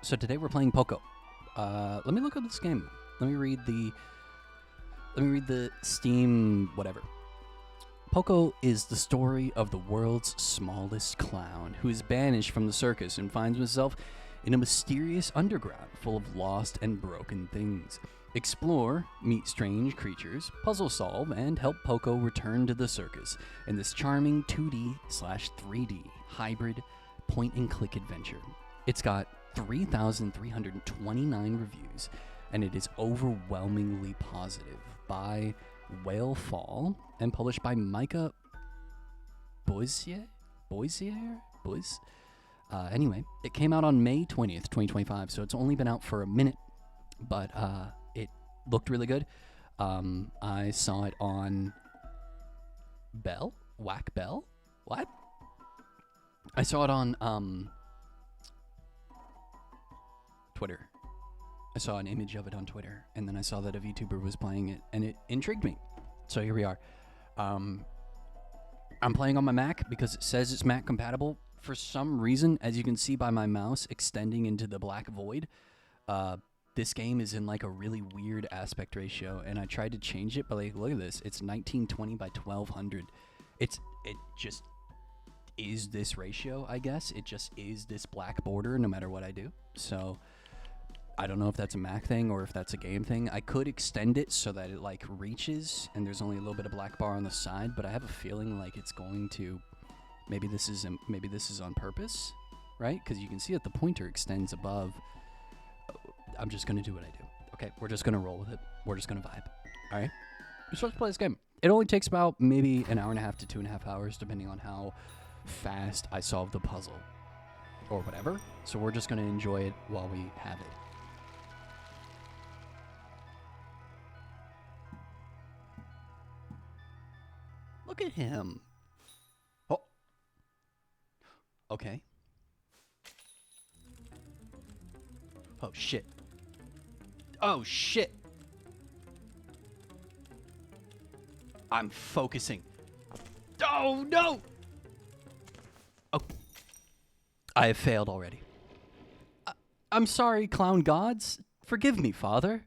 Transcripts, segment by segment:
So today we're playing Poco. Let me look up this game. Let me read the Steam whatever. Poco is the story of the world's smallest clown who is banished from the circus and finds himself in a mysterious underground full of lost and broken things. Explore, meet strange creatures, puzzle solve, and help Poco return to the circus in this charming 2D/3D hybrid point-and-click adventure. It's got 3,329 reviews, and it is overwhelmingly positive by Whale Fall and published by Micah Boisier? Anyway, it came out on May 20th, 2025, so it's only been out for a minute, but it looked really good. I saw it on Whack Bell? What? I saw it on Twitter. I saw an image of it on Twitter, and then I saw that a VTuber was playing it, and it intrigued me. So here we are. I'm playing on my Mac because it says it's Mac compatible. For some reason, as you can see by my mouse extending into the black void, this game is in like a really weird aspect ratio, and I tried to change it, but like, look at this. It's 1920 by 1200. It just is this ratio, I guess. It just is this black border no matter what I do. So I don't know if that's a Mac thing or if that's a game thing. I could extend it so that it like reaches and there's only a little bit of black bar on the side, but I have a feeling like it's going to, maybe this is on purpose, right? Because you can see that the pointer extends above. I'm just going to do what I do. Okay, we're just going to roll with it. We're just going to vibe. All right? We're supposed to play this game. It only takes about maybe an hour and a half to 2.5 hours, depending on how fast I solve the puzzle or whatever. So we're just going to enjoy it while we have it. Look at him. Oh. Okay. Oh, shit. Oh, shit. I'm focusing. Oh, no! Oh. I have failed already. I'm sorry, clown gods. Forgive me, Father.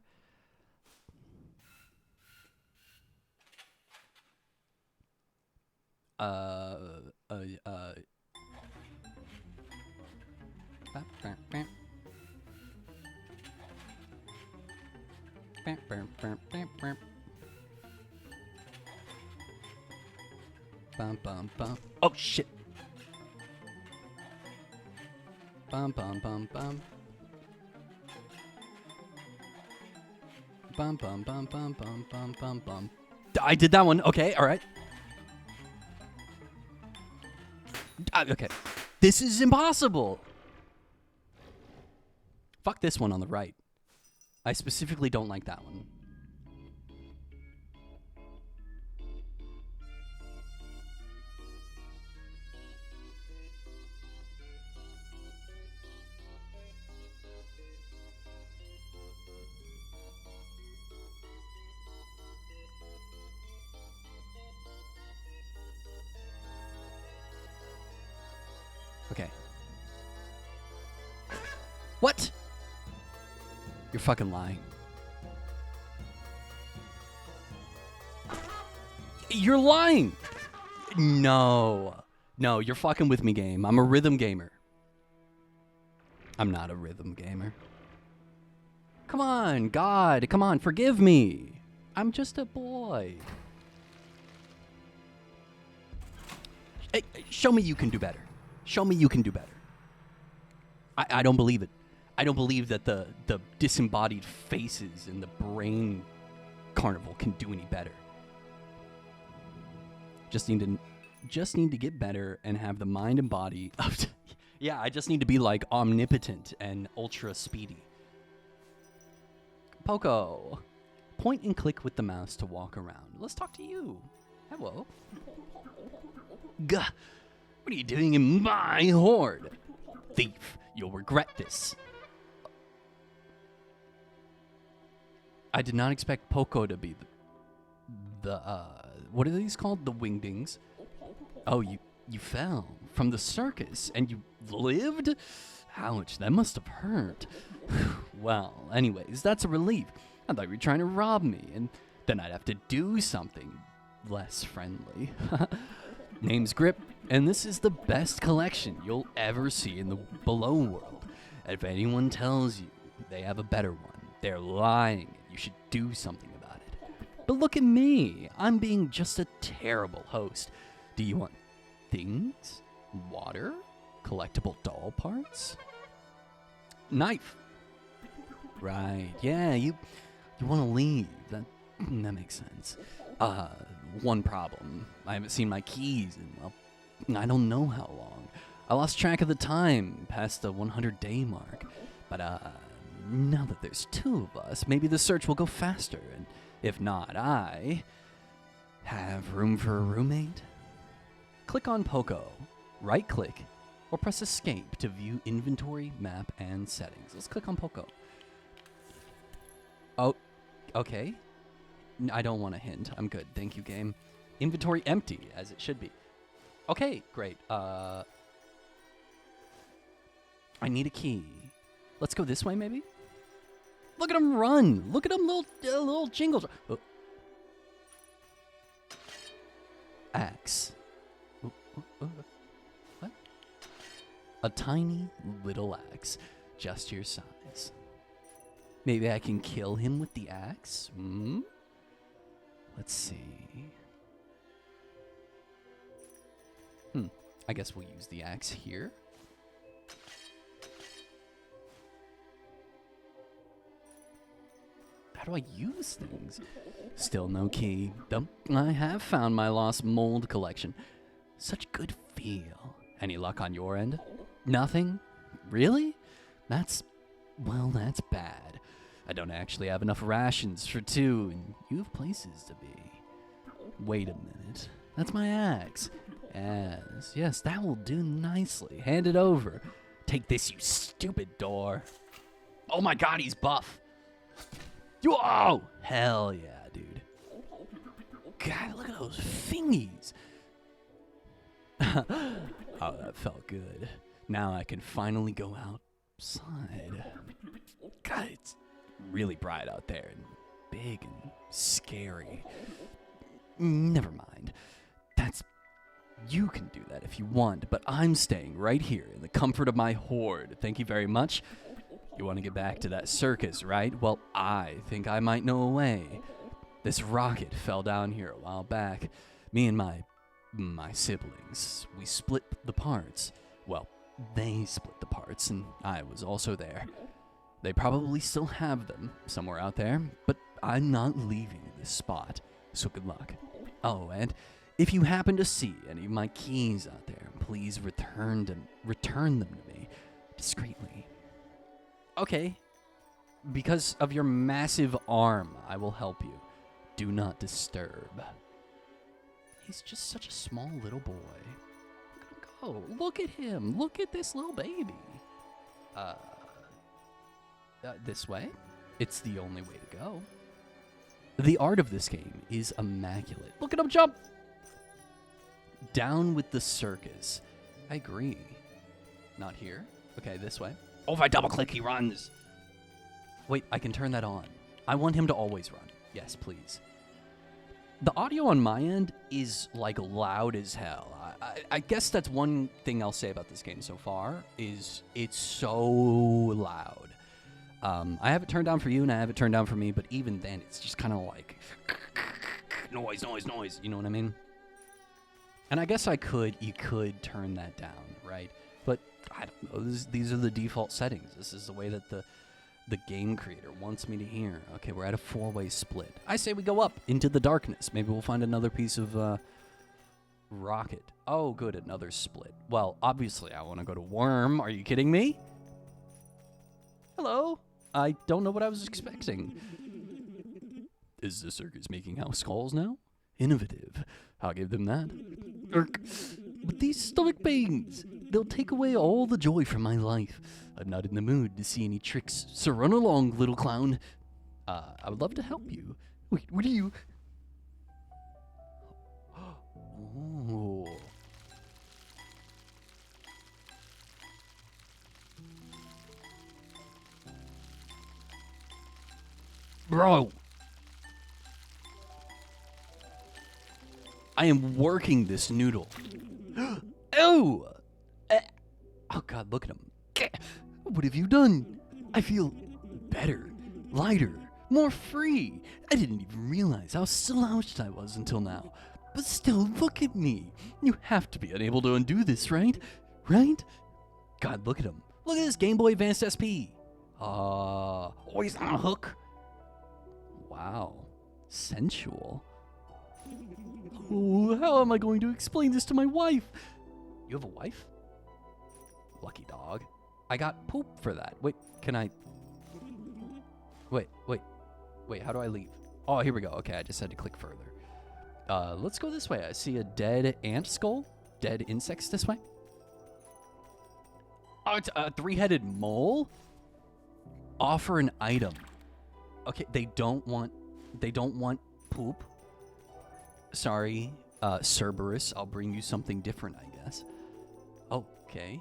Bum, bum, bum. Oh, shit. Bum, bum, bum, bum. Bum, bum, bum, bum, bum, bum, bum, bum. I did that one. Okay, all right. Okay. This is impossible. Fuck this one on the right. I specifically don't like that one. Okay. What? You're fucking lying. You're lying! No. No, you're fucking with me, game. I'm a rhythm gamer. I'm not a rhythm gamer. Come on, God. Come on, forgive me. I'm just a boy. Hey, show me you can do better. Show me you can do better. I don't believe it. I don't believe that the disembodied faces in the brain carnival can do any better. Just need to get better and have the mind and body of yeah, I just need to be like omnipotent and ultra speedy. Poco. Point and click with the mouse to walk around. Let's talk to you. Hello. Gah. What are you doing in my hoard? Thief, you'll regret this. I did not expect Poco to be the what are these called? The wingdings. Oh, you fell from the circus and you lived? Ouch, that must have hurt. Well, anyways, that's a relief. I thought you were trying to rob me, and then I'd have to do something less friendly. Name's Grip, and this is the best collection you'll ever see in the below world. If anyone tells you they have a better one, they're lying. You should do something about it. But look at me. I'm being just a terrible host. Do you want things? Water? Collectible doll parts? Knife. Right. Yeah, you want to leave. That makes sense. One problem. I haven't seen my keys in, well, I don't know how long. I lost track of the time past the 100-day mark. But, now that there's two of us, maybe the search will go faster. And if not, I have room for a roommate. Click on Poco. Right-click. Or press Escape to view inventory, map, and settings. Let's click on Poco. Oh, okay. I don't want a hint. I'm good. Thank you, game. Inventory empty, as it should be. Okay, great. I need a key. Let's go this way, maybe? Look at him run! Look at him, little jingles. Oh. Axe. What? A tiny little axe, just your size. Maybe I can kill him with the axe? Let's see. I guess we'll use the axe here. How do I use things? Still no key. Though I have found my lost mold collection. Such good feel. Any luck on your end? Nothing? Really? That's bad. I don't actually have enough rations for two, and you have places to be. Wait a minute. That's my axe. Yes, that will do nicely. Hand it over. Take this, you stupid door. Oh my god, he's buff. Whoa! Hell yeah, dude. God, look at those fingies. Oh, that felt good. Now I can finally go outside. God, it's really bright out there and big and scary. Never mind. You can do that if you want, but I'm staying right here in the comfort of my horde. Thank you very much. You want to get back to that circus, right? Well, I think I might know a way. This rocket fell down here a while back. Me and my siblings, we split the parts. Well, they split the parts, and I was also there. They probably still have them somewhere out there, but I'm not leaving this spot, so good luck. Oh, and if you happen to see any of my keys out there, please return them to me discreetly. Okay. Because of your massive arm, I will help you. Do not disturb. He's just such a small little boy. Look at him go. Look at him. Look at this little baby. This way? It's the only way to go. The art of this game is immaculate. Look at him jump! Down with the circus. I agree. Not here. Okay, this way. Oh, if I double click, he runs. Wait, I can turn that on. I want him to always run. Yes, please. The audio on my end is like loud as hell. I guess that's one thing I'll say about this game so far is it's so loud. I have it turned down for you and I have it turned down for me, but even then it's just kind of like noise. You know what I mean? And I guess you could turn that down, right? But I don't know. These are the default settings. This is the way that the game creator wants me to hear. Okay, we're at a 4-way split. I say we go up into the darkness. Maybe we'll find another piece of rocket. Oh, good, another split. Well, obviously I want to go to Worm. Are you kidding me? Hello? I don't know what I was expecting. Is the circus making house calls now? Innovative. I'll give them that. But these stomach pains, they'll take away all the joy from my life. I'm not in the mood to see any tricks, so run along, little clown. I would love to help you. Wait, what are you? Oh. Bro. I am working this noodle. Oh! Oh, God, look at him. What have you done? I feel better, lighter, more free. I didn't even realize how slouched I was until now. But still, look at me. You have to be unable to undo this, right? Right? God, look at him. Look at this Game Boy Advanced SP. Oh, he's on a hook. Wow. Sensual. Oh, how am I going to explain this to my wife? You have a wife? Lucky dog. I got poop for that. Wait, can I... Wait, how do I leave? Oh, here we go. Okay, I just had to click further. Let's go this way. I see a dead ant skull. Dead insects this way. Oh, it's a three-headed mole? Offer an item. Okay, they don't want poop. Sorry, Cerberus. I'll bring you something different, I guess. Okay.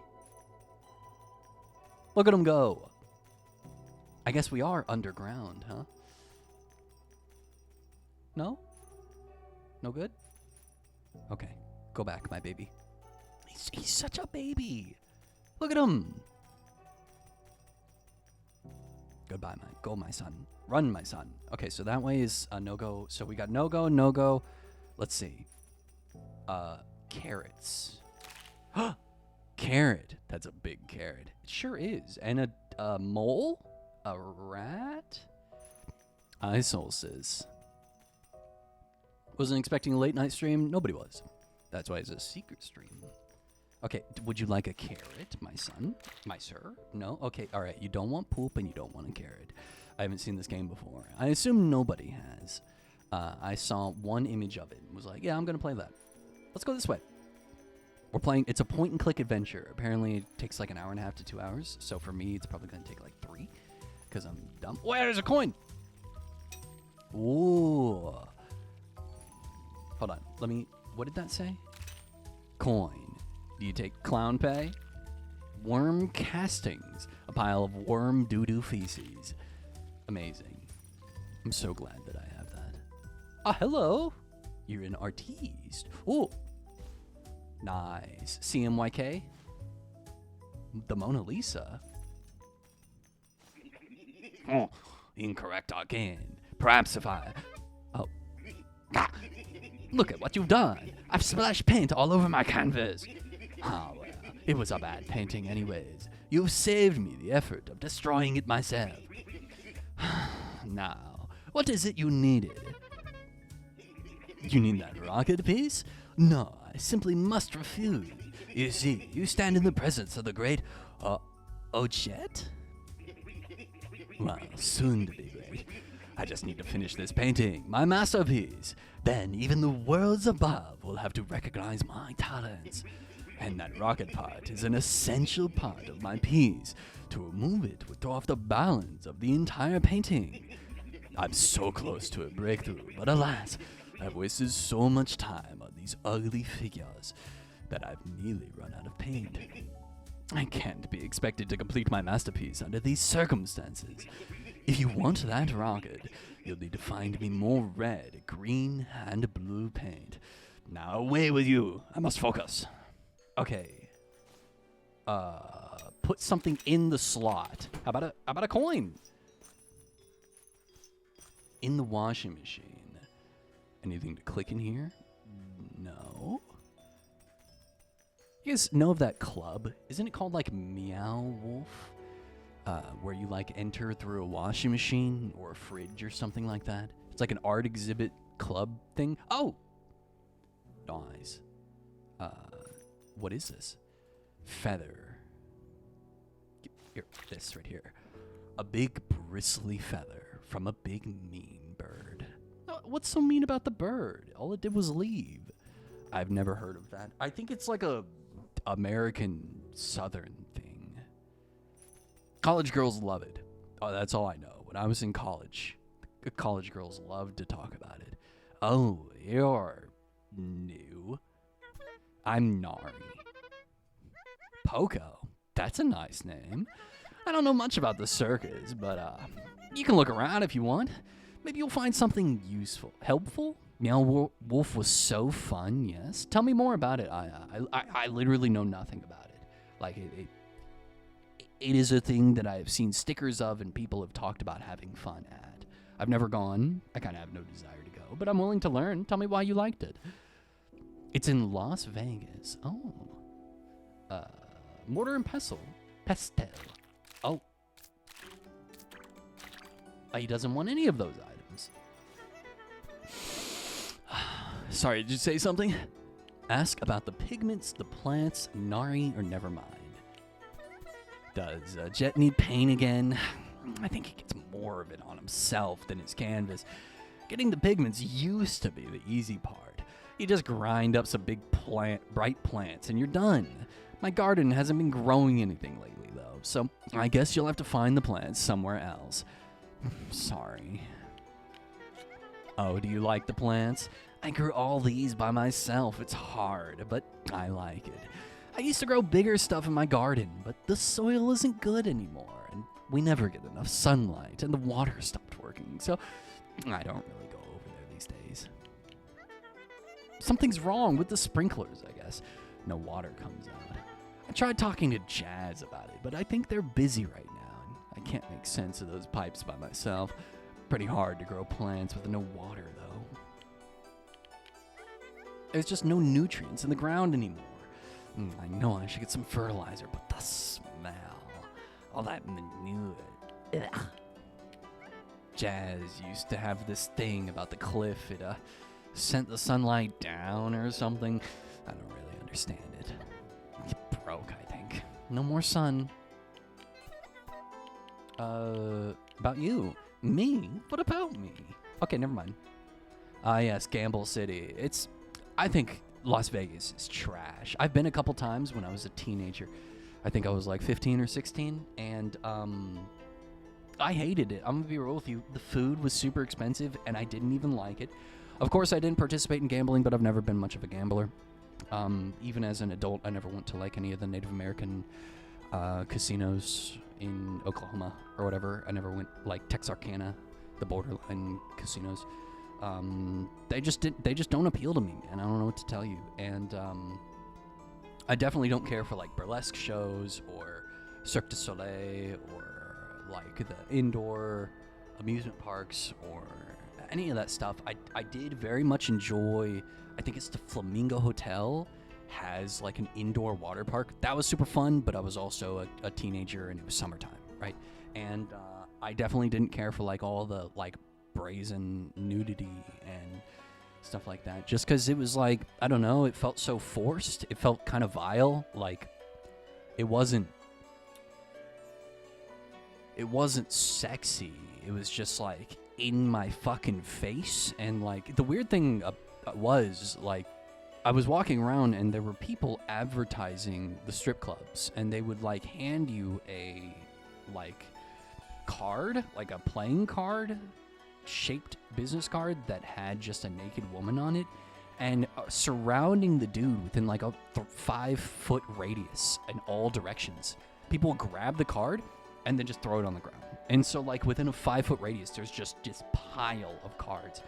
Look at them go. I guess we are underground, huh? No? No good? Okay. Go back, my baby. He's such a baby. Look at him. Goodbye, go, my son. Run, my son. Okay, so that way is a no-go. So we got no-go, no-go. Let's see. Carrots. Carrot. That's a big carrot. It sure is. And a mole? A rat? iSoul says. Wasn't expecting a late night stream. Nobody was. That's why it's a secret stream. Okay, would you like a carrot, my son? My sir? No? Okay, all right. You don't want poop and you don't want a carrot. I haven't seen this game before. I assume nobody has. I saw one image of it and was like, yeah, I'm going to play that. Let's go this way. We're playing, it's a point and click adventure. Apparently it takes like an hour and a half to 2 hours. So for me, it's probably going to take like 3 because I'm dumb. Oh, there's a coin. Ooh. Hold on. What did that say? Coin. Do you take clown pay? Worm castings. A pile of worm doo-doo feces. Amazing. I'm so glad that I have that. Ah, hello. You're an artiste. Oh. Nice. CMYK? The Mona Lisa? Oh, incorrect again. Perhaps if I... Oh. Ah. Look at what you've done. I've splashed paint all over my canvas. Ah, well, it was a bad painting anyways. You've saved me the effort of destroying it myself. Now, what is it you needed? You need that rocket piece? No, I simply must refuse. You see, you stand in the presence of the great, Ochet? Well, soon to be great. I just need to finish this painting, my masterpiece. Then even the worlds above will have to recognize my talents. And that rocket part is an essential part of my piece. To remove it would throw off the balance of the entire painting. I'm so close to a breakthrough, but alas, I've wasted so much time on these ugly figures that I've nearly run out of paint. I can't be expected to complete my masterpiece under these circumstances. If you want that rocket, you'll need to find me more red, green, and blue paint. Now away with you. I must focus. Okay. Put something in the slot. How about a coin? In the washing machine. Anything to click in here? No. You guys know of that club? Isn't it called like Meow Wolf? Where you like enter through a washing machine or a fridge or something like that. It's like an art exhibit club thing. Oh! Nice. What is this? Feather. Here, this right here. A big bristly feather from a big mean bird. What's so mean about the bird? All it did was leave. I've never heard of that. I think it's like a American Southern thing. College girls love it. Oh, that's all I know. When I was in college, college girls loved to talk about it. Oh, you're new. I'm Nari. Poco. That's a nice name. I don't know much about the circus, but You can look around if you want. Maybe you'll find something useful. Helpful? Meow Wolf was so fun, yes. Tell me more about it. I literally know nothing about it. Like, it is a thing that I've seen stickers of and people have talked about having fun at. I've never gone. I kind of have no desire to go, but I'm willing to learn. Tell me why you liked it. It's in Las Vegas. Oh. Mortar and pestle. Pestle. Oh. He doesn't want any of those items. Sorry, did you say something? Ask about the pigments, the plants, Nari, or never mind. Does Jet need paint again? I think he gets more of it on himself than his canvas. Getting the pigments used to be the easy part. You just grind up some big bright plants and you're done. My garden hasn't been growing anything lately though, so I guess you'll have to find the plants somewhere else. Sorry. Oh, do you like the plants? I grew all these by myself. It's hard, but I like it. I used to grow bigger stuff in my garden, but the soil isn't good anymore, and we never get enough sunlight, and the water stopped working, so I don't really go over there these days. Something's wrong with the sprinklers, I guess. No water comes out. I tried talking to Jazz about it, but I think they're busy right now, and I can't make sense of those pipes by myself. Pretty hard to grow plants with no water, though. There's just no nutrients in the ground anymore. I know I should get some fertilizer, but the smell. All that manure. Ugh. Jazz used to have this thing about the cliff. It sent the sunlight down or something. I don't really understand it. It broke, I think. No more sun. About you. Me? What about me? Okay, never mind. Yes, Gamble City. I think Las Vegas is trash. I've been a couple times when I was a teenager. I think I was like 15 or 16, and I hated it. I'm gonna be real with you. The food was super expensive, and I didn't even like it. Of course, I didn't participate in gambling, but I've never been much of a gambler. Even as an adult, I never went to like any of the Native American casinos in Oklahoma or whatever. I never went like Texarkana, the borderline casinos. They just don't appeal to me, man. I don't know what to tell you. And I definitely don't care for like burlesque shows or Cirque du Soleil or like the indoor amusement parks or any of that stuff. I did very much enjoy, I think it's the Flamingo Hotel has like an indoor water park. That was super fun, but I was also a teenager and it was summertime, right? And I definitely didn't care for like all the like brazen nudity and stuff like that, just because it was like, I don't know, it felt so forced. It felt kind of vile. Like it wasn't sexy. It was just like in my fucking face. And like the weird thing was like I was walking around and there were people advertising the strip clubs, and they would like hand you a like card, like a playing card shaped business card that had just a naked woman on it, and surrounding the dude within like a 5-foot radius in all directions. People grab the card and then just throw it on the ground. And so like within a 5-foot radius, there's just this pile of cards,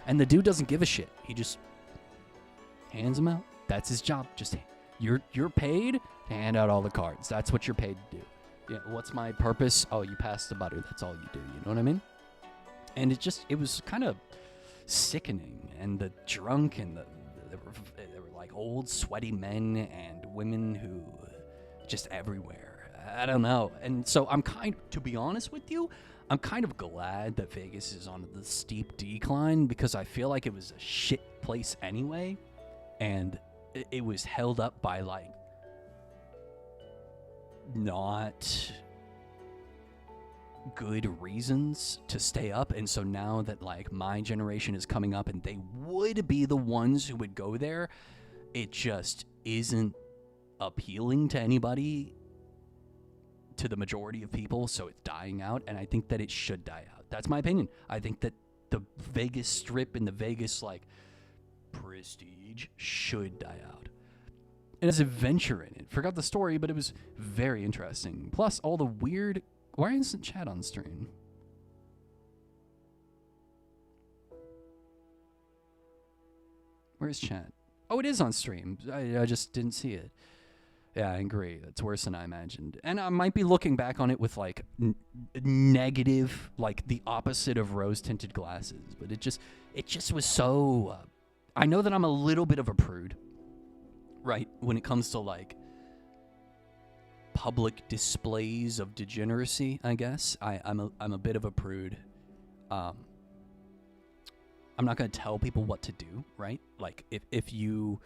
and the dude doesn't give a shit. He just hands them out. That's his job. Just you're paid to hand out all the cards. That's what you're paid to do. Yeah. What's my purpose? Oh, you pass the butter. That's all you do. You know what I mean? And it was kind of sickening. And the drunk and there were like old sweaty men and women who just everywhere. I don't know. And so to be honest with you, I'm kind of glad that Vegas is on the steep decline, because I feel like it was a shit place anyway. And it was held up by like not good reasons to stay up. And so now that like my generation is coming up and they would be the ones who would go there, it just isn't appealing to anybody, to the majority of people. So it's dying out, and I think that it should die out. That's my opinion. I think that the Vegas Strip and the Vegas like prestige should die out. And there's adventure in it. Forgot the story, but it was very interesting. Plus all the weird... Why isn't chat on stream? Where's chat? Oh, it is on stream. I just didn't see it. Yeah, I agree. That's worse than I imagined. And I might be looking back on it with, like, negative, like, the opposite of rose-tinted glasses. But it just was so... I know that I'm a little bit of a prude, right, when it comes to, like, public displays of degeneracy, I guess. I'm a bit of a prude. I'm not going to tell people what to do, right? Like, if you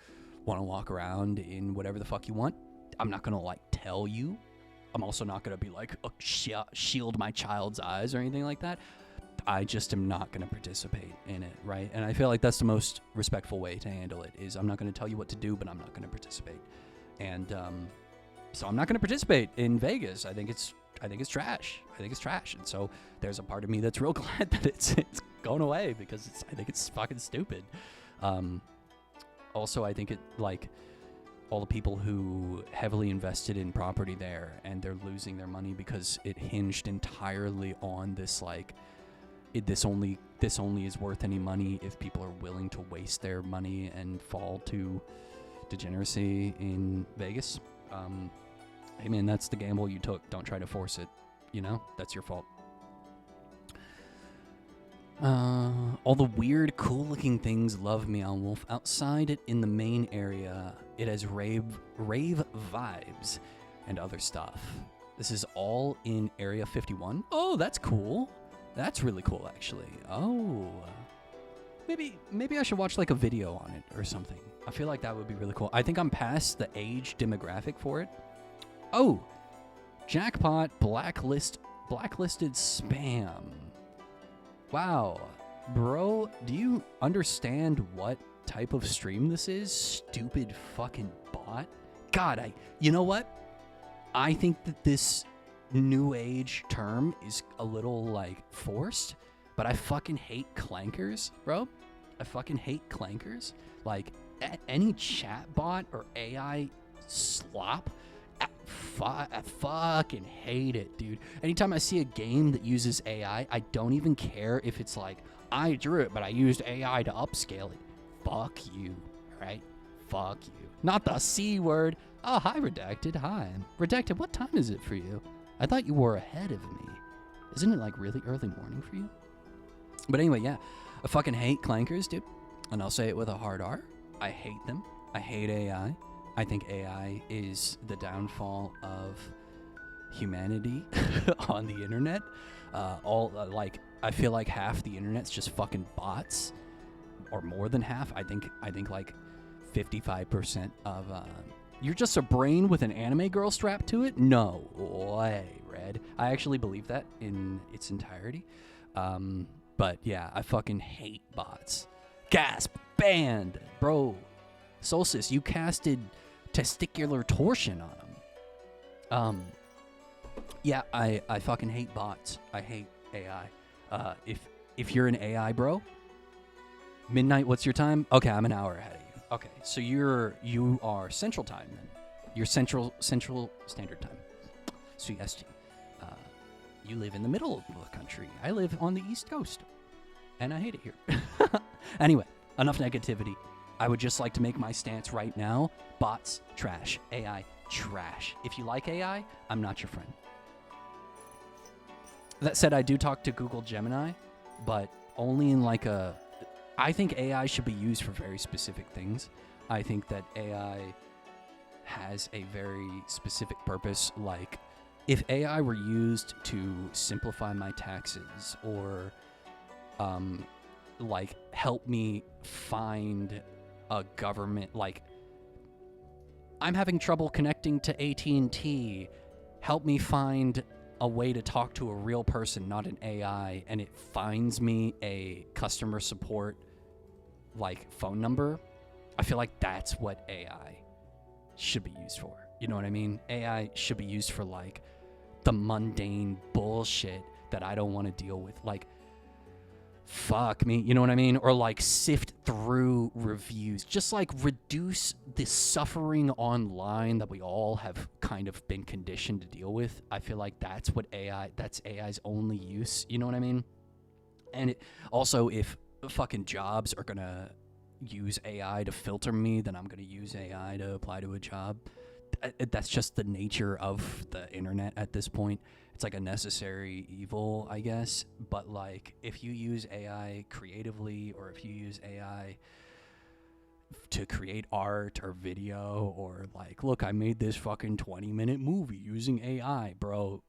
want to walk around in whatever the fuck you want, I'm not going to, like, tell you. I'm also not going to be like, oh, shield my child's eyes or anything like that. I just am not going to participate in it, right? And I feel like that's the most respectful way to handle it, is I'm not going to tell you what to do, but I'm not going to participate. And so I'm not going to participate in Vegas. I think it's trash. I think it's trash. And so there's a part of me that's real glad that it's going away, because I think it's fucking stupid. Also, I think it, like, all the people who heavily invested in property there and they're losing their money because it hinged entirely on this, like, this only is worth any money if people are willing to waste their money and fall to degeneracy in Vegas. Hey man, that's the gamble you took. Don't try to force it. You know, that's your fault. All the weird, cool-looking things love Meow Wolf. Outside it in the main area, it has rave vibes and other stuff. This is all in Area 51. Oh, that's cool. That's really cool, actually. Oh. Maybe I should watch, like, a video on it or something. I feel like that would be really cool. I think I'm past the age demographic for it. Oh. Jackpot blacklisted spam. Wow. Bro, do you understand what type of stream this is? Stupid fucking bot. God, you know what? I think that this new age term is a little, like, forced, but I fucking hate clankers, bro. I fucking hate clankers. Like, any chatbot or AI slop, I fucking hate it, dude. Anytime I see a game that uses AI, I don't even care if it's like, I drew it, but I used AI to upscale it. Fuck you, right? Fuck you. Not the C word. Oh, hi, Redacted. Hi. Redacted, what time is it for you? I thought you were ahead of me. Isn't it, like, really early morning for you? But anyway, yeah. I fucking hate clankers, dude. And I'll say it with a hard R. I hate them. I hate AI. I think AI is the downfall of humanity on the internet. I feel like half the internet's just fucking bots, or more than half. I think like 55% of you're just a brain with an anime girl strapped to it. No way, Red. I actually believe that in its entirety. But yeah, I fucking hate bots. Gasp, banned, bro. Solstice, you casted testicular torsion on him. Yeah, I fucking hate bots. I hate AI. If you're an AI, bro, midnight, what's your time? Okay, I'm an hour ahead of you. Okay, so you are Central Time then. You're Central Standard Time. CST. You live in the middle of the country. I live on the East Coast, and I hate it here. Anyway, enough negativity. I would just like to make my stance right now. Bots, trash. AI, trash. If you like AI, I'm not your friend. That said, I do talk to Google Gemini, but only in like a... I think AI should be used for very specific things. I think that AI has a very specific purpose. Like, if AI were used to simplify my taxes or, like, help me find a government, like, I'm having trouble connecting to AT&T, help me find a way to talk to a real person, not an AI, and it finds me a customer support, like, phone number, I feel like that's what AI should be used for. You know what I mean? AI should be used for, like, the mundane bullshit that I don't want to deal with. Like, fuck me, you know what I mean? Or, like, sift through reviews. Just, like, reduce the suffering online that we all have kind of been conditioned to deal with. I feel like that's AI's only use, you know what I mean? And also, if fucking jobs are gonna, use AI to filter me, then I'm going to use AI to apply to a job. That's just the nature of the internet at this point. It's like a necessary evil, I guess. But like, if you use AI creatively, or if you use AI to create art or video, or like, look, I made this fucking 20-minute movie using AI, bro,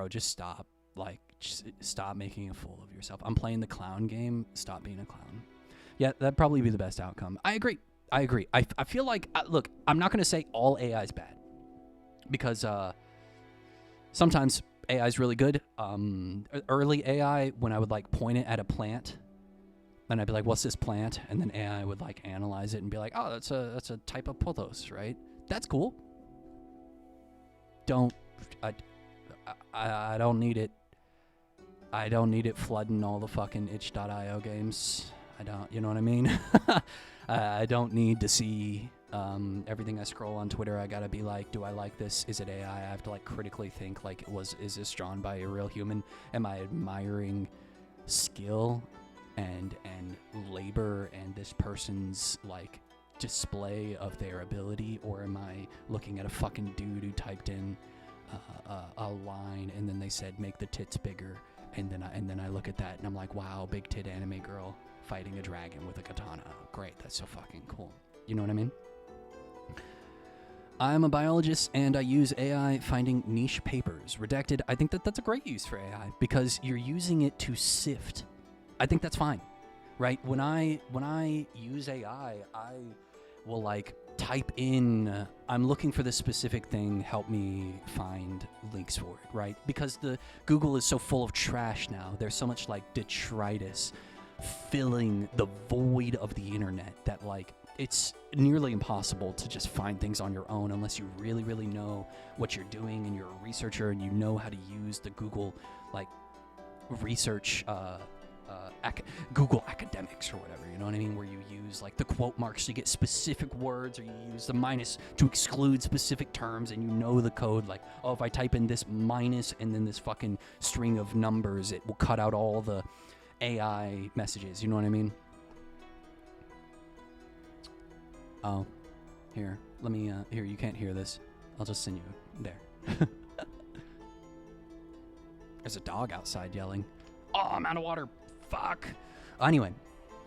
just stop. Like, just stop making a fool of yourself. I'm playing the clown game. Stop being a clown. Yeah, that'd probably be the best outcome. I agree. I feel like, look, I'm not going to say all AI is bad, because sometimes AI is really good. Early AI, when I would like point it at a plant, and I'd be like, what's this plant? And then AI would like analyze it and be like, oh, that's a type of pothos, right? That's cool. I don't need it. I don't need it flooding all the fucking itch.io games. I don't, you know what I mean? I don't need to see everything I scroll on Twitter. I gotta be like, do I like this? Is it AI? I have to like critically think, like, is this drawn by a real human? Am I admiring skill and labor and this person's like display of their ability, or am I looking at a fucking dude who typed in a line and then they said make the tits bigger, and then I look at that and I'm like, wow, big tit anime girl fighting a dragon with a katana. Great, that's so fucking cool. You know what I mean? I'm a biologist and I use AI finding niche papers. Redacted, I think that's a great use for AI because you're using it to sift. I think that's fine, right? When I use AI, I will like type in, I'm looking for this specific thing, help me find links for it, right? Because the Google is so full of trash now. There's so much like detritus filling the void of the internet that like it's nearly impossible to just find things on your own unless you really, really know what you're doing and you're a researcher and you know how to use the Google like research Google Academics or whatever, you know what I mean, where you use like the quote marks to get specific words, or you use the minus to exclude specific terms, and you know the code, like, oh, if I type in this minus and then this fucking string of numbers, it will cut out all the AI messages, you know what I mean? Oh, here, let me, here, you can't hear this. I'll just send you there. There's a dog outside yelling. Oh, I'm out of water. Fuck. Anyway,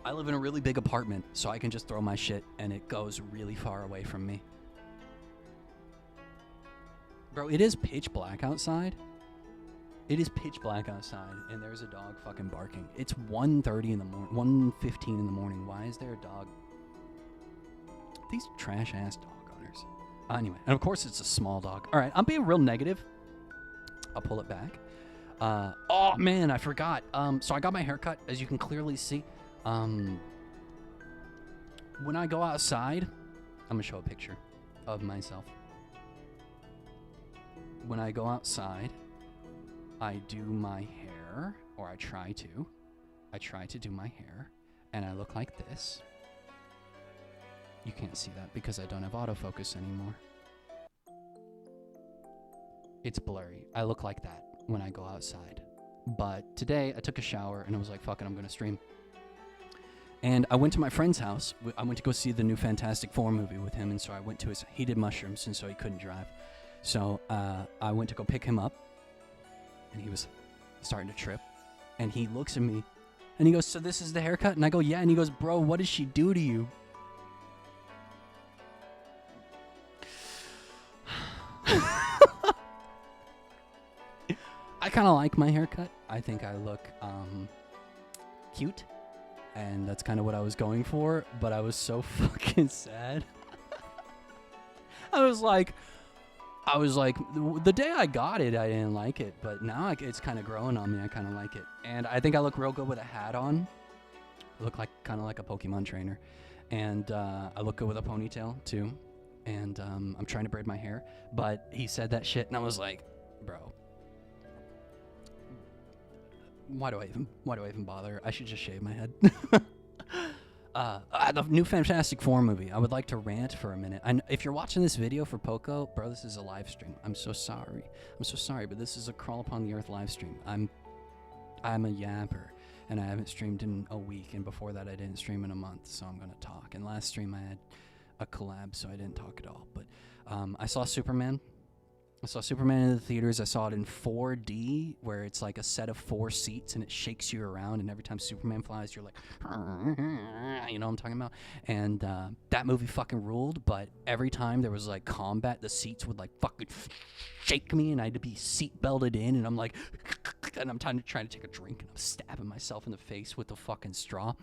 I live in a really big apartment, so I can just throw my shit and it goes really far away from me. Bro, it is pitch black outside. It is pitch black outside, and there's a dog fucking barking. It's 1:30 in the morning, 1:15 in the morning. Why is there a dog? These trash-ass dog owners. Anyway, and of course it's a small dog. All right, I'm being real negative. I'll pull it back. Oh man, I forgot. So I got my hair cut, as you can clearly see. When I go outside, I'm gonna show a picture of myself. When I go outside, I do my hair, or I try to do my hair, and I look like this. You can't see that because I don't have autofocus anymore. It's blurry. I look like that when I go outside. But today I took a shower and I was like, fuck it, I'm gonna stream. And I went to my friend's house. I went to go see the new Fantastic Four movie with him, and so I went to his, he did mushrooms, and so he couldn't drive. So I went to go pick him up, and he was starting to trip, and he looks at me and he goes, so this is the haircut? And I go, yeah. And he goes, bro, what did she do to you? I kind of like my haircut. I think I look cute, and that's kind of what I was going for, but I was so fucking sad. I was like, the day I got it, I didn't like it, but now it's kind of growing on me. I kind of like it, and I think I look real good with a hat on. I look like kind of like a Pokemon trainer, and I look good with a ponytail too, and I'm trying to braid my hair, but he said that shit, and I was like, bro. Why do I even bother? I should just shave my head. The new Fantastic Four movie. I would like to rant for a minute. If you're watching this video for Poco, bro, this is a live stream. I'm so sorry, but this is a Crawl Upon the Earth live stream. I'm a yapper, and I haven't streamed in a week, and before that I didn't stream in a month, so I'm going to talk. And last stream I had a collab, so I didn't talk at all. But I saw Superman. I saw Superman in the theaters. I saw it in 4D, where it's like a set of 4 seats, and it shakes you around, and every time Superman flies, you're like, you know what I'm talking about? And that movie fucking ruled, but every time there was like combat, the seats would like fucking shake me, and I had to be seat belted in, and I'm like, and I'm trying to take a drink, and I'm stabbing myself in the face with the fucking straw.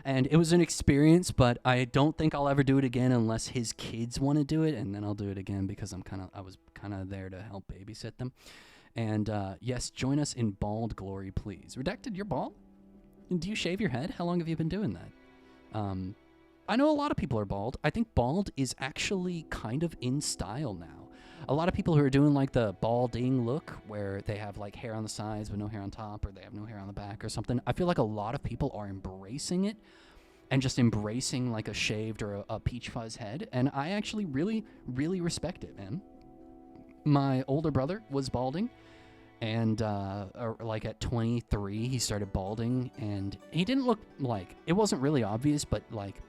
And it was an experience, but I don't think I'll ever do it again unless his kids want to do it, and then I'll do it again because I was kind of there to help babysit them. And yes, join us in bald glory, please. Redacted, you're bald? Do you shave your head? How long have you been doing that? I know a lot of people are bald. I think bald is actually kind of in style now. A lot of people who are doing like the balding look, where they have like hair on the sides but no hair on top, or they have no hair on the back or something. I feel like a lot of people are embracing it and just embracing like a shaved or a peach fuzz head. And I actually really, really respect it, man. My older brother was balding, and like at 23, he started balding, and he didn't look like, it wasn't really obvious, but like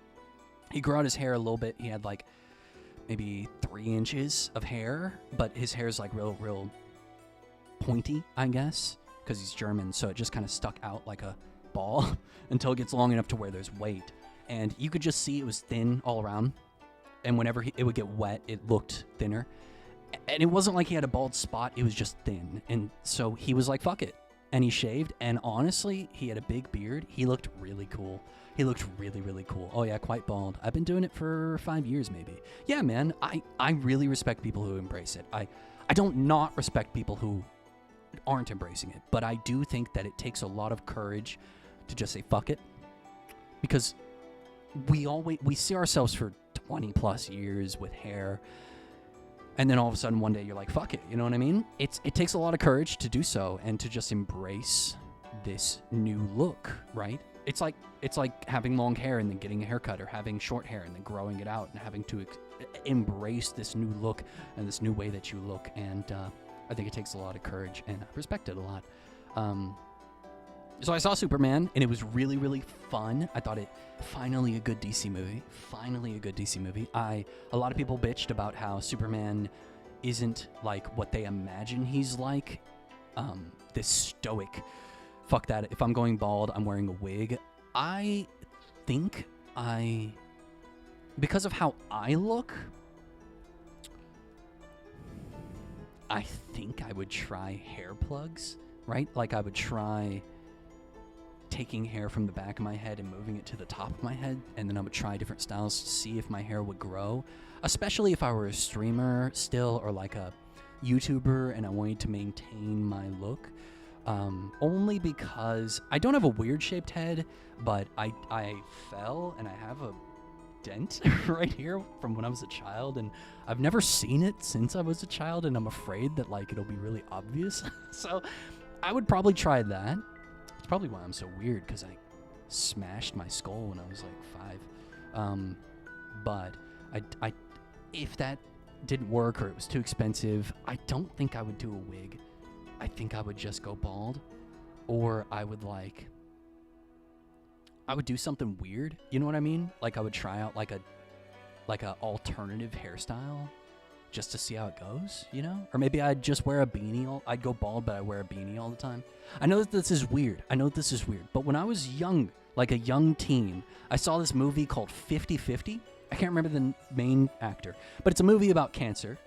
he grew out his hair a little bit. He had like maybe 3 inches of hair, but his hair is like real pointy, I guess, because he's German, so it just kind of stuck out like a ball until it gets long enough to where there's weight. And you could just see it was thin all around, and whenever it would get wet, it looked thinner. And it wasn't like he had a bald spot, it was just thin. And so he was like, fuck it. And he shaved, and honestly, he had a big beard. He looked really cool. He looked really, really cool. Oh yeah, quite bald. I've been doing it for 5 years maybe. Yeah, man, I really respect people who embrace it. I don't not respect people who aren't embracing it, but I do think that it takes a lot of courage to just say fuck it. Because we see ourselves for 20 plus years with hair, and then all of a sudden one day you're like, fuck it, you know what I mean? It takes a lot of courage to do so and to just embrace this new look, right? It's like having long hair and then getting a haircut, or having short hair and then growing it out, and having to embrace this new look and this new way that you look. And I think it takes a lot of courage, and I respect it a lot. So I saw Superman, and it was really, really fun. I thought finally a good DC movie. Finally a good DC movie. A lot of people bitched about how Superman isn't like what they imagine he's like. This stoic, fuck that, if I'm going bald, I'm wearing a wig. I think because of how I look, I think I would try hair plugs, right? Like I would try taking hair from the back of my head and moving it to the top of my head, and then I would try different styles to see if my hair would grow, especially if I were a streamer still, or like a YouTuber, and I wanted to maintain my look. Only because I don't have a weird shaped head, but I fell and I have a dent right here from when I was a child, and I've never seen it since I was a child, and I'm afraid that like it'll be really obvious. So I would probably try that. It's probably why I'm so weird, because I smashed my skull when I was like 5. But I if that didn't work or it was too expensive, I don't think I would do a wig. I think I would just go bald, or I would do something weird. You know what I mean? Like I would try out like a alternative hairstyle just to see how it goes, you know? Or maybe I'd just wear a beanie. I'd go bald, but I wear a beanie all the time. I know that this is weird. But when I was young, like a young teen, I saw this movie called 50-50. I can't remember the main actor, but it's a movie about cancer.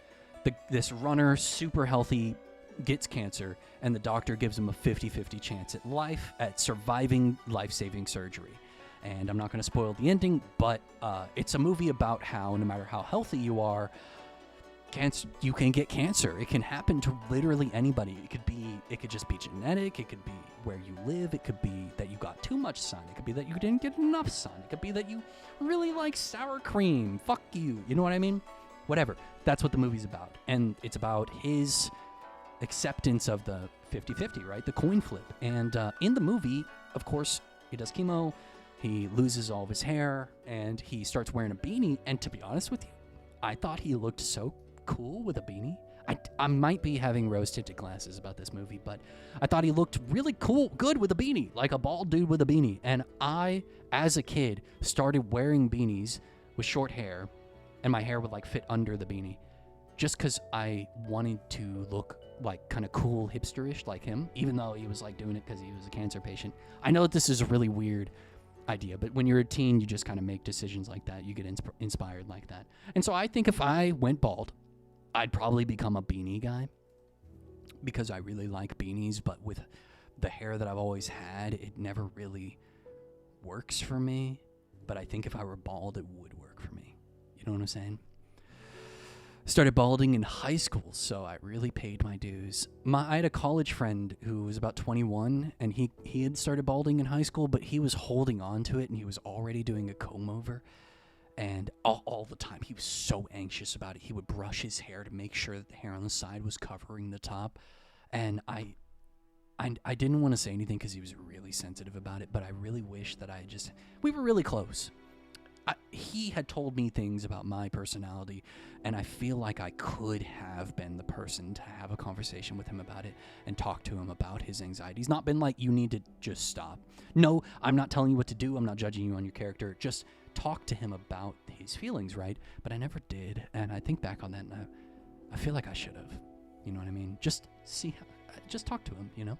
This runner, super healthy, gets cancer, and the doctor gives him a 50-50 chance at surviving life-saving surgery. And I'm not going to spoil the ending, but it's a movie about how no matter how healthy you are, you can get cancer. It can happen to literally anybody. It could just be genetic. It could be where you live. It could be that you got too much sun. It could be that you didn't get enough sun. It could be that you really like sour cream. Fuck you. You know what I mean? Whatever. That's what the movie's about. And it's about his acceptance of the 50-50, right? The coin flip. And in the movie, of course, he does chemo. He loses all of his hair, and he starts wearing a beanie. And to be honest with you, I thought he looked so cool with a beanie. I might be having rose-tinted glasses about this movie, but I thought he looked really good with a beanie, like a bald dude with a beanie. And I, as a kid, started wearing beanies with short hair, and my hair would like fit under the beanie, just because I wanted to look like kind of cool, hipsterish like him, even though he was like doing it because he was a cancer patient. I know that this is a really weird idea, but when you're a teen, you just kind of make decisions like that. You get inspired like that. And so I think if I went bald, I'd probably become a beanie guy, because I really like beanies, but with the hair that I've always had, it never really works for me. But I think if I were bald, it would work for me. You know what I'm saying? Started balding in high school, so I really paid my dues. I had a college friend who was about 21, and he had started balding in high school, but he was holding on to it, and he was already doing a comb over. And all the time, he was so anxious about it. He would brush his hair to make sure that the hair on the side was covering the top. And I didn't want to say anything because he was really sensitive about it, but I really wish that we were really close. He had told me things about my personality, and I feel like I could have been the person to have a conversation with him about it and talk to him about his anxiety. He's not been like, you need to just stop. No, I'm not telling you what to do. I'm not judging you on your character. Just talk to him about his feelings, right? But I never did, and I think back on that, and I feel like I should have. You know what I mean? Just talk to him, you know?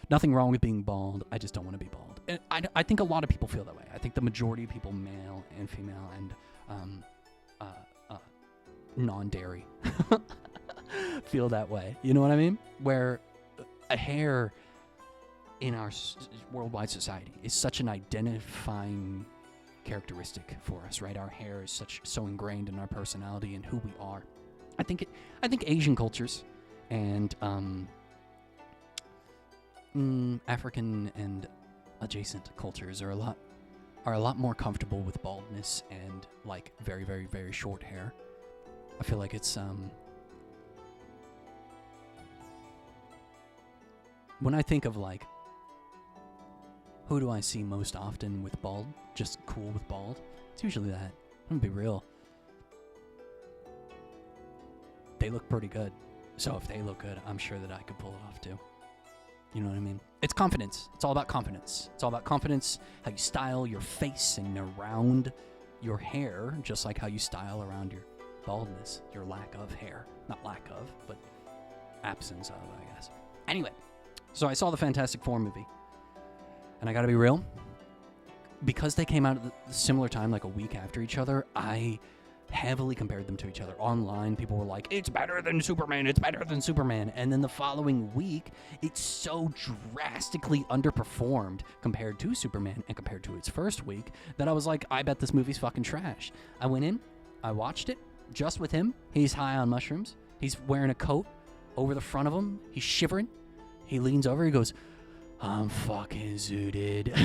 Nothing wrong with being bald. I just don't want to be bald. And I think a lot of people feel that way. I think the majority of people, male and female and non-dairy, feel that way. You know what I mean? Where a hair in our worldwide society is such an identifying characteristic for us, right? Our hair is so ingrained in our personality and who we are. I think Asian cultures and African and adjacent cultures are a lot more comfortable with baldness and like very, very, very short hair. I feel like it's when I think of like who do I see most often with bald, just cool with bald, it's usually that. I'm gonna be real. They look pretty good. So if they look good, I'm sure that I could pull it off too. You know what I mean? It's confidence. It's all about confidence. It's all about confidence, how you style your face and around your hair, just like how you style around your baldness, your lack of hair. Not lack of, but absence of, I guess. Anyway, so I saw the Fantastic Four movie. And I gotta be real, because they came out at a similar time, like a week after each other, I heavily compared them to each other. Online, people were like, it's better than Superman, it's better than Superman. And then the following week, it's so drastically underperformed compared to Superman and compared to its first week that I was like, I bet this movie's fucking trash. I went in, I watched it, just with him. He's high on mushrooms. He's wearing a coat over the front of him. He's shivering. He leans over, he goes, I'm fucking zooted.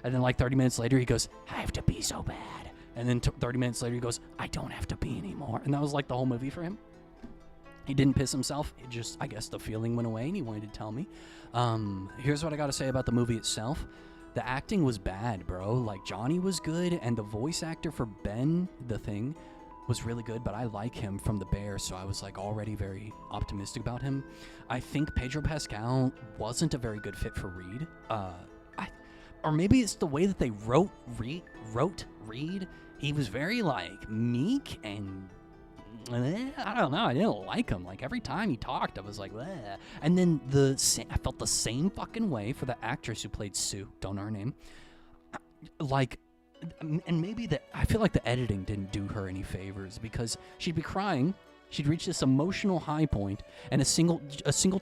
And then like 30 minutes later, he goes, I have to pee so bad. And then 30 minutes later, he goes, I don't have to pee anymore. And that was like the whole movie for him. He didn't piss himself. It just, I guess the feeling went away and he wanted to tell me. Here's what I got to say about the movie itself. The acting was bad, bro. Like Johnny was good and the voice actor for Ben, the Thing, was really good, but I like him from The Bear, so I was like already very optimistic about him. I think Pedro Pascal wasn't a very good fit for Reed. Or maybe it's the way that they wrote Reed. He was very like meek and I don't know. I didn't like him. Like every time he talked, I was like, bleh. And then I felt the same fucking way for the actress who played Sue. Don't know her name. Like, and maybe I feel like the editing didn't do her any favors because she'd be crying. She'd reach this emotional high point, and a single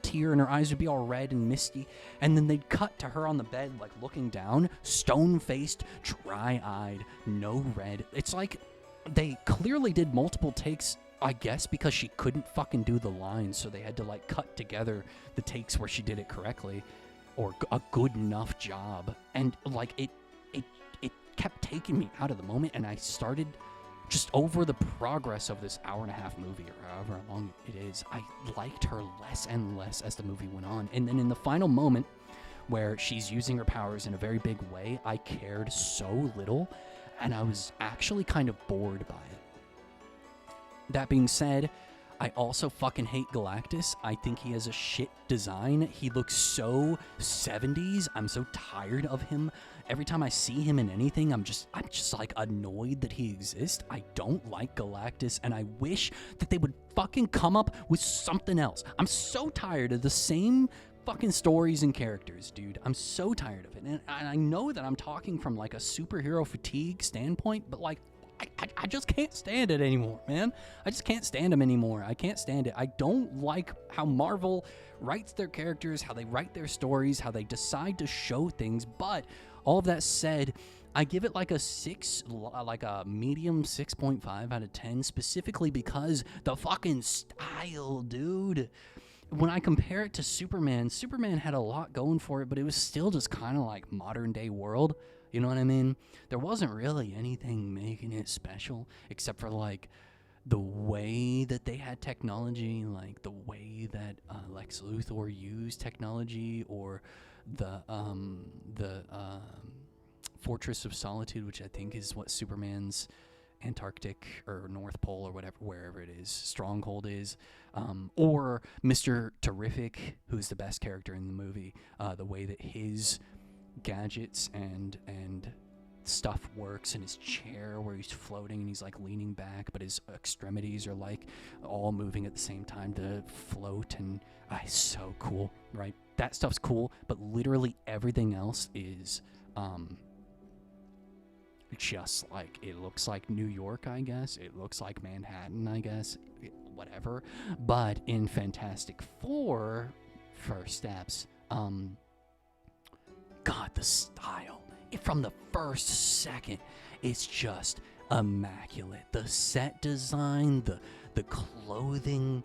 tear, and her eyes would be all red and misty. And then they'd cut to her on the bed, like looking down, stone-faced, dry-eyed, no red. It's like they clearly did multiple takes, I guess, because she couldn't fucking do the lines, so they had to like cut together the takes where she did it correctly, or a good enough job. And like it kept taking me out of the moment, and I started. Just over the progress of this hour-and-a-half movie, or however long it is, I liked her less and less as the movie went on. And then in the final moment, where she's using her powers in a very big way, I cared so little, and I was actually kind of bored by it. That being said, I also fucking hate Galactus. I think he has a shit design. He looks so 70s. I'm so tired of him. Every time I see him in anything, I'm just like annoyed that he exists. I don't like Galactus, and I wish that they would fucking come up with something else. I'm so tired of the same fucking stories and characters, dude. I'm so tired of it. And I know that I'm talking from like a superhero fatigue standpoint, but like I just can't stand it anymore, man. I just can't stand them anymore. I can't stand it. I don't like how Marvel writes their characters, how they write their stories, how they decide to show things. But all of that said, I give it like a 6, like a medium 6.5 out of 10, specifically because the fucking style, dude. When I compare it to Superman had a lot going for it, but it was still just kind of like modern day world. You know what I mean? There wasn't really anything making it special except for like the way that they had technology, like the way that Lex Luthor used technology, or the Fortress of Solitude, which I think is what Superman's Antarctic or North Pole or whatever, wherever it is, stronghold is, or Mr. Terrific, who's the best character in the movie, the way that his gadgets and stuff works in his chair where he's floating and he's like leaning back, but his extremities are like all moving at the same time to float, and it's so cool, right? That stuff's cool, but literally everything else is just like, it looks like New York, I guess. It looks like Manhattan, I guess. Whatever. But in Fantastic Four, First Steps, God, the style. From the first second, it's just immaculate. The set design, the clothing,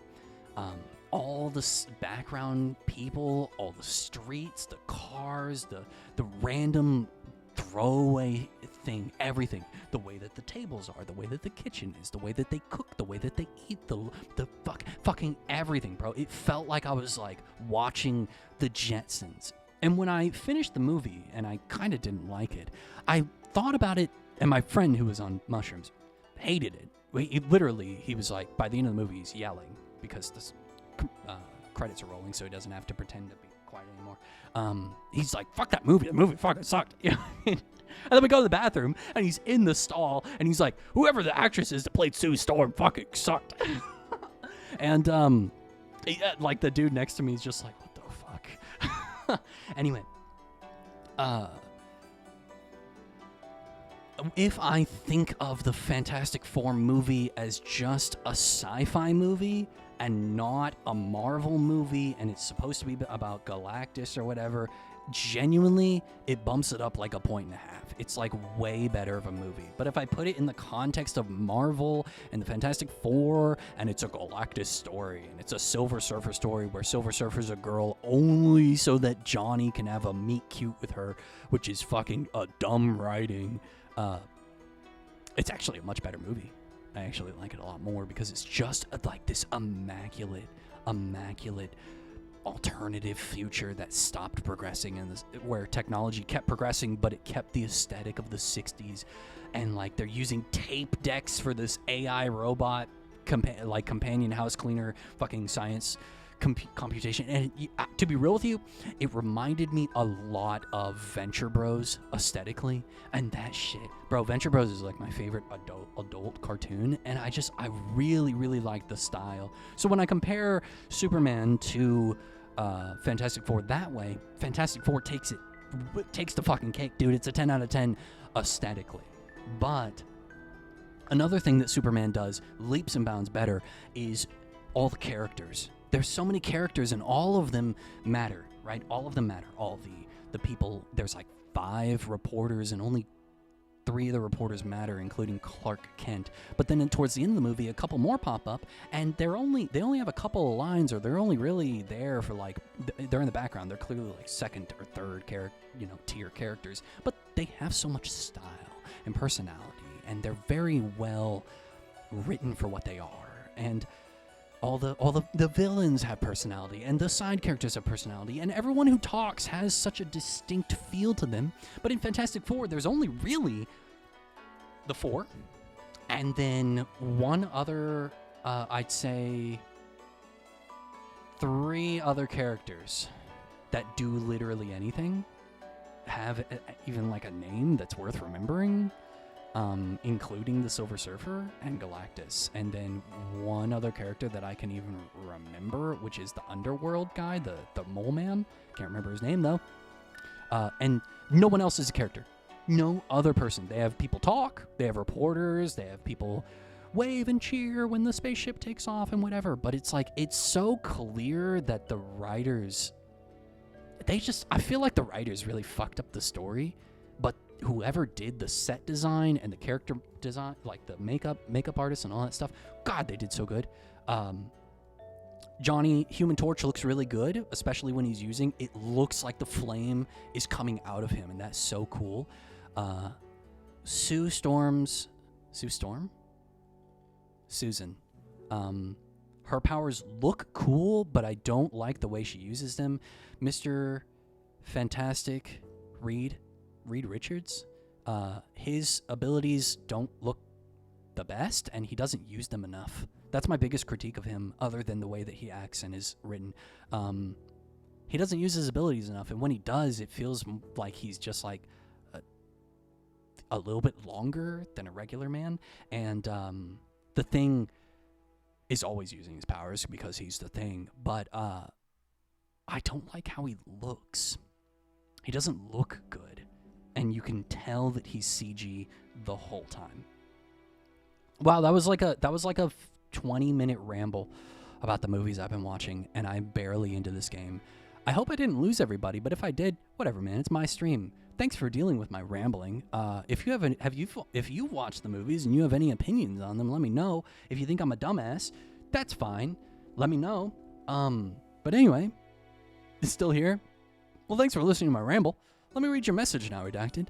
all the background people, all the streets, the cars, the random throwaway thing, everything. The way that the tables are, the way that the kitchen is, the way that they cook, the way that they eat, the fucking everything, bro. It felt like I was like watching the Jetsons. And when I finished the movie, and I kind of didn't like it, I thought about it, and my friend who was on mushrooms hated it. He was like, by the end of the movie, he's yelling because the credits are rolling, so he doesn't have to pretend to be quiet anymore. He's like, fuck that movie. The movie fucking sucked. And then we go to the bathroom, and he's in the stall, and he's like, whoever the actress is that played Sue Storm fucking sucked. And like the dude next to me is just like, what the fuck? Anyway, if I think of the Fantastic Four movie as just a sci-fi movie and not a Marvel movie, and it's supposed to be about Galactus or whatever, genuinely, it bumps it up like 1.5 points. It's like way better of a movie. But if I put it in the context of Marvel and the Fantastic Four, and it's a Galactus story, and it's a Silver Surfer story where Silver Surfer's a girl only so that Johnny can have a meet cute with her, which is fucking a dumb writing, it's actually a much better movie. I actually like it a lot more because it's just like this immaculate alternative future that stopped progressing, and where technology kept progressing, but it kept the aesthetic of the 60s. And like they're using tape decks for this AI robot companion house cleaner fucking science computation. And to be real with you, it reminded me a lot of Venture Bros aesthetically, and that shit, bro. Venture Bros is like my favorite adult cartoon, and I really like the style. So when I compare Superman to Fantastic Four that way, Fantastic Four takes the fucking cake, dude. It's a 10 out of 10 aesthetically. But another thing that Superman does leaps and bounds better is all the characters. There's so many characters, and all of them matter, right? All of them matter. All the people. There's like 5 reporters, and only 3 of the reporters matter, including Clark Kent. But then towards the end of the movie, a couple more pop up, and they only have a couple of lines, or they're only really there for like, they're in the background. They're clearly like second or third tier characters, but they have so much style and personality, and they're very well written for what they are. And all the villains have personality, and the side characters have personality, and everyone who talks has such a distinct feel to them. But in Fantastic Four, there's only really the 4, and then one other I'd say 3 other characters that do literally anything have even like a name that's worth remembering, including the Silver Surfer and Galactus, and then 1 other character that I can even remember, which is the Underworld guy, the Mole Man. Can't remember his name though. And no one else is a character. No other person. They have people talk, they have reporters, they have people wave and cheer when the spaceship takes off and whatever, but it's like, it's so clear that the writers, I feel like the writers really fucked up the story, but whoever did the set design and the character design, like the makeup artists and all that stuff, God, they did so good. Johnny Human Torch looks really good, especially when he's using it. Looks like the flame is coming out of him, and that's so cool. Susan. Her powers look cool, but I don't like the way she uses them. Mr. Fantastic Reed Richards, his abilities don't look the best, and he doesn't use them enough. That's my biggest critique of him, other than the way that he acts and is written. He doesn't use his abilities enough, and when he does, it feels like he's just like a little bit longer than a regular man. And the Thing is always using his powers because he's the Thing, but I don't like how he looks. He doesn't look good, and you can tell that he's CG the whole time. Wow, that was like a 20-minute ramble about the movies I've been watching, and I'm barely into this game. I hope I didn't lose everybody, but if I did, whatever, man. It's my stream. Thanks for dealing with my rambling. If you watched the movies and you have any opinions on them, let me know. If you think I'm a dumbass, that's fine. Let me know. But anyway, it's still here. Well, thanks for listening to my ramble. Let me read your message now, Redacted.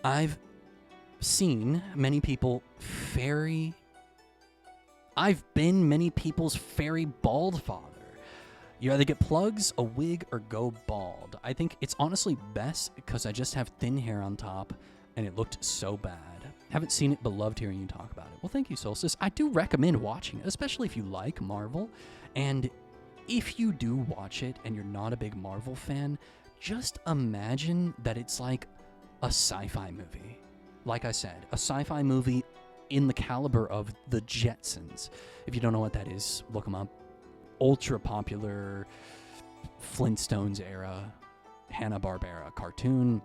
I've been many people's fairy bald father. You either get plugs, a wig, or go bald. I think it's honestly best because I just have thin hair on top, and it looked so bad. Haven't seen it, but loved hearing you talk about it. Well, thank you, Solstice. I do recommend watching it, especially if you like Marvel. And if you do watch it and you're not a big Marvel fan, just imagine that it's like a sci-fi movie. Like I said, a sci-fi movie in the caliber of the Jetsons. If you don't know what that is, look them up. Ultra popular Flintstones era Hanna-Barbera cartoon.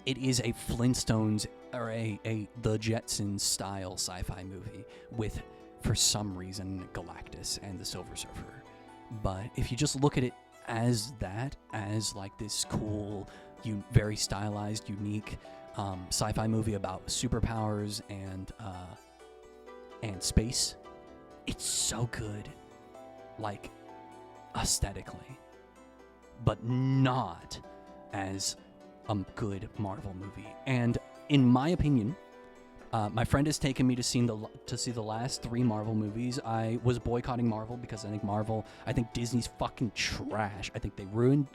It is a Flintstones or a the Jetsons style sci-fi movie with, for some reason, Galactus and the Silver Surfer. But if you just look at it as that, as like this cool, very stylized, unique sci-fi movie about superpowers and space, it's so good, like aesthetically, but not as a good Marvel movie. And in my opinion, my friend has taken me to see the last 3 Marvel movies. I was boycotting Marvel because I think Disney's fucking trash. I think they ruined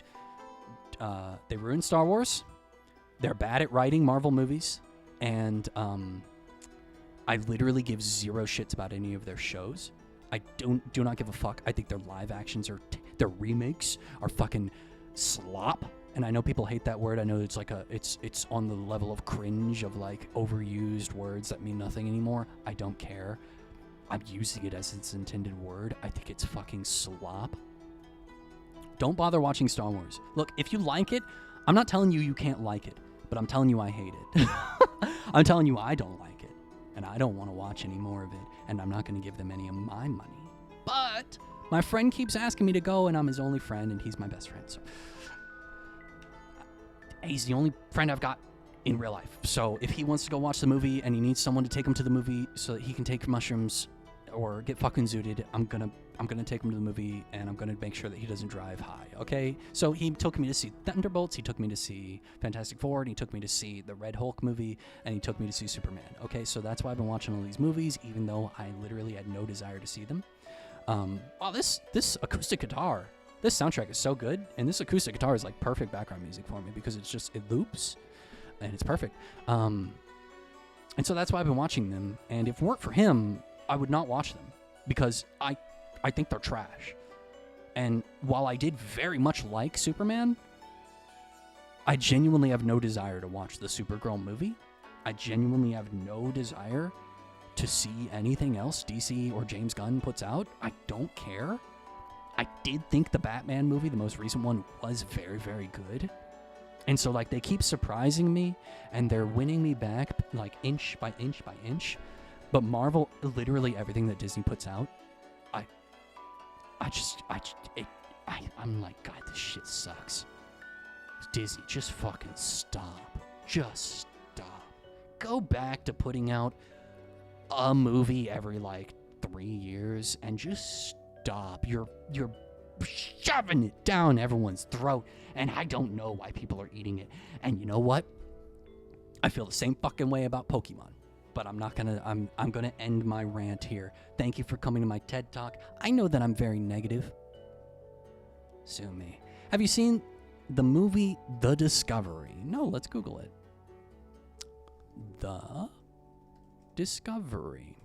Star Wars. They're bad at writing Marvel movies, and I literally give 0 shits about any of their shows. I do not give a fuck. I think their live actions their remakes are fucking slop. And I know people hate that word. I know it's like it's on the level of cringe, of like overused words that mean nothing anymore. I don't care. I'm using it as its intended word. I think it's fucking slop. Don't bother watching Star Wars. Look, if you like it, I'm not telling you can't like it, but I'm telling you I hate it. I'm telling you I don't like it, and I don't want to watch any more of it, and I'm not going to give them any of my money. But my friend keeps asking me to go, and I'm his only friend, and he's my best friend, so he's the only friend I've got in real life. So if he wants to go watch the movie and he needs someone to take him to the movie so that he can take mushrooms or get fucking zooted, I'm gonna take him to the movie, and I'm gonna make sure that he doesn't drive high, okay? So he took me to see Thunderbolts, he took me to see Fantastic Four, and he took me to see the Red Hulk movie, and he took me to see Superman, okay? So that's why I've been watching all these movies, even though I literally had no desire to see them. Wow, this acoustic guitar, this soundtrack is so good, and this acoustic guitar is like perfect background music for me because it loops, and it's perfect. And so that's why I've been watching them, and if it weren't for him, I would not watch them because I think they're trash. And while I did very much like Superman, I genuinely have no desire to watch the Supergirl movie. I genuinely have no desire to see anything else DC or James Gunn puts out. I don't care. I did think the Batman movie, the most recent one, was very, very good. And so, like, they keep surprising me, and they're winning me back, like, inch by inch by inch. But Marvel, literally everything that Disney puts out, I'm like, God, this shit sucks. Disney, just fucking stop. Just stop. Go back to putting out a movie every, like, 3 years, and just stop. You're shoving it down everyone's throat, and I don't know why people are eating it. And you know what? I feel the same fucking way about Pokemon. But I'm not gonna. I'm gonna end my rant here. Thank you for coming to my TED Talk. I know that I'm very negative. Sue me. Have you seen the movie The Discovery? No, let's Google it. The Discovery.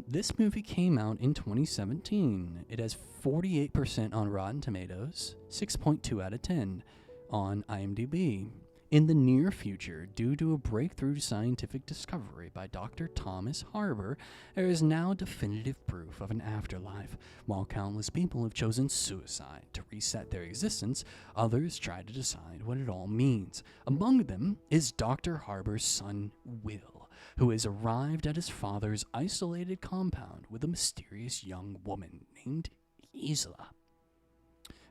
This movie came out in 2017. It has 48% on Rotten Tomatoes, 6.2 out of 10 on IMDb. In the near future, due to a breakthrough scientific discovery by Dr. Thomas Harber, there is now definitive proof of an afterlife. While countless people have chosen suicide to reset their existence, others try to decide what it all means. Among them is Dr. Harber's son, Will, who has arrived at his father's isolated compound with a mysterious young woman named Isla.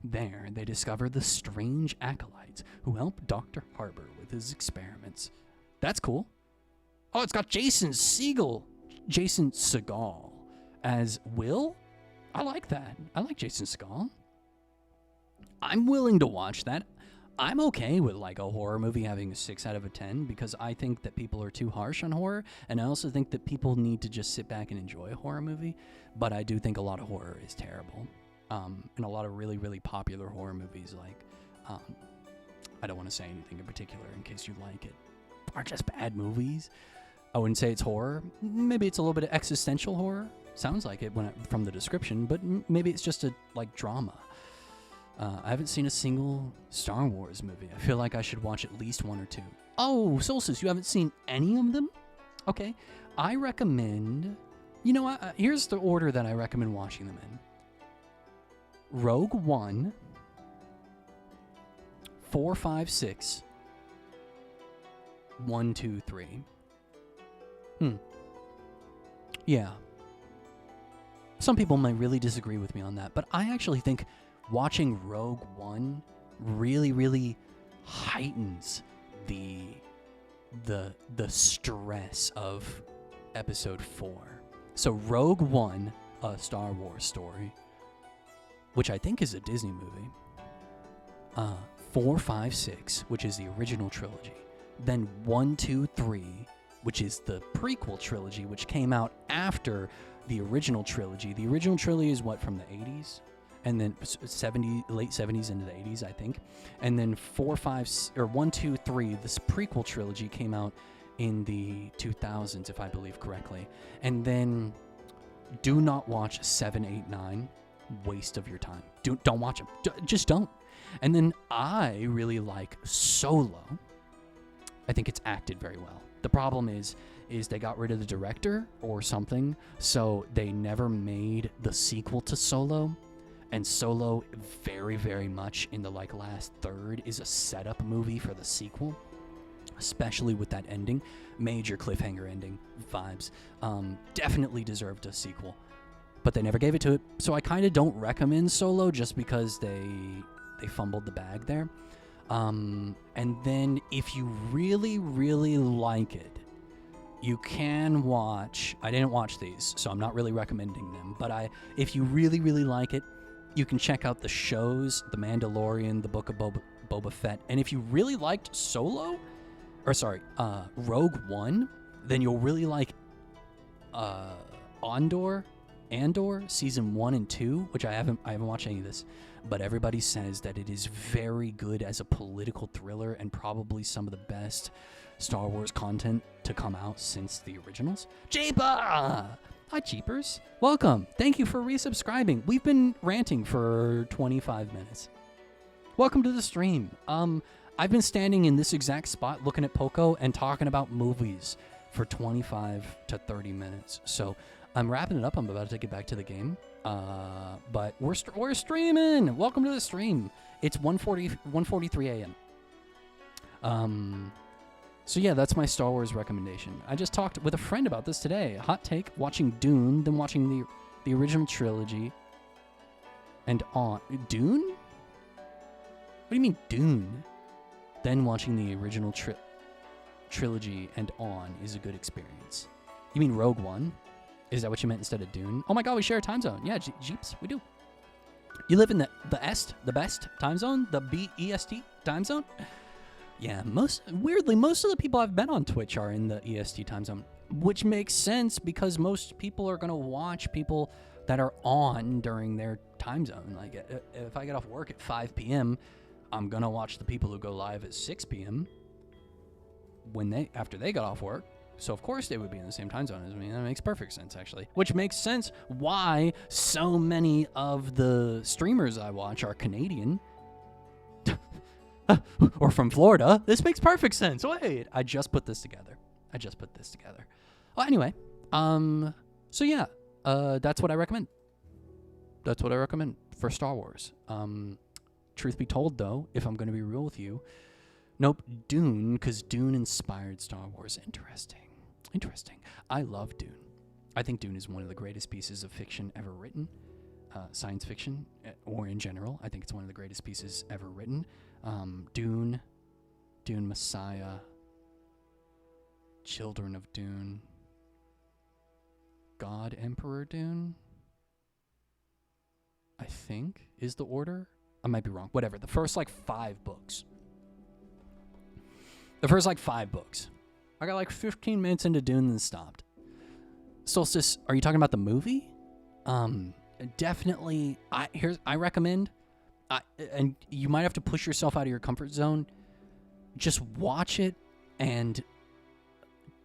There, they discover the strange acolytes who help Dr. Harber with his experiments. That's cool. Oh, it's got Jason Segel as Will? I like that. I like Jason Segel. I'm willing to watch that. I'm okay with, like, a horror movie having a 6 out of a 10 because I think that people are too harsh on horror, and I also think that people need to just sit back and enjoy a horror movie, but I do think a lot of horror is terrible. And a lot of really, really popular horror movies, like, I don't want to say anything in particular in case you like it, are just bad movies. I wouldn't say it's horror. Maybe it's a little bit of existential horror. Sounds like it from the description, but maybe it's just a, like, drama. I haven't seen a single Star Wars movie. I feel like I should watch at least one or two. Oh, Solstice, you haven't seen any of them? Okay. I recommend... You know what? Here's the order that I recommend watching them in. Rogue One, 4, 5, 6, 1, 2, 3. Yeah. Some people might really disagree with me on that, but I actually think watching Rogue One really, really heightens the stress of Episode 4. So Rogue One, a Star Wars story, which I think is a Disney movie. 4, 5, 6, which is the original trilogy. Then 1, 2, 3, which is the prequel trilogy, which came out after the original trilogy. The original trilogy is what, from the 80s? And then late 70s into the 80s, I think. And then 1, 2, 3, this prequel trilogy came out in the 2000s, if I believe correctly. And then do not watch 7, 8, 9. Waste of your time. Don't watch them. Just don't. And then I really like Solo. I think it's acted very well. The problem is they got rid of the director or something, so they never made the sequel to Solo. And Solo, very, very much in the, like, last third, is a setup movie for the sequel, especially with that ending. Major cliffhanger ending vibes. Definitely deserved a sequel. But they never gave it to it, so I kind of don't recommend Solo just because they fumbled the bag there. And then if you really, really like it, you can watch... I didn't watch these, so I'm not really recommending them, but if you really, really like it, you can check out the shows, The Mandalorian, The Book of Boba Fett, and if you really liked Rogue One, then you'll really like Andor, Andor season 1 and 2, which I haven't watched any of this, but everybody says that it is very good as a political thriller and probably some of the best Star Wars content to come out since the originals. Jeepa! Hi, Jeepers. Welcome. Thank you for resubscribing. We've been ranting for 25 minutes. Welcome to the stream. I've been standing in this exact spot looking at Poco and talking about movies for 25 to 30 minutes. So I'm wrapping it up. I'm about to get back to the game. But we're streaming. Welcome to the stream. It's 1:43 a.m. So yeah, that's my Star Wars recommendation. I just talked with a friend about this today. Hot take, watching Dune, then watching the original trilogy. And on... Dune? What do you mean, Dune? Then watching the original trilogy and on is a good experience. You mean Rogue One? Is that what you meant instead of Dune? Oh my god, we share a time zone. Yeah, Jeeps, we do. You live in the best time zone? The BEST time zone? Yeah, weirdly, most of the people I've met on Twitch are in the EST time zone, which makes sense because most people are going to watch people that are on during their time zone. Like, if I get off work at 5 p.m., I'm going to watch the people who go live at 6 p.m. after they got off work. So, of course, they would be in the same time zone as me. That makes perfect sense, actually. Which makes sense why so many of the streamers I watch are Canadian. Or from Florida. This makes perfect sense. Wait, I just put this together. Well, anyway, so yeah, that's what I recommend. That's what I recommend for Star Wars. Truth be told, though, if I'm going to be real with you, nope, Dune, because Dune inspired Star Wars. Interesting. I love Dune. I think Dune is one of the greatest pieces of fiction ever written. Science fiction, or in general. I think it's one of the greatest pieces ever written. Dune Messiah, Children of Dune, God Emperor Dune, I think, is the order. I might be wrong. Whatever. The first, 5 books. I got 15 minutes into Dune and stopped. Solstice, are you talking about the movie? Definitely, I recommend, and you might have to push yourself out of your comfort zone. Just watch it, and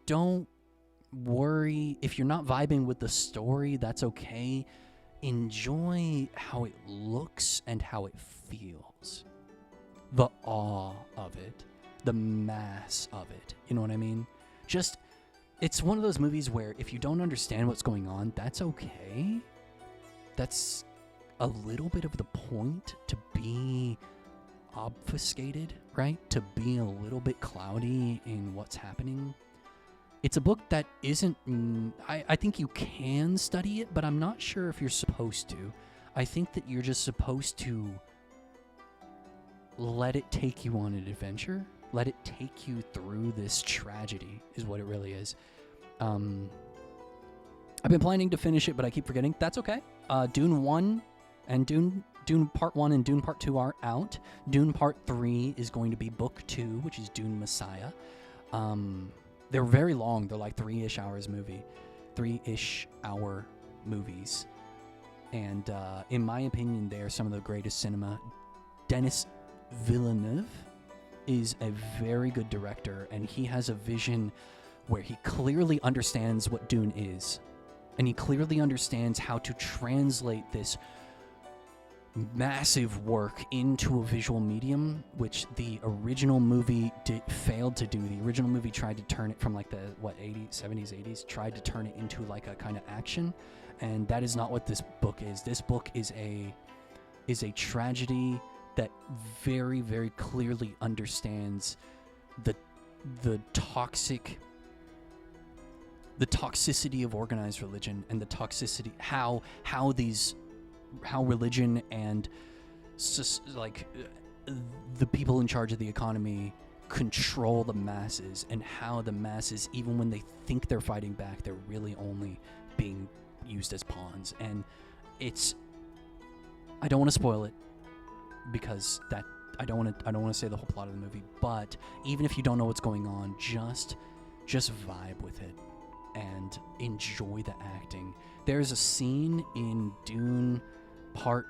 don't worry if you're not vibing with the story. That's okay. Enjoy how it looks and how it feels. The awe of it, the mass of it. You know what I mean? It's one of those movies where if you don't understand what's going on, that's okay. That's a little bit of the point, to be obfuscated, right? To be a little bit cloudy in what's happening. It's a book that isn't... I think you can study it, but I'm not sure if you're supposed to. I think that you're just supposed to let it take you on an adventure. Let it take you through this tragedy, is what it really is. I've been planning to finish it, but I keep forgetting. That's okay. Dune 1 and Dune Part 1 and Dune Part 2 are out. Dune Part 3 is going to be Book 2, which is Dune Messiah. They're very long. They're like 3-ish hour movies. And in my opinion, they are some of the greatest cinema. Denis Villeneuve is a very good director, and he has a vision where he clearly understands what Dune is. And he clearly understands how to translate this massive work into a visual medium, which the original movie failed to do. The original movie tried to turn it from 80s, 70s, 80s, tried to turn it into a kind of action. And that is not what this book is. This book is a tragedy that very, very clearly understands the toxicity of organized religion, and the toxicity, how religion and the people in charge of the economy control the masses, and how the masses, even when they think they're fighting back, they're really only being used as pawns. And I don't want to spoil it, because I don't want to say the whole plot of the movie, but even if you don't know what's going on, just vibe with it. and enjoy the acting. There's a scene in Dune Part...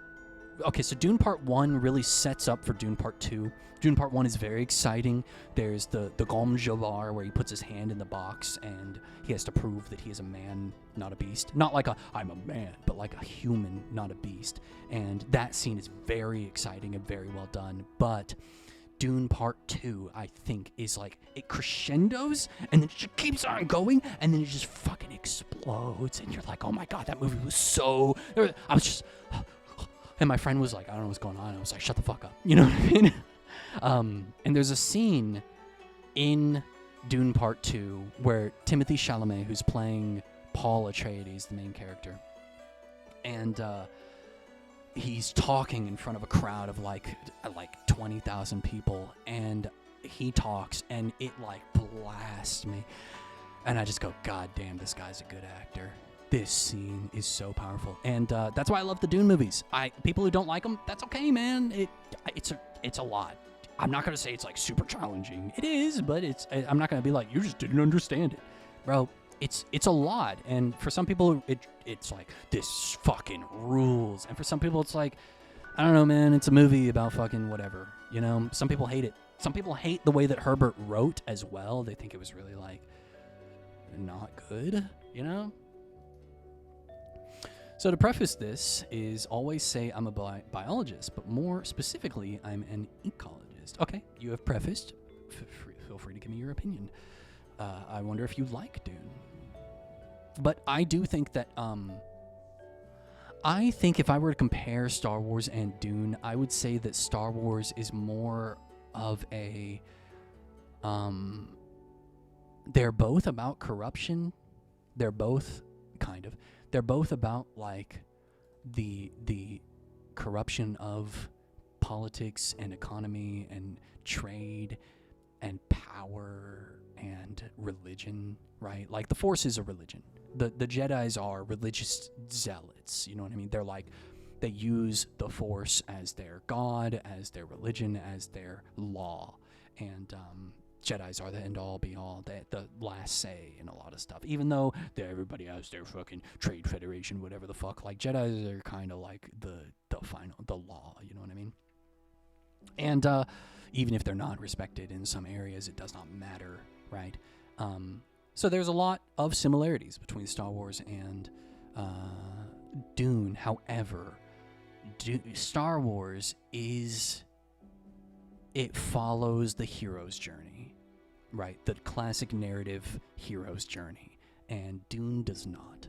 Okay, so Dune Part 1 really sets up for Dune Part 2. Dune Part 1 is very exciting. There's the Gom Jabbar where he puts his hand in the box and he has to prove that he is a man, not a beast. Not like I'm a man, but like a human, not a beast. And that scene is very exciting and very well done. But Dune Part 2, I think, is like, it crescendos and then it just keeps on going and then it just fucking explodes. And you're like, oh my God, that movie was so... I was just... And my friend was like, I don't know what's going on. I was like, shut the fuck up. You know what I mean? And there's a scene in Dune Part 2 where Timothée Chalamet, who's playing Paul Atreides, the main character, and he's talking in front of a crowd of like 20,000 people, and he talks, and it like blasts me. And I just go, God damn, this guy's a good actor. This scene is so powerful, and that's why I love the Dune movies. People who don't like them, that's okay, man. It's a lot. I'm not gonna say it's like super challenging. It is, but I'm not gonna be like, you just didn't understand it, bro. It's a lot, and for some people it's like, this fucking rules, and for some people it's like, I don't know, man. It's a movie about fucking whatever, you know. Some people hate it. Some people hate the way that Herbert wrote as well. They think it was really like not good, you know. So to preface this is always say I'm a biologist, but more specifically, I'm an ecologist. Okay, you have prefaced. Feel free to give me your opinion. I wonder if you like Dune. But I do think that, I think if I were to compare Star Wars and Dune, I would say that Star Wars is more of a, they're both about corruption. They're both They're both about like the corruption of politics and economy and trade and power and religion, right? Like the Force is a religion. The Jedis are religious zealots, you know what I mean? They're like, they use the Force as their god, as their religion, as their law. And Jedis are the end-all, be-all, the last say in a lot of stuff. Even though everybody has their fucking trade federation, whatever the fuck, like Jedis are kind of like the law, you know what I mean? And even if they're not respected in some areas, it does not matter, right? So there's a lot of similarities between Star Wars and Dune. However, Star Wars it follows the hero's journey, right? The classic narrative hero's journey. And Dune does not.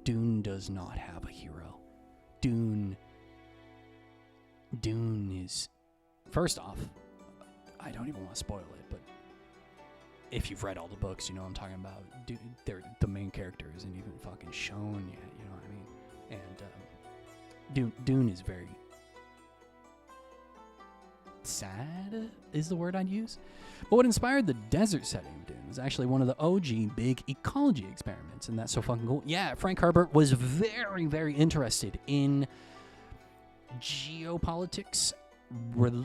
Dune does not have a hero. Dune is, first off, I don't even want to spoil it, but if you've read all the books, you know what I'm talking about. The main character isn't even fucking shown yet, you know what I mean? And Dune is very sad is the word I'd use. But what inspired the desert setting of Dune was actually one of the OG big ecology experiments, and that's so fucking cool. Yeah, Frank Herbert was very, very interested in geopolitics,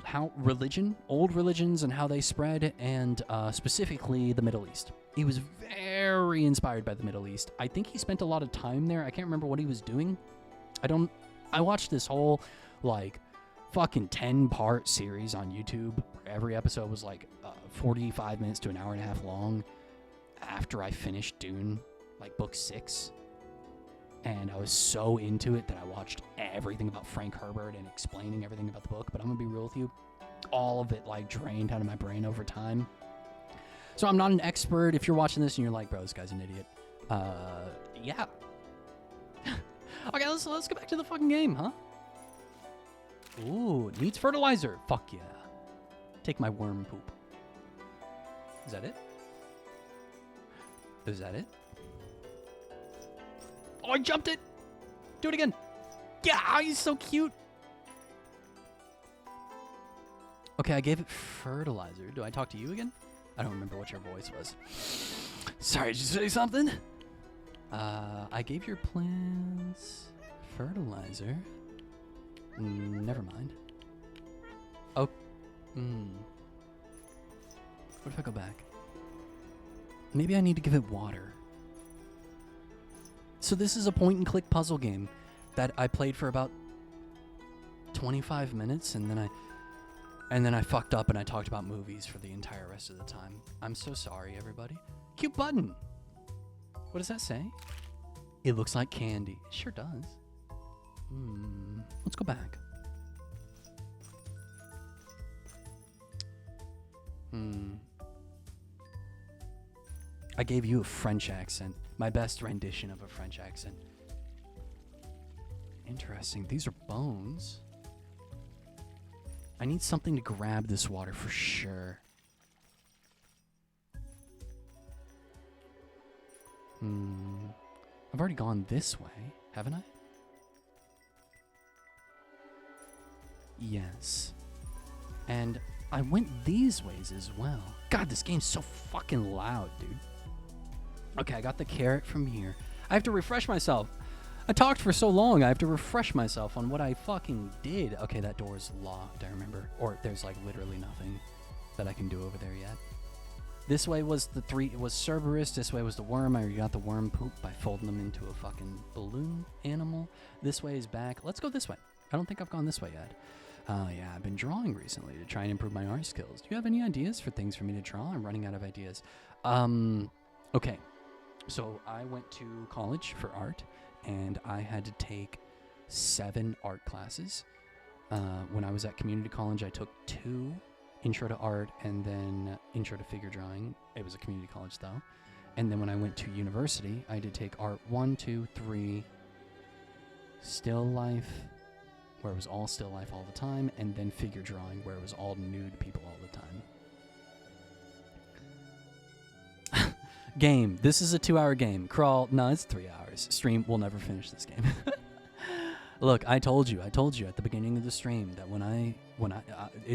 how religion, old religions and how they spread, and specifically the Middle East. He was very inspired by the Middle East. I think he spent a lot of time there. I can't remember what he was doing. I watched this whole like fucking 10-part series on YouTube where every episode was like 45 minutes to an hour and a half long after I finished Dune, like book 6. And I was so into it that I watched everything about Frank Herbert and explaining everything about the book. But I'm going to be real with you. All of it like drained out of my brain over time. So I'm not an expert. If you're watching this and you're like, bro, this guy's an idiot. Yeah. Okay, let's get back to the fucking game, huh? Ooh, it needs fertilizer. Fuck yeah. Take my worm poop. Is that it? Is that it? Oh, I jumped it. Do it again. Yeah, he's so cute. Okay, I gave it fertilizer. Do I talk to you again? I don't remember what your voice was. Sorry, did you say something? I gave your plants fertilizer. Never mind. Oh. What if I go back? Maybe I need to give it water. So this is a point-and-click puzzle game that I played for about 25 minutes, and then I fucked up and I talked about movies for the entire rest of the time. I'm so sorry, everybody. Cute button. What does that say? It looks like candy. It sure does. Let's go back. I gave you a French accent. My best rendition of a French accent. Interesting. These are bones. I need something to grab this water for sure. I've already gone this way, haven't I? Yes. And I went these ways as well. God, this game's so fucking loud, dude. Okay, I got the carrot from here. I have to refresh myself. I talked for so long, I have to refresh myself on what I fucking did. Okay, that door is locked, I remember. Or there's like literally nothing that I can do over there yet. This way was it was Cerberus, this way was the worm. I already got the worm poop by folding them into a fucking balloon animal. This way is back. Let's go this way. I don't think I've gone this way yet. Yeah, I've been drawing recently to try and improve my art skills. Do you have any ideas for things for me to draw? I'm running out of ideas. Okay. So I went to college for art, and I had to take 7 art classes. When I was at community college, I took 2, Intro to Art and then Intro to Figure Drawing. It was a community college though. And then when I went to university, I did take Art 1, 2, 3, Still Life, where it was all still life all the time, and then Figure Drawing, where it was all nude people all the time. Game. This is a 2-hour game. Crawl. No, it's 3 hours. Stream. We'll never finish this game. Look, I told you at the beginning of the stream that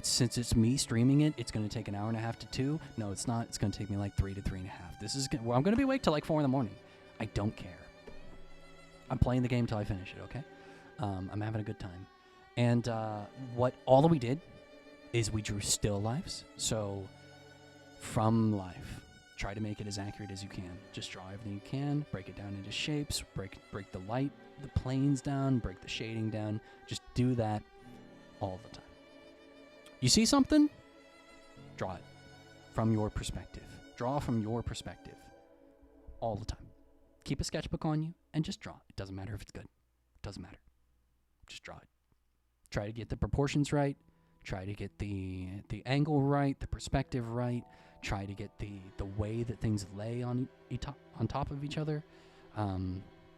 since it's me streaming it, it's going to take 1.5 hours to 2. No, it's not. It's going to take me like 3 to 3.5. I'm going to be awake till like 4 in the morning. I don't care. I'm playing the game till I finish it, okay? I'm having a good time. And all we did is we drew still lifes. So from life, try to make it as accurate as you can. Just draw everything you can, break it down into shapes, break the light, the planes down, break the shading down. Just do that all the time. You see something? Draw it from your perspective. Draw from your perspective all the time. Keep a sketchbook on you and just draw. It doesn't matter if it's good. It doesn't matter. Just draw it. Try to get the proportions right. Try to get the angle right, the perspective right. Try to get the way that things lay on top of each other.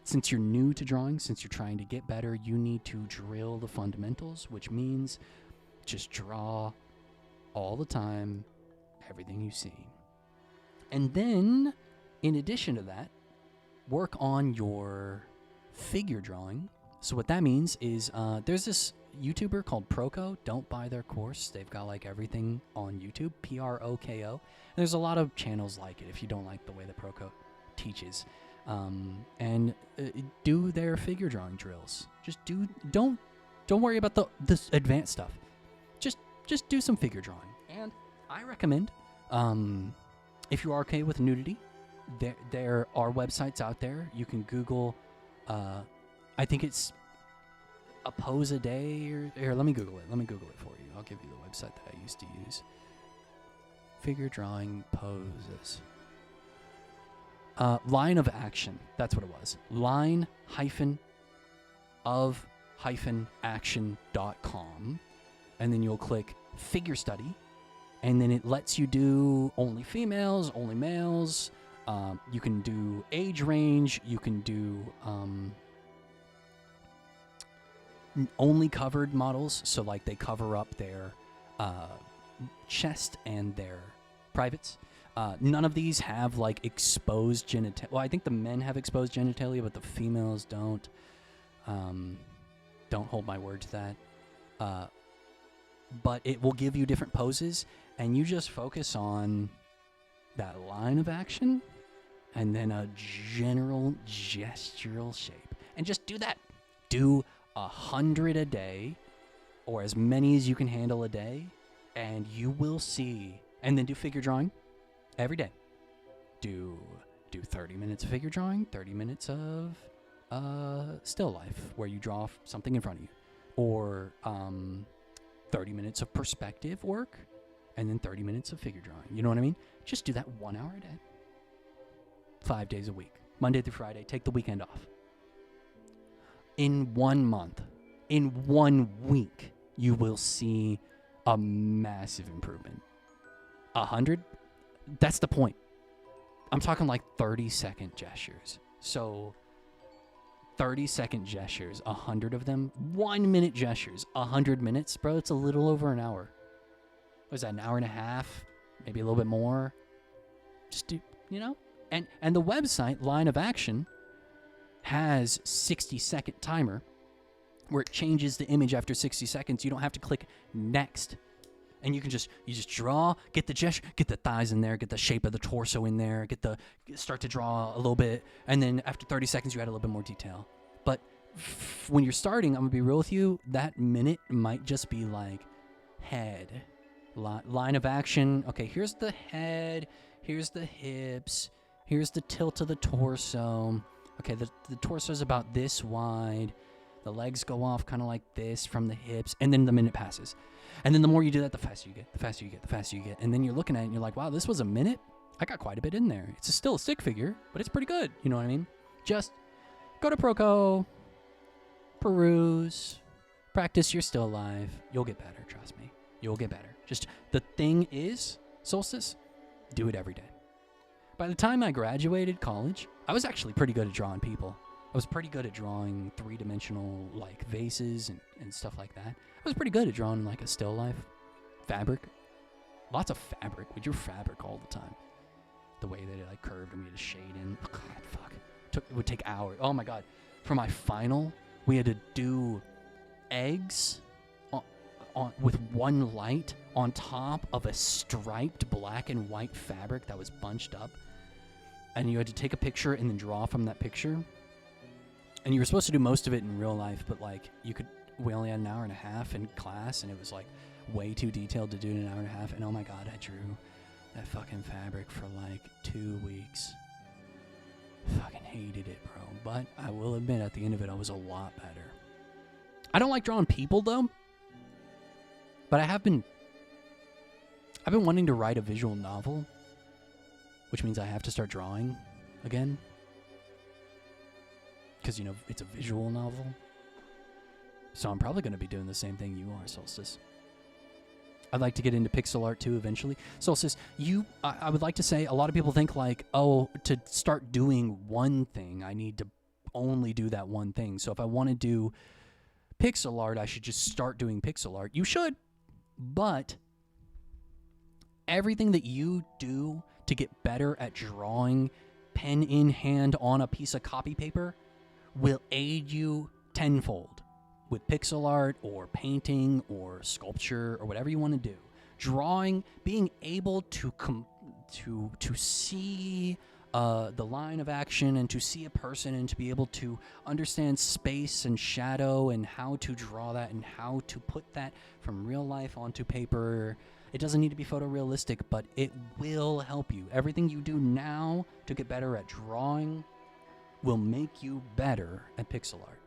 Since you're new to drawing, since you're trying to get better, you need to drill the fundamentals, which means just draw all the time, everything you see. And then, in addition to that, work on your figure drawing. So what that means is there's this YouTuber called Poco. Don't buy their course. They've got like everything on YouTube, Proko. There's a lot of channels like it if you don't like the way that Poco teaches. And do their figure drawing drills. Just don't worry about the advanced stuff. Just do some figure drawing. And I recommend, if you are okay with nudity, there are websites out there. You can Google, I think it's a pose a day, or here, let me Google it for you. I'll give you the website that I used to use. Figure drawing poses. Line of action. That's what it was. line-of-action.com. And then you'll click figure study. And then it lets you do only females, only males. You can do age range. You can do only covered models. So like they cover up their chest and their privates. None of these have like exposed genitalia. Well, I think the men have exposed genitalia, but the females don't. Don't hold my word to that. But it will give you different poses, and you just focus on that line of action and then a general gestural shape. And just do that. Do 100 a day, or as many as you can handle a day, and you will see. And then do figure drawing every day. Do 30 minutes of figure drawing, 30 minutes of still life where you draw something in front of you, or 30 minutes of perspective work, and then 30 minutes of figure drawing. You know what I mean? Just do that 1 hour a day, 5 days a week, Monday through Friday. Take the weekend off. In 1 month, in 1 week, you will see a massive improvement. 100, that's the point. I'm talking like 30-second gestures. So 30-second gestures, 100 of them, 1 minute gestures, 100 minutes, bro, it's a little over an hour. What is that, an hour and a half? Maybe a little bit more. Just do, you know? And the website, Line of Action, has 60-second timer where it changes the image after 60 seconds. You don't have to click next. And you just draw, get the gesture, get the thighs in there, get the shape of the torso in there, start to draw a little bit, and then after 30 seconds you add a little bit more detail. But when you're starting, I'm gonna be real with you, that minute might just be like head, line of action. Okay, here's the head, here's the hips, here's the tilt of the torso. Okay, the torso's about this wide. The legs go off kind of like this from the hips, and then the minute passes. And then the more you do that, the faster you get, the faster you get, the faster you get. And then you're looking at it and you're like, wow, this was a minute? I got quite a bit in there. It's still a stick figure, but it's pretty good. You know what I mean? Just go to Poco, peruse, practice, you're still alive. You'll get better, trust me. You'll get better. Just the thing is, Solstice, do it every day. By the time I graduated college, I was actually pretty good at drawing people. I was pretty good at drawing three-dimensional, like, vases and stuff like that. I was pretty good at drawing, like, a still life. Fabric. Lots of fabric. We drew fabric all the time. The way that it, like, curved and we had to shade in. Oh, God, fuck. It would take hours. Oh, my God. For my final, we had to do eggs with one light on top of a striped black and white fabric that was bunched up. And you had to take a picture and then draw from that picture. And you were supposed to do most of it in real life, but, like, we only had an hour and a half in class, and it was, like, way too detailed to do in an hour and a half. And, oh, my God, I drew that fucking fabric for, like, 2 weeks. Fucking hated it, bro. But I will admit, at the end of it, I was a lot better. I don't like drawing people, though. But I've been wanting to write a visual novel, which means I have to start drawing again. Because, you know, it's a visual novel. So I'm probably going to be doing the same thing you are, Solstice. I'd like to get into pixel art, too, eventually. Solstice, I would like to say, a lot of people think, like, oh, to start doing one thing, I need to only do that one thing. So if I want to do pixel art, I should just start doing pixel art. You should. But everything that you do to get better at drawing pen in hand on a piece of copy paper will aid you tenfold with pixel art or painting or sculpture or whatever you want to do. Drawing, being able to see the line of action and to see a person and to be able to understand space and shadow and how to draw that and how to put that from real life onto paper. It doesn't need to be photorealistic, but it will help you. Everything you do now to get better at drawing will make you better at pixel art.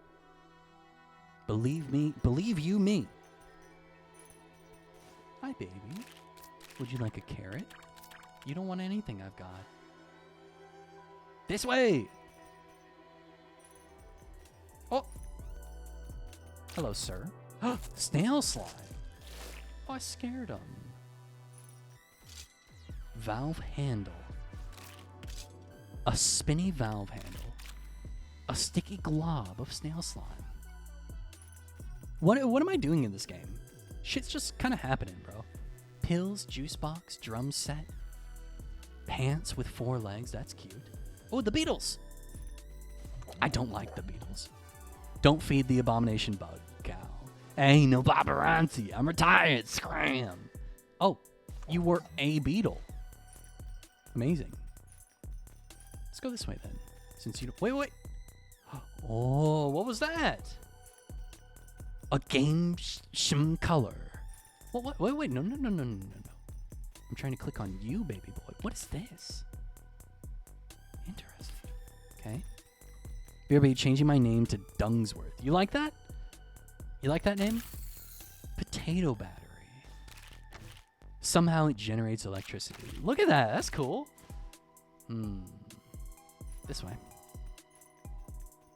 Believe me, believe you me. Hi, baby. Would you like a carrot? You don't want anything I've got. This way! Oh! Hello, sir. Snail slime. Oh, I scared him. Valve handle. A spinny valve handle. A sticky glob of snail slime. What am I doing in this game? Shit's just kind of happening, bro. Pills, juice box, drum set. Pants with 4 legs, that's cute. Oh, the Beatles! I don't like the Beatles. Don't feed the abomination bug, gal. Ain't no paparazzi. I'm retired. Scram. Oh, you were a Beatle. Amazing. Let's go this way then. Since you don't... Wait. Oh, what was that? A game shim color. Wait. No. I'm trying to click on you, baby boy. What is this? Interesting. Okay. BRB changing my name to Dungsworth. You like that? You like that name? Potato battery. Somehow it generates electricity. Look at that. That's cool. This way.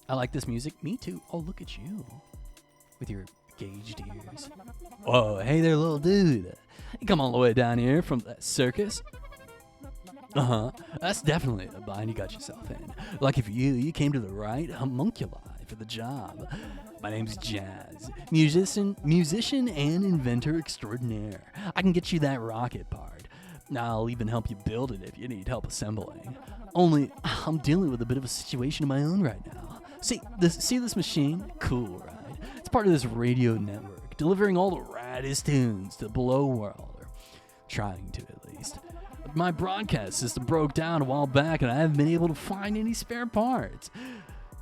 I like this music. Me too. Oh, look at you. With your gauged ears. Whoa, hey there, little dude. You come all the way down here from that circus? That's definitely a bind you got yourself in. Lucky for you, you came to the right homunculi for the job. My name's Jazz, musician and inventor extraordinaire. I can get you that rocket part. I'll even help you build it if you need help assembling. Only, I'm dealing with a bit of a situation of my own right now. See this machine? Cool, right? It's part of this radio network, delivering all the raddest tunes to the below world, or trying to at least. My broadcast system broke down a while back, and I haven't been able to find any spare parts.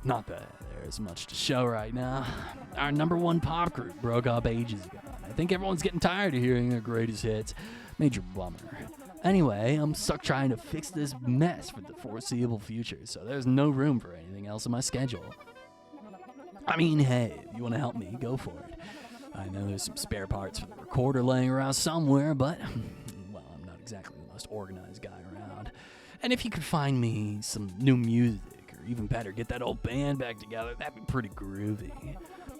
Not that there's much to show right now. Our #1 pop group broke up ages ago. I think everyone's getting tired of hearing their greatest hits. Major bummer. Anyway, I'm stuck trying to fix this mess for the foreseeable future, so there's no room for anything else in my schedule. I mean, hey, if you want to help me, go for it. I know there's some spare parts for the recorder laying around somewhere, but, well, I'm not exactly the most organized guy around. And if you could find me some new music, or even better, get that old band back together, that'd be pretty groovy.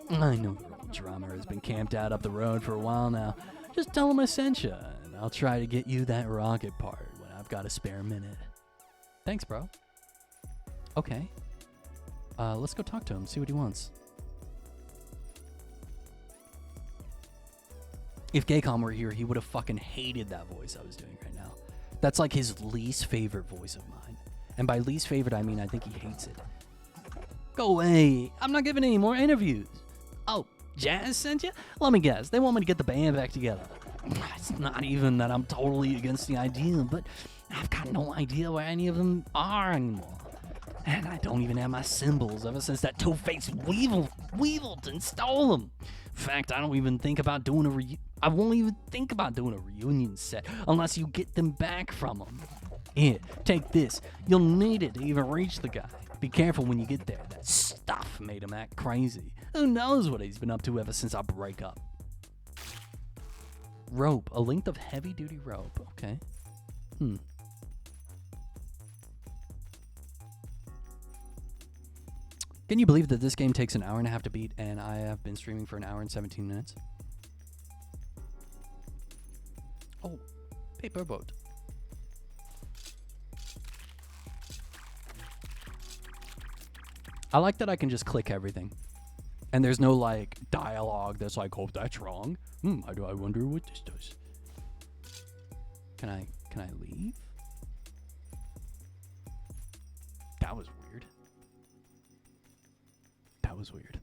I know the old drummer has been camped out up the road for a while now. Just tell him I sent you, and I'll try to get you that rocket part when I've got a spare minute. Thanks, bro. Okay. Let's go talk to him, see what he wants. If Gaycom were here, he would have fucking hated that voice I was doing right now. That's like his least favorite voice of mine. And by least favorite, I mean I think he hates it. Go away. I'm not giving any more interviews. Oh, Jazz sent you? Let me guess. They want me to get the band back together. It's not even that I'm totally against the idea, but I've got no idea where any of them are anymore. And I don't even have my symbols ever since that two-faced Weevilton stole them. In fact, I won't even think about doing a reunion set unless you get them back from them. Here, take this. You'll need it to even reach the guy. Be careful when you get there. That stuff made him act crazy. Who knows what he's been up to ever since our breakup. Rope. A length of heavy-duty rope. Okay. Can you believe that this game takes an hour and a half to beat, and I have been streaming for an hour and 17 minutes? Oh, paper boat. I like that I can just click everything. And there's no, like, dialogue that's like, oh, that's wrong. I wonder what this does. Can I leave? That was weird. That was weird.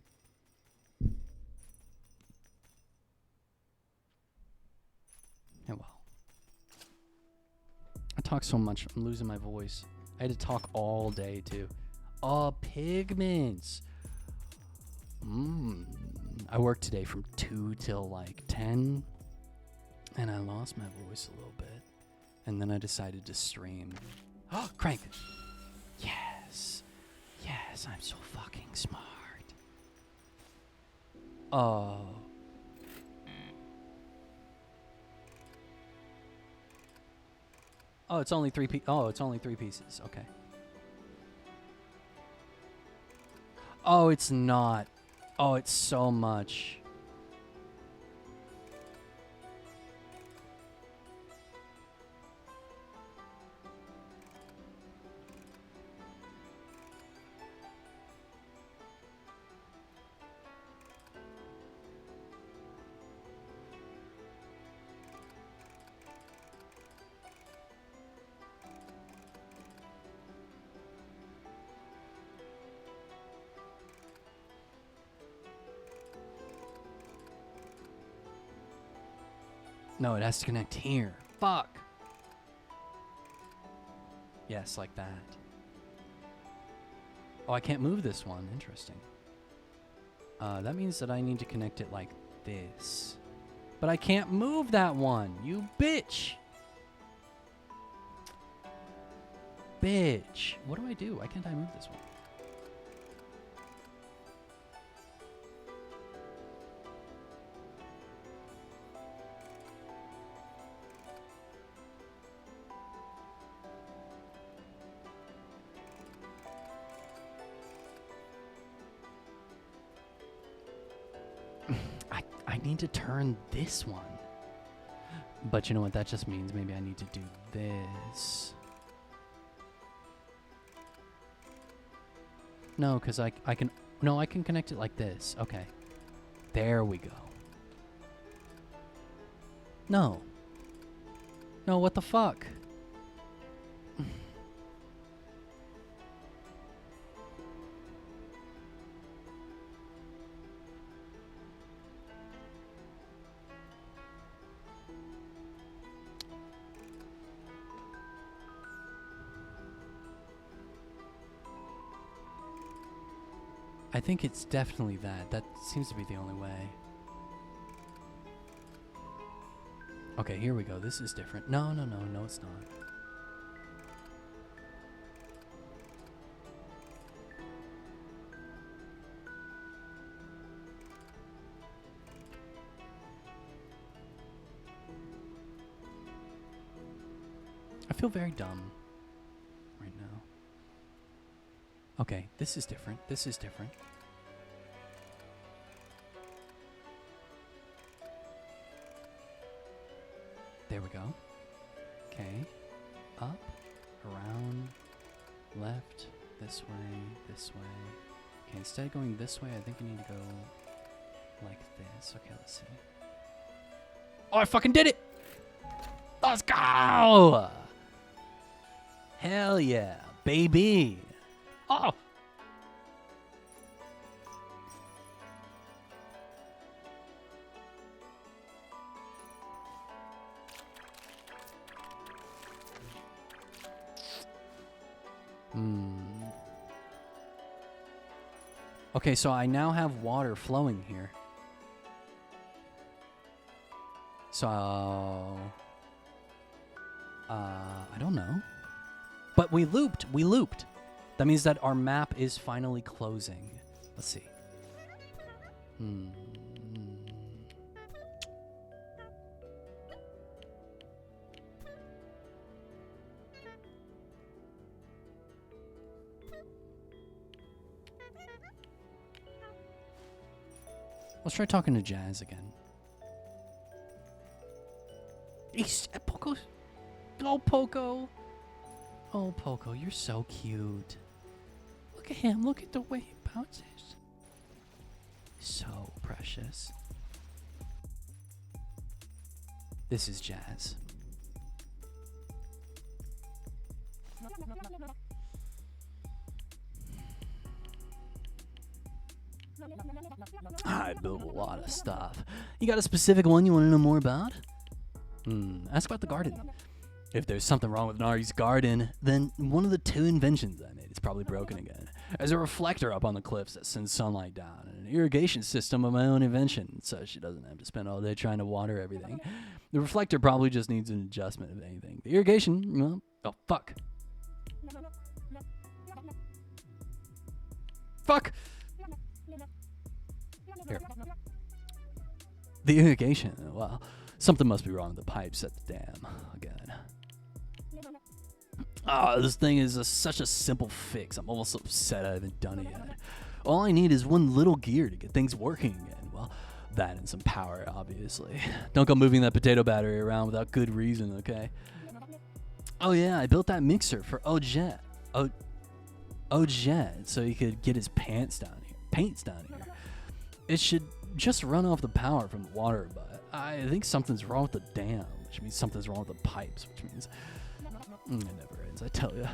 Yeah, well. I talk so much, I'm losing my voice. I had to talk all day, too. Oh, pigments. I worked today from 2 till like 10. And I lost my voice a little bit. And then I decided to stream. Oh, crank. Yes. Yes, I'm so fucking smart. Oh. Oh, it's only 3 it's only 3 pieces. Okay. Oh, it's not. Oh, it's so much. No, it has to connect here. Fuck. Yes, like that. Oh, I can't move this one. Interesting. That means that I need to connect it like this. But I can't move that one. You bitch. Bitch. What do? Why can't I move this one? I need to turn this one. But you know what that just means? Maybe I need to do this. No, because I can... No, I can connect it like this. Okay. There we go. No. No, what the fuck? I think it's definitely that. That seems to be the only way. Okay, here we go. This is different. No, it's not. I feel very dumb right now. Okay, this is different. This is different. There we go. Okay. Up, around, left, this way. Okay, instead of going this way, I think I need to go like this. Okay, let's see. Oh, I fucking did it! Let's go! Hell yeah, baby! Oh! Okay, so I now have water flowing here. So... I don't know. But we looped. We looped. That means that our map is finally closing. Let's see. Let's try talking to Jazz again. Poco. Oh, Poco. Oh, Poco, you're so cute. Look at him. Look at the way he bounces. So precious. This is Jazz. I build a lot of stuff. You got a specific one you want to know more about? Ask about the garden. If there's something wrong with Nari's garden, then one of the two inventions I made is probably broken again. There's a reflector up on the cliffs that sends sunlight down, and an irrigation system of my own invention, so she doesn't have to spend all day trying to water everything. The reflector probably just needs an adjustment, if anything. The irrigation, well, oh, fuck. Fuck! Here. The irrigation, well, something must be wrong with the pipes at the dam again. This thing is such a simple fix. I'm almost upset I haven't done it yet. All I need is one little gear to get things working again. Well, that and some power, obviously. Don't go moving that potato battery around without good reason, okay? Oh yeah, I built that mixer for Ojet, so he could get his paints down here. It should just run off the power from the water, but I think something's wrong with the dam, which means something's wrong with the pipes, which means it never ends, I tell ya.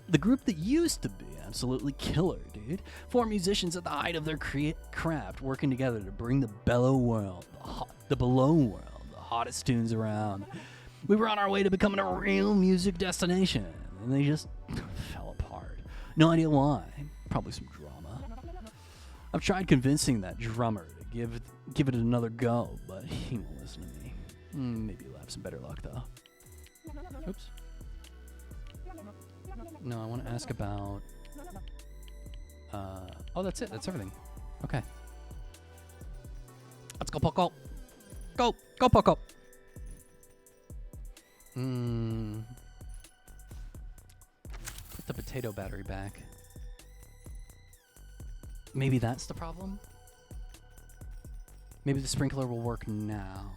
The group that used to be absolutely killer, dude. 4 musicians at the height of their craft working together to bring the below world, the hottest tunes around. We were on our way to becoming a real music destination, and they just fell apart. No idea why. Probably some drama. I've tried convincing that drummer to give it another go, but he won't listen to me. Maybe he'll have some better luck, though. Oops. No, I want to ask about... oh, that's it. That's everything. Okay. Let's go, Poco. Go, Poco. Put the potato battery back. Maybe that's the problem? Maybe the sprinkler will work now.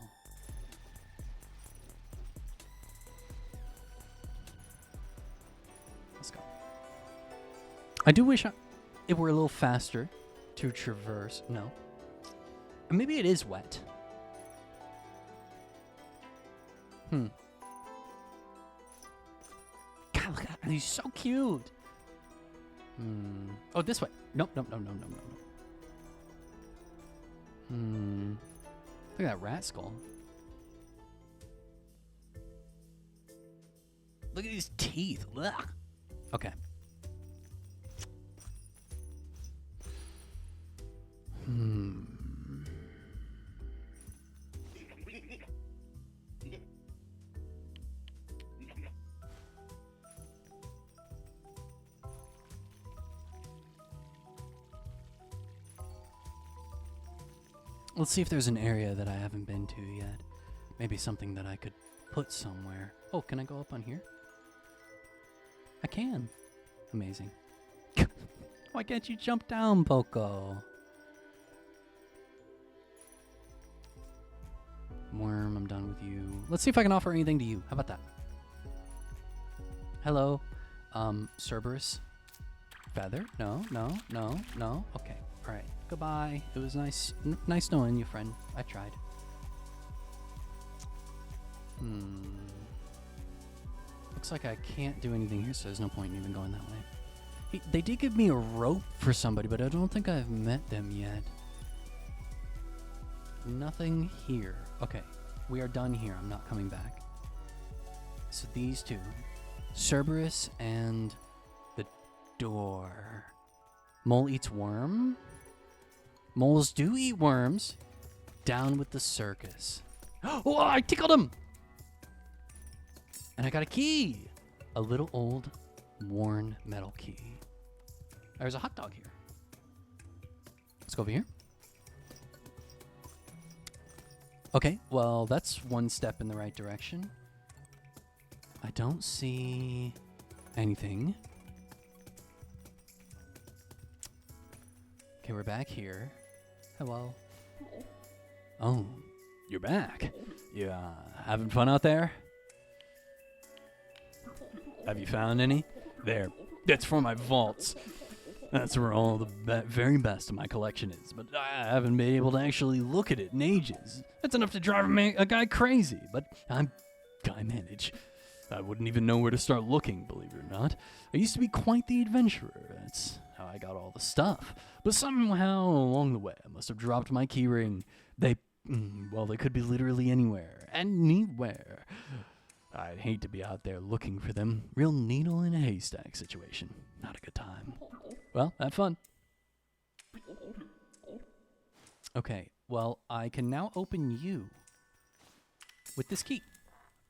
Let's go. I do wish it were a little faster to traverse. No. Maybe it is wet. God, look at that. He's so cute. Oh, this way. Nope, nope, no, no, no, no, no. Look at that rat skull. Look at his teeth. Ugh. Okay. Let's see if there's an area that I haven't been to yet. Maybe something that I could put somewhere. Oh, can I go up on here? I can. Amazing. Why can't you jump down, Poco? Worm, I'm done with you. Let's see if I can offer anything to you. How about that? Hello, Cerberus. Feather? No, no, no, no. Okay, all right. Goodbye. It was nice, nice knowing you, friend. I tried. Looks like I can't do anything here, so there's no point in even going that way. They did give me a rope for somebody, but I don't think I've met them yet. Nothing here. Okay, we are done here. I'm not coming back. So these two, Cerberus and the door. Mole eats worm. Moles do eat worms. Down with the circus. Oh, I tickled him! And I got a key. A little old, worn metal key. There's a hot dog here. Let's go over here. Okay, well, that's one step in the right direction. I don't see anything. Okay, we're back here. Hello. Oh, you're back. You having fun out there? Have you found any? There. That's for my vaults. That's where all the very best of my collection is, but I haven't been able to actually look at it in ages. That's enough to drive a guy crazy, but I manage. I wouldn't even know where to start looking, believe it or not. I used to be quite the adventurer. That's how I got all the stuff. But somehow along the way, I must have dropped my keyring. They could be literally anywhere. Anywhere. I'd hate to be out there looking for them. Real needle in a haystack situation. Not a good time. Well, have fun. Okay, well, I can now open you with this key.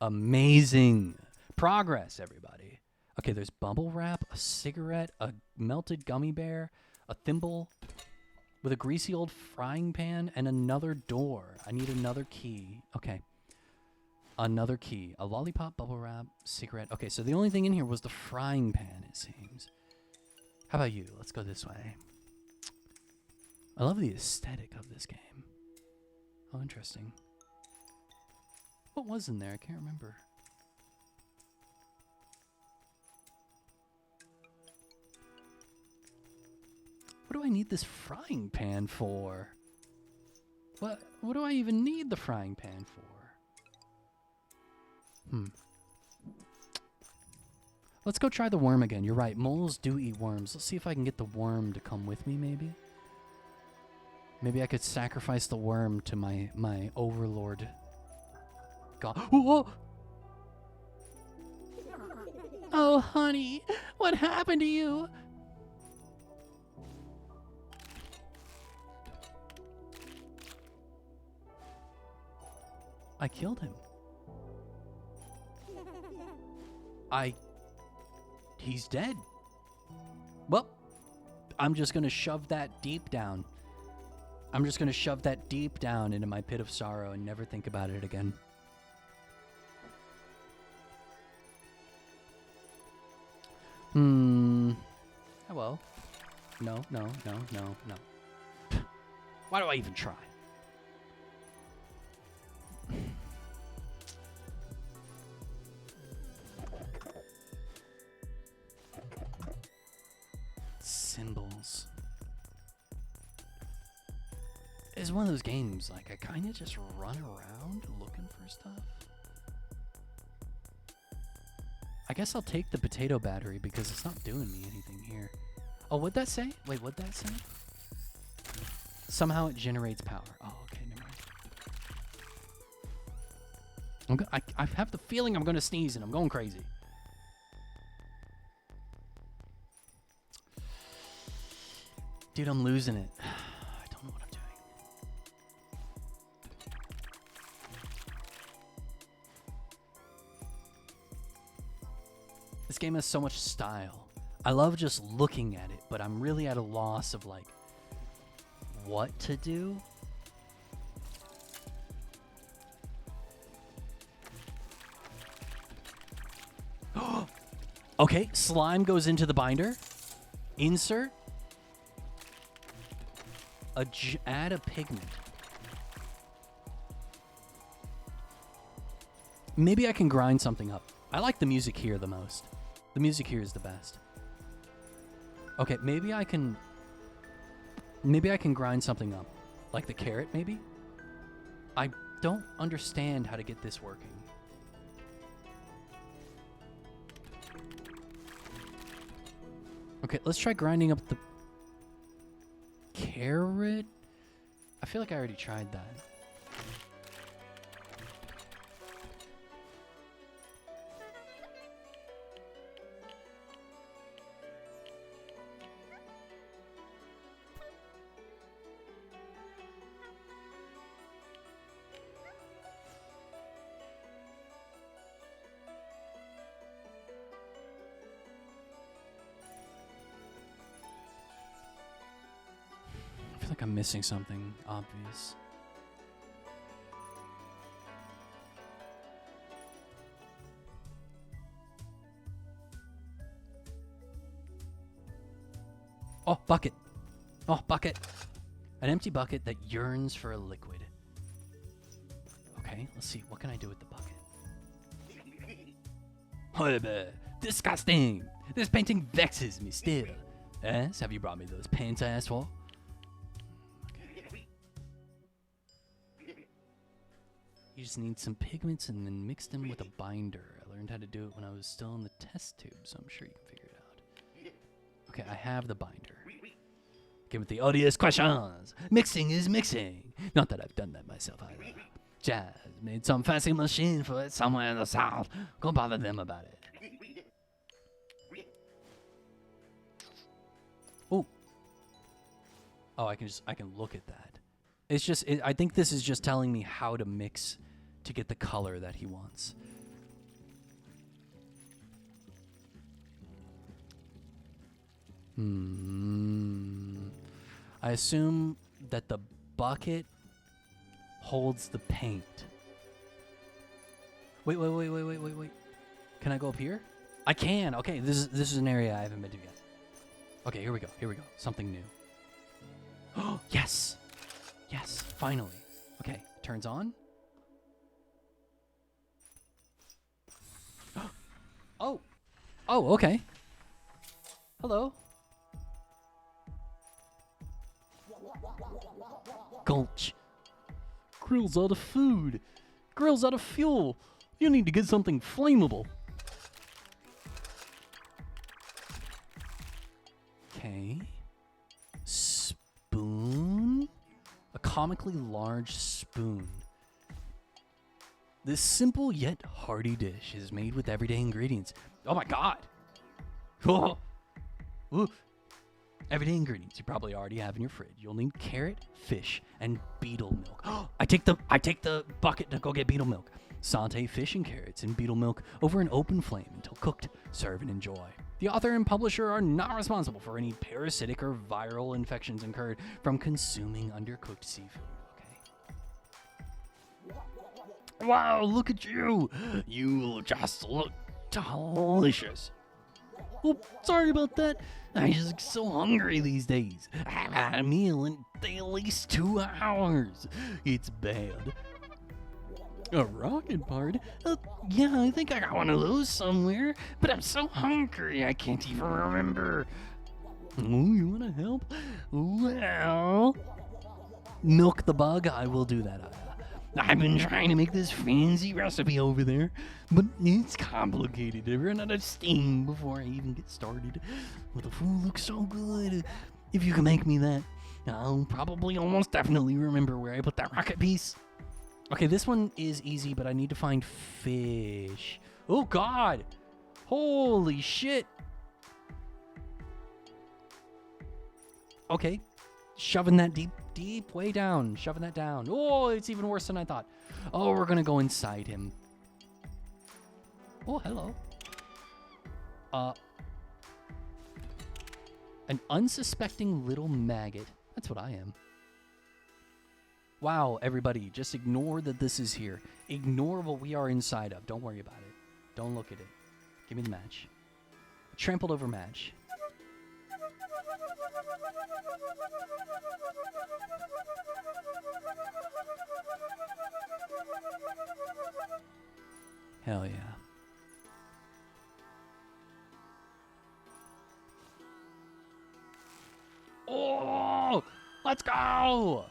Amazing. Progress, everybody. Okay, there's bubble wrap, a cigarette, a melted gummy bear, a thimble with a greasy old frying pan, and another door. I need another key. Okay. Another key. A lollipop, bubble wrap, cigarette. Okay, so the only thing in here was the frying pan, it seems. How about you? Let's go this way. I love the aesthetic of this game. Oh, interesting. What was in there? I can't remember. What do I need this frying pan for? What do I even need the frying pan for? Let's go try the worm again. You're right. Moles do eat worms. Let's see if I can get the worm to come with me, maybe. Maybe I could sacrifice the worm to my overlord. God. Whoa! Oh, honey. What happened to you? I killed him. He's dead. Well, I'm just going to shove that deep down. I'm just going to shove that deep down into my pit of sorrow and never think about it again. Hello. No. Why do I even try? It's one of those games, like, I kind of just run around looking for stuff. I guess I'll take the potato battery because it's not doing me anything here. Oh, what'd that say? Wait, what'd that say? Somehow it generates power. Oh, okay, never mind. I have the feeling I'm going to sneeze and I'm going crazy. Dude, I'm losing it. I don't know what I'm doing. This game has so much style. I love just looking at it, but I'm really at a loss of, like, what to do. Okay, slime goes into the binder. Insert. Add a pigment. Maybe I can grind something up. I like the music here the most. The music here is the best. Okay, maybe I can grind something up. Like the carrot, maybe? I don't understand how to get this working. Okay, let's try grinding up the carrot. I feel like I already tried that. Like I'm missing something obvious. Oh, bucket. Oh, bucket. An empty bucket that yearns for a liquid. Okay, let's see. What can I do with the bucket? Disgusting. This painting vexes me still. Yes, have you brought me those paints I asked for? You just need some pigments and then mix them with a binder. I learned how to do it when I was still in the test tube, so I'm sure you can figure it out. Okay, I have the binder. Give it the odious questions. Mixing is mixing. Not that I've done that myself either. Jazz made some fancy machine for it somewhere in the south. Go bother them about it. Oh. Oh, I can look at that. It's just, I think this is just telling me how to mix to get the color that he wants. I assume that the bucket holds the paint. Wait. Can I go up here? I can. Okay, this is an area I haven't been to yet. Okay, here we go. Something new. Oh, yes. Yes, finally. Okay, turns on. Oh, okay. Hello. Gulch. Grill's out of food. Grill's out of fuel. You need to get something flammable. Okay. Spoon. A comically large spoon. This simple yet hearty dish is made with everyday ingredients. Oh my god! Oh. Ooh. Everyday ingredients you probably already have in your fridge. You'll need carrot, fish, and beetle milk. I take the bucket to go get beetle milk. Saute fish and carrots in beetle milk over an open flame until cooked. Serve and enjoy. The author and publisher are not responsible for any parasitic or viral infections incurred from consuming undercooked seafood. Okay. Wow, look at you! You just look delicious. Oh, sorry about that. I'm just so hungry these days. I haven't had a meal in at least 2 hours. It's bad. A rocket part? Yeah, I think I got one of those somewhere, but I'm so hungry I can't even remember. Oh, you want to help? Well, milk the bug, I will do that. I've been trying to make this fancy recipe over there, but it's complicated. I ran out of steam before I even get started. But the food looks so good. If you can make me that, I'll probably almost definitely remember where I put that rocket piece. Okay, this one is easy, but I need to find fish. Oh, God. Holy shit. Okay. Shoving that deep way down. Shoving that down. Oh, it's even worse than I thought. Oh, we're going to go inside him. Oh, hello. An unsuspecting little maggot. That's what I am. Wow, everybody, just ignore that this is here. Ignore what we are inside of. Don't worry about it. Don't look at it. Give me the match. Trampled over match. Hell yeah. Oh, let's go.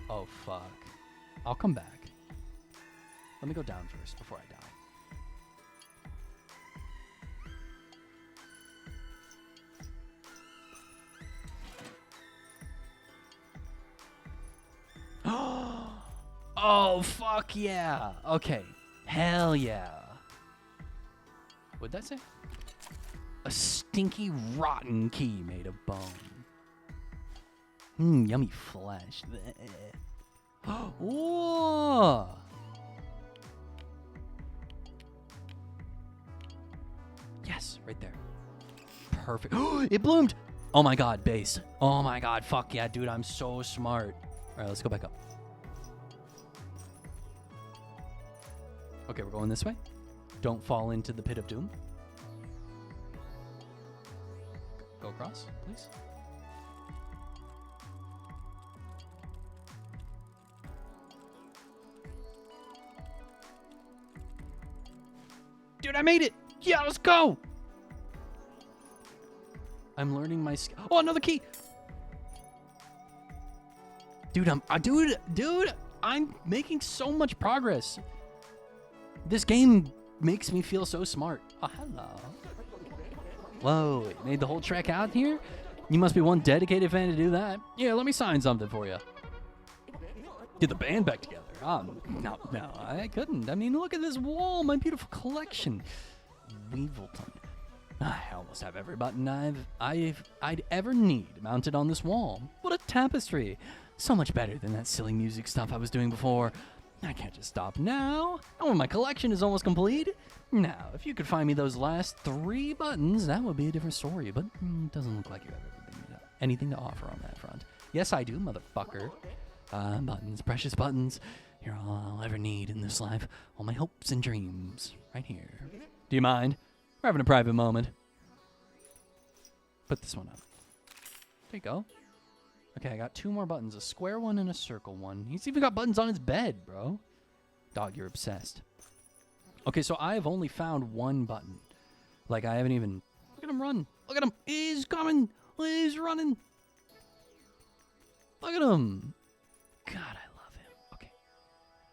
Oh, fuck. I'll come back. Let me go down first before I die. Oh, fuck yeah. Okay. Hell yeah. What'd that say? A stinky, rotten key made of bone. Yummy flesh. Oh. Yes, right there. Perfect. It bloomed. Oh my god, base. Oh my god, fuck yeah, dude, I'm so smart. All right, let's go back up. Okay, we're going this way. Don't fall into the pit of doom. Go across, please. Dude, I made it! Yeah, let's go! I'm learning my skill. Oh, another key! Dude, I'm making so much progress. This game makes me feel so smart. Oh, hello. Whoa, it made the whole trek out here? You must be one dedicated fan to do that. Yeah, let me sign something for you. Get the band back together. No, I couldn't. I mean, look at this wall, my beautiful collection. Weevilton. I almost have every button I'd ever need mounted on this wall. What a tapestry. So much better than that silly music stuff I was doing before. I can't just stop now. Oh, my collection is almost complete. Now, if you could find me those last 3 buttons, that would be a different story, but it doesn't look like you have anything to offer on that front. Yes, I do, motherfucker. Buttons, precious buttons. You're all I'll ever need in this life. All my hopes and dreams. Right here. Do you mind? We're having a private moment. Put this one up. There you go. Okay, I got 2 more buttons. A square one and a circle one. He's even got buttons on his bed, bro. Dog, you're obsessed. Okay, so I have only found 1 button. Like, I haven't even... Look at him run. Look at him. He's coming. He's running. Look at him. God, I love him. Okay.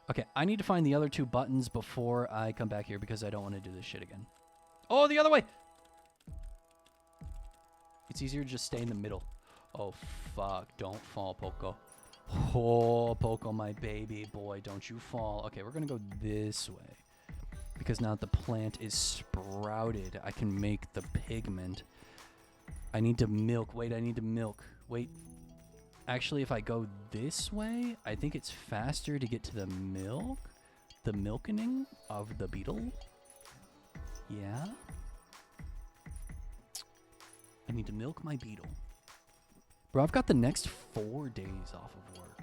Okay, I need to find the other 2 buttons before I come back here because I don't want to do this shit again. Oh, the other way. It's easier to just stay in the middle. Oh, fuck. Don't fall, Poco. Oh, Poco, my baby boy. Don't you fall. Okay, we're going to go this way. Because now that the plant is sprouted, I can make the pigment. I need to milk. Wait, I need to milk. Wait. Actually, if I go this way, I think it's faster to get to the milk. The milkening of the beetle. Yeah. I need to milk my beetle. Bro, I've got the next 4 days off of work.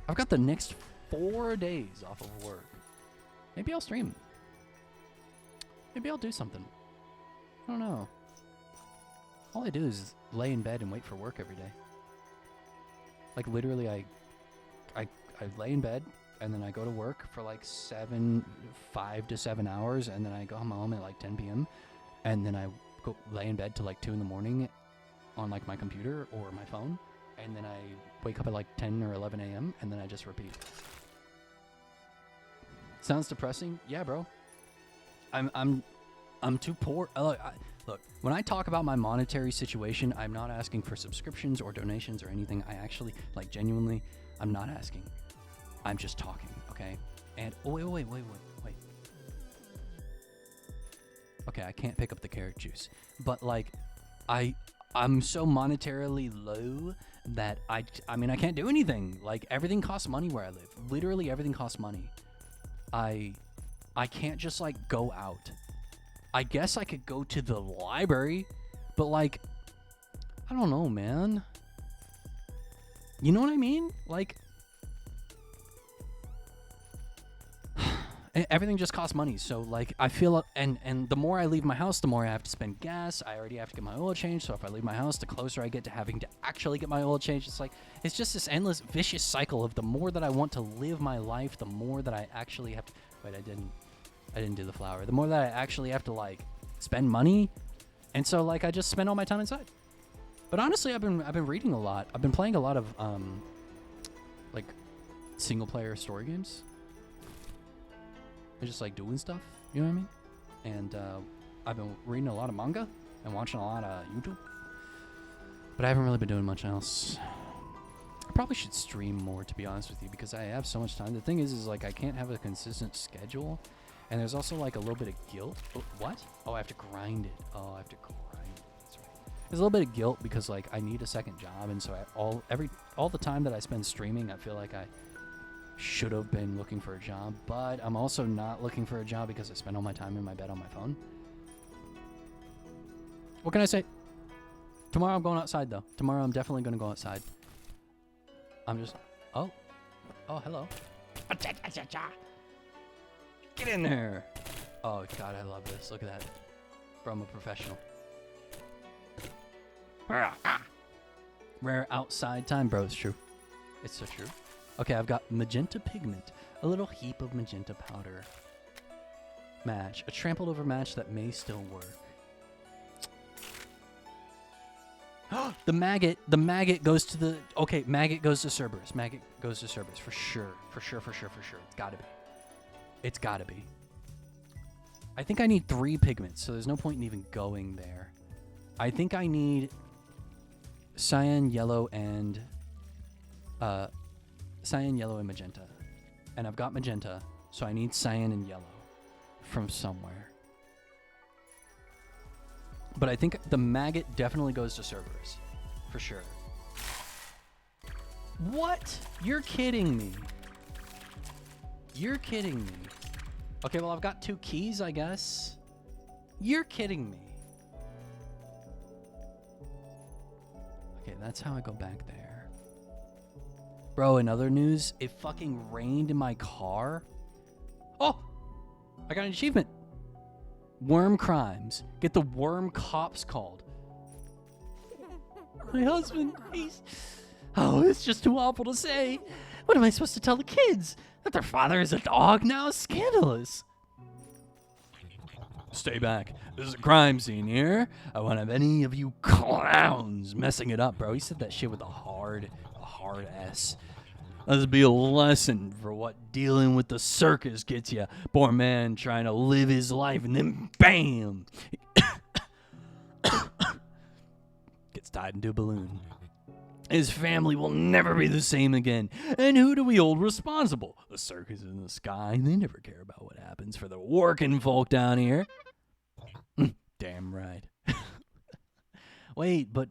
I've got the next 4 days off of work. Maybe I'll stream. Maybe I'll do something. I don't know. All I do is lay in bed and wait for work every day. Like, literally, I lay in bed, and then I go to work for like 5 to 7 hours, and then I go home at like 10 p.m., and then I go lay in bed till like 2 in the morning on like my computer or my phone, and then I wake up at like 10 or 11 a.m. and then I just repeat. Sounds depressing? Yeah, bro. I'm too poor. Look, when I talk about my monetary situation, I'm not asking for subscriptions or donations or anything. I actually, like, genuinely, I'm not asking. I'm just talking, okay? And wait. Okay, I can't pick up the carrot juice, but like, I'm so monetarily low that I mean, I can't do anything. Like, everything costs money where I live. Literally everything costs money. I can't just like go out. I guess I could go to the library, but like, I don't know, man. You know what I mean? Like, everything just costs money. So like, I feel, and the more I leave my house, the more I have to spend gas. I already have to get my oil changed. So if I leave my house, the closer I get to having to actually get my oil changed. It's like, it's just this endless vicious cycle of the more that I want to live my life, the more that I actually have to, wait, I didn't do the flower. The more that I actually have to like spend money. And so like, I just spend all my time inside. But honestly, I've been reading a lot. I've been playing a lot of like single player story games. Just like doing stuff, you know what I mean? And I've been reading a lot of manga and watching a lot of YouTube. But I haven't really been doing much else. I probably should stream more, to be honest with you, because I have so much time. The thing is like I can't have a consistent schedule. And there's also like a little bit of guilt. Oh, what? Oh, I have to grind it. Oh, I have to grind it. That's right. There's a little bit of guilt because like I need a second job, and so all the time that I spend streaming, I feel like I should have been looking for a job, but I'm also not looking for a job because I spend all my time in my bed on my phone. What can I say? Tomorrow I'm going outside though. Tomorrow I'm definitely going to go outside. I'm just, oh, hello. Get in there. Oh God, I love this. Look at that. From a professional. Rare outside time, bro. It's true. It's so true. Okay, I've got magenta pigment, a little heap of magenta powder. Match, a trampled over match that may still work. The maggot goes to the, okay, maggot goes to Cerberus. Maggot goes to Cerberus, for sure. It's gotta be. I think I need 3 pigments, so there's no point in even going there. I think I need cyan, yellow, and magenta. And I've got magenta, so I need cyan and yellow from somewhere. But I think the maggot definitely goes to Cerberus, for sure. What? You're kidding me. You're kidding me. Okay, well, I've got 2 keys, I guess. You're kidding me. Okay, that's how I go back there. Bro, in other news, it fucking rained in my car. Oh, I got an achievement. Worm crimes. Get the worm cops called. My husband, it's just too awful to say. What am I supposed to tell the kids? That their father is a dog now? Scandalous. Stay back. There's a crime scene here. I won't have any of you clowns messing it up, bro. He said that shit with a hard S. This be a lesson for what dealing with the circus gets you. Poor man trying to live his life, and then bam! Gets tied into a balloon. His family will never be the same again. And who do we hold responsible? The circus in the sky. They never care about what happens for the working folk down here. Damn right. Wait, but...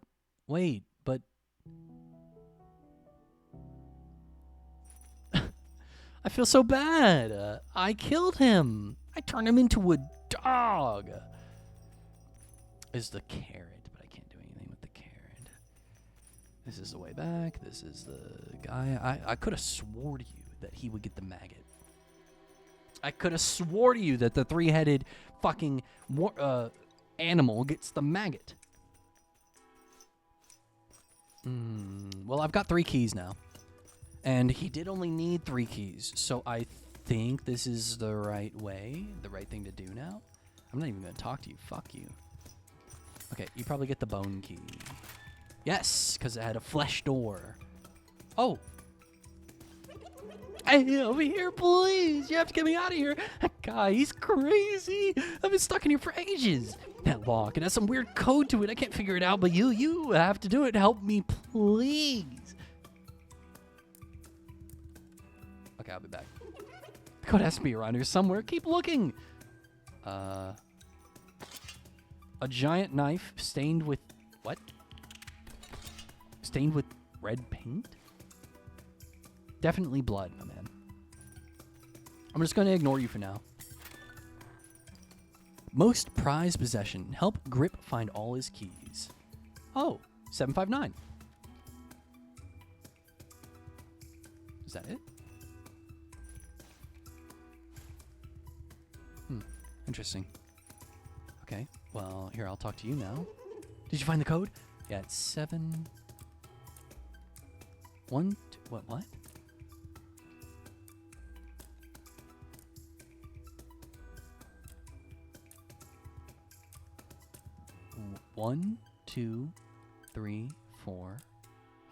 I feel so bad. I killed him. I turned him into a dog. Is the carrot, but I can't do anything with the carrot. This is the way back. This is the guy. I could have swore to you that he would get the maggot. I could have swore to you that the 3-headed fucking animal gets the maggot. Well, I've got 3 keys now. And he did only need 3 keys, so I think this is the right way, the right thing to do now. I'm not even gonna talk to you. Fuck you. Okay, you probably get the bone key. Yes, because it had a flesh door. Oh. Hey, over here, please. You have to get me out of here. That guy, he's crazy. I've been stuck in here for ages. That lock, it has some weird code to it. I can't figure it out, but you have to do it. Help me, please. Okay, I'll be back. The code has to be around here somewhere. Keep looking. A giant knife stained with what? Stained with red paint? Definitely blood, my man. I'm just going to ignore you for now. Most prized possession. Help Grip find all his keys. Oh, 759. Is that it? Interesting. Okay, well, here, I'll talk to you now. Did you find the code? Yeah, it's 7... 1... What? 1, 2, 3, 4,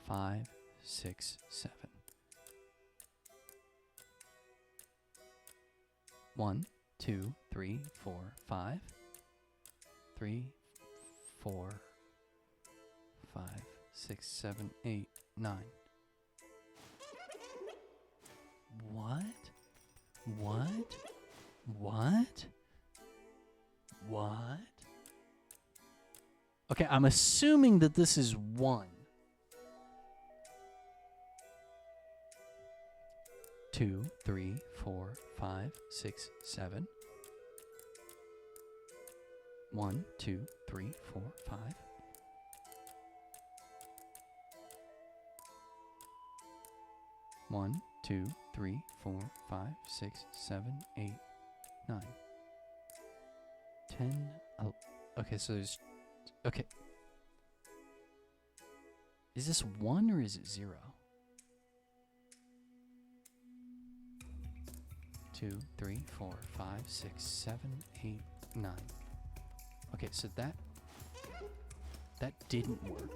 5, 6, 7. 1, 2, 3, 4, 5. 3, 4, 5, 6, 7, 8, 9. What? What? What? What? Okay, I'm assuming that this is 1. 2, 3, 4, 5, 6, 7. 1, 2, 3, 4, 5. 1, 2, 3, 4, 5, 6, 7, 8, 9. 10. Oh, okay, so there's. Okay. Is this 1 or is it 0? 2, 3, 4, 5, 6, 7, 8, 9. Okay, so that didn't work.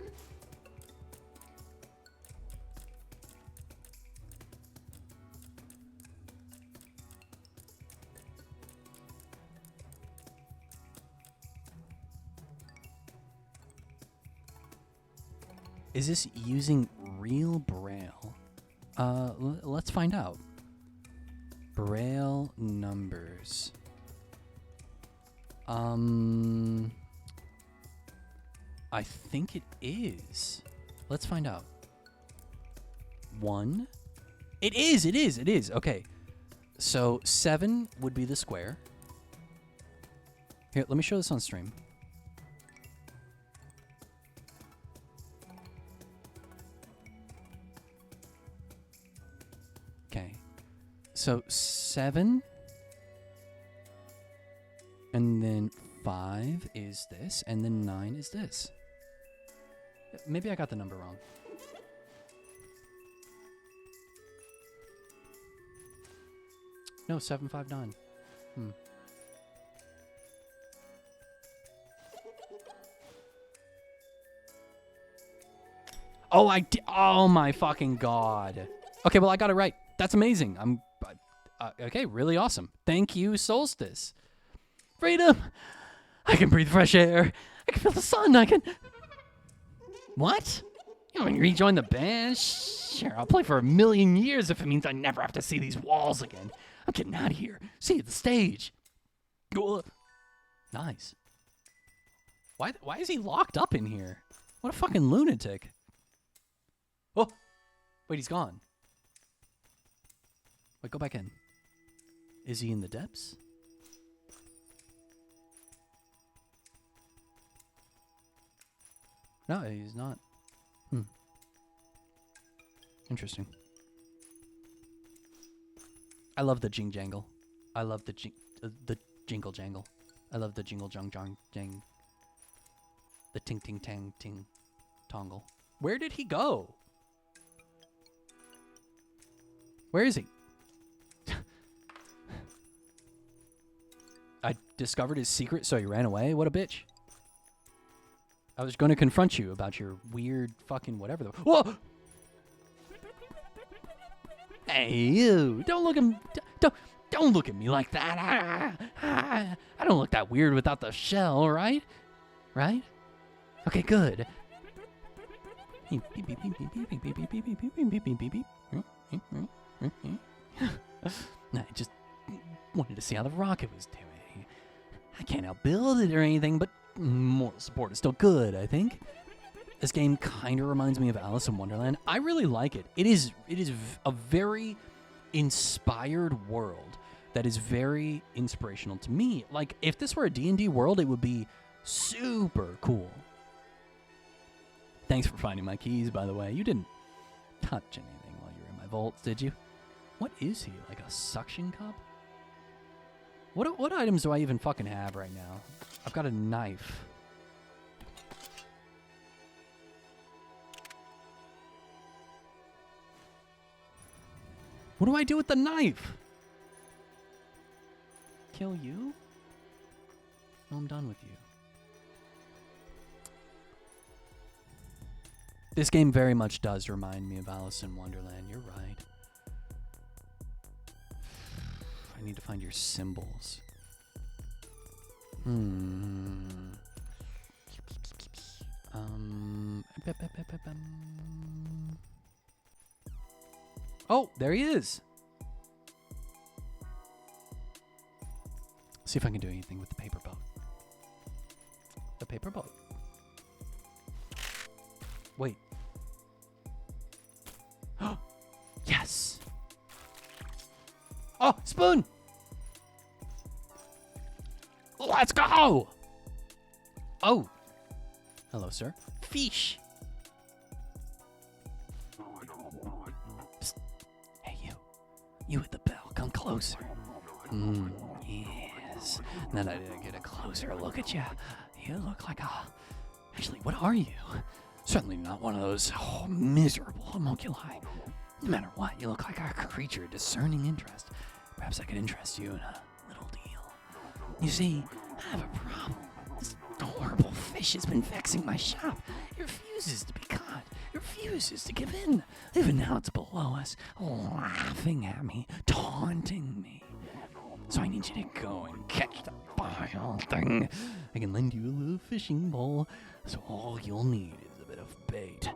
Is this using real Braille? Let's find out. Braille numbers. I think it is. Let's find out. 1. It is. Okay. So 7 would be the square. Here, let me show this on stream. Okay. So 7. And then 5 is this. And then 9 is this. Maybe I got the number wrong. No, 759. Oh, I did. Oh my fucking god. Okay, well I got it right. That's amazing. Okay, really awesome. Thank you, Solstice. Freedom. I can breathe fresh air. I can feel the sun. I can. What? You want to rejoin the band? Sure, I'll play for 1,000,000 years if it means I never have to see these walls again. I'm getting out of here. See you at the stage. Nice. Why is he locked up in here? What a fucking lunatic. Oh, wait, he's gone. Wait, go back in. Is he in the depths? No, he's not. Interesting. I love the jing jangle. I love the jingle jangle. I love the jingle jang jang jang. The ting ting tang ting tongle. Where did he go? Where is he? I discovered his secret, so he ran away? What a bitch. I was going to confront you about your weird fucking whatever. Whoa! Hey, you! Don't look at me. Don't look at me like that. I don't look that weird without the shell, right? Right? Okay, good. I just wanted to see how the rocket was doing. I can't outbuild it or anything, but moral support is still good, I think. This game kind of reminds me of Alice in Wonderland. I really like it. It is a very inspired world that is very inspirational to me. Like, if this were a D&D world, it would be super cool. Thanks for finding my keys, by the way. You didn't touch anything while you were in my vaults, did you? What is he? Like a suction cup? What items do I even fucking have right now? I've got a knife. What do I do with the knife? Kill you? No, I'm done with you. This game very much does remind me of Alice in Wonderland. You're right. I need to find your symbols. Oh, there he is. See if I can do anything with the paper boat. The paper boat. Wait. Yes. Oh, spoon. Let's go. Oh. Hello, sir. Fish. Psst. Hey, you. You with the bell. Come closer. Yes. Now that I get a closer look at you, you look like a... Actually, what are you? Certainly not one of those miserable homunculi. No matter what, you look like a creature of discerning interest. Perhaps I could interest you in a little deal. You see, I have a problem. This horrible fish has been vexing my shop. It refuses to be caught. It refuses to give in. Even now it's below us, laughing at me, taunting me. So I need you to go and catch the vile thing. I can lend you a little fishing pole, so all you'll need is a bit of bait.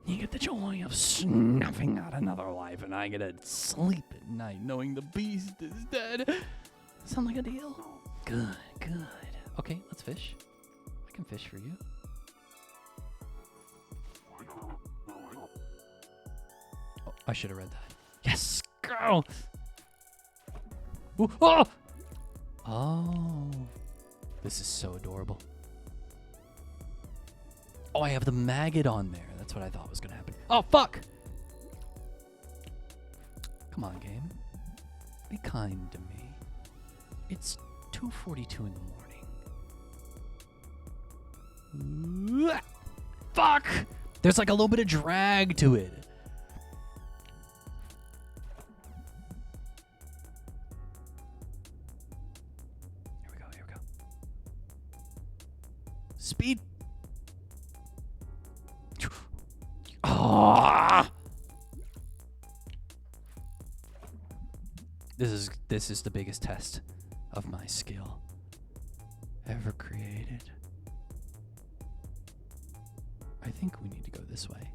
You get the joy of snuffing out another life, and I get to sleep at night knowing the beast is dead. Sound like a deal? Good, good. Okay, let's fish. I can fish for you. Oh, I should have read that. Yes, go! Ooh, oh! Oh. This is so adorable. Oh, I have the maggot on there. That's what I thought was going to happen. Oh, fuck! Come on, game. Be kind to me. It's 2:42 in the morning. Fuck! There's like a little bit of drag to it. Here we go, here we go. Speed. Ah! This is the biggest test of my skill ever created. I think we need to go this way.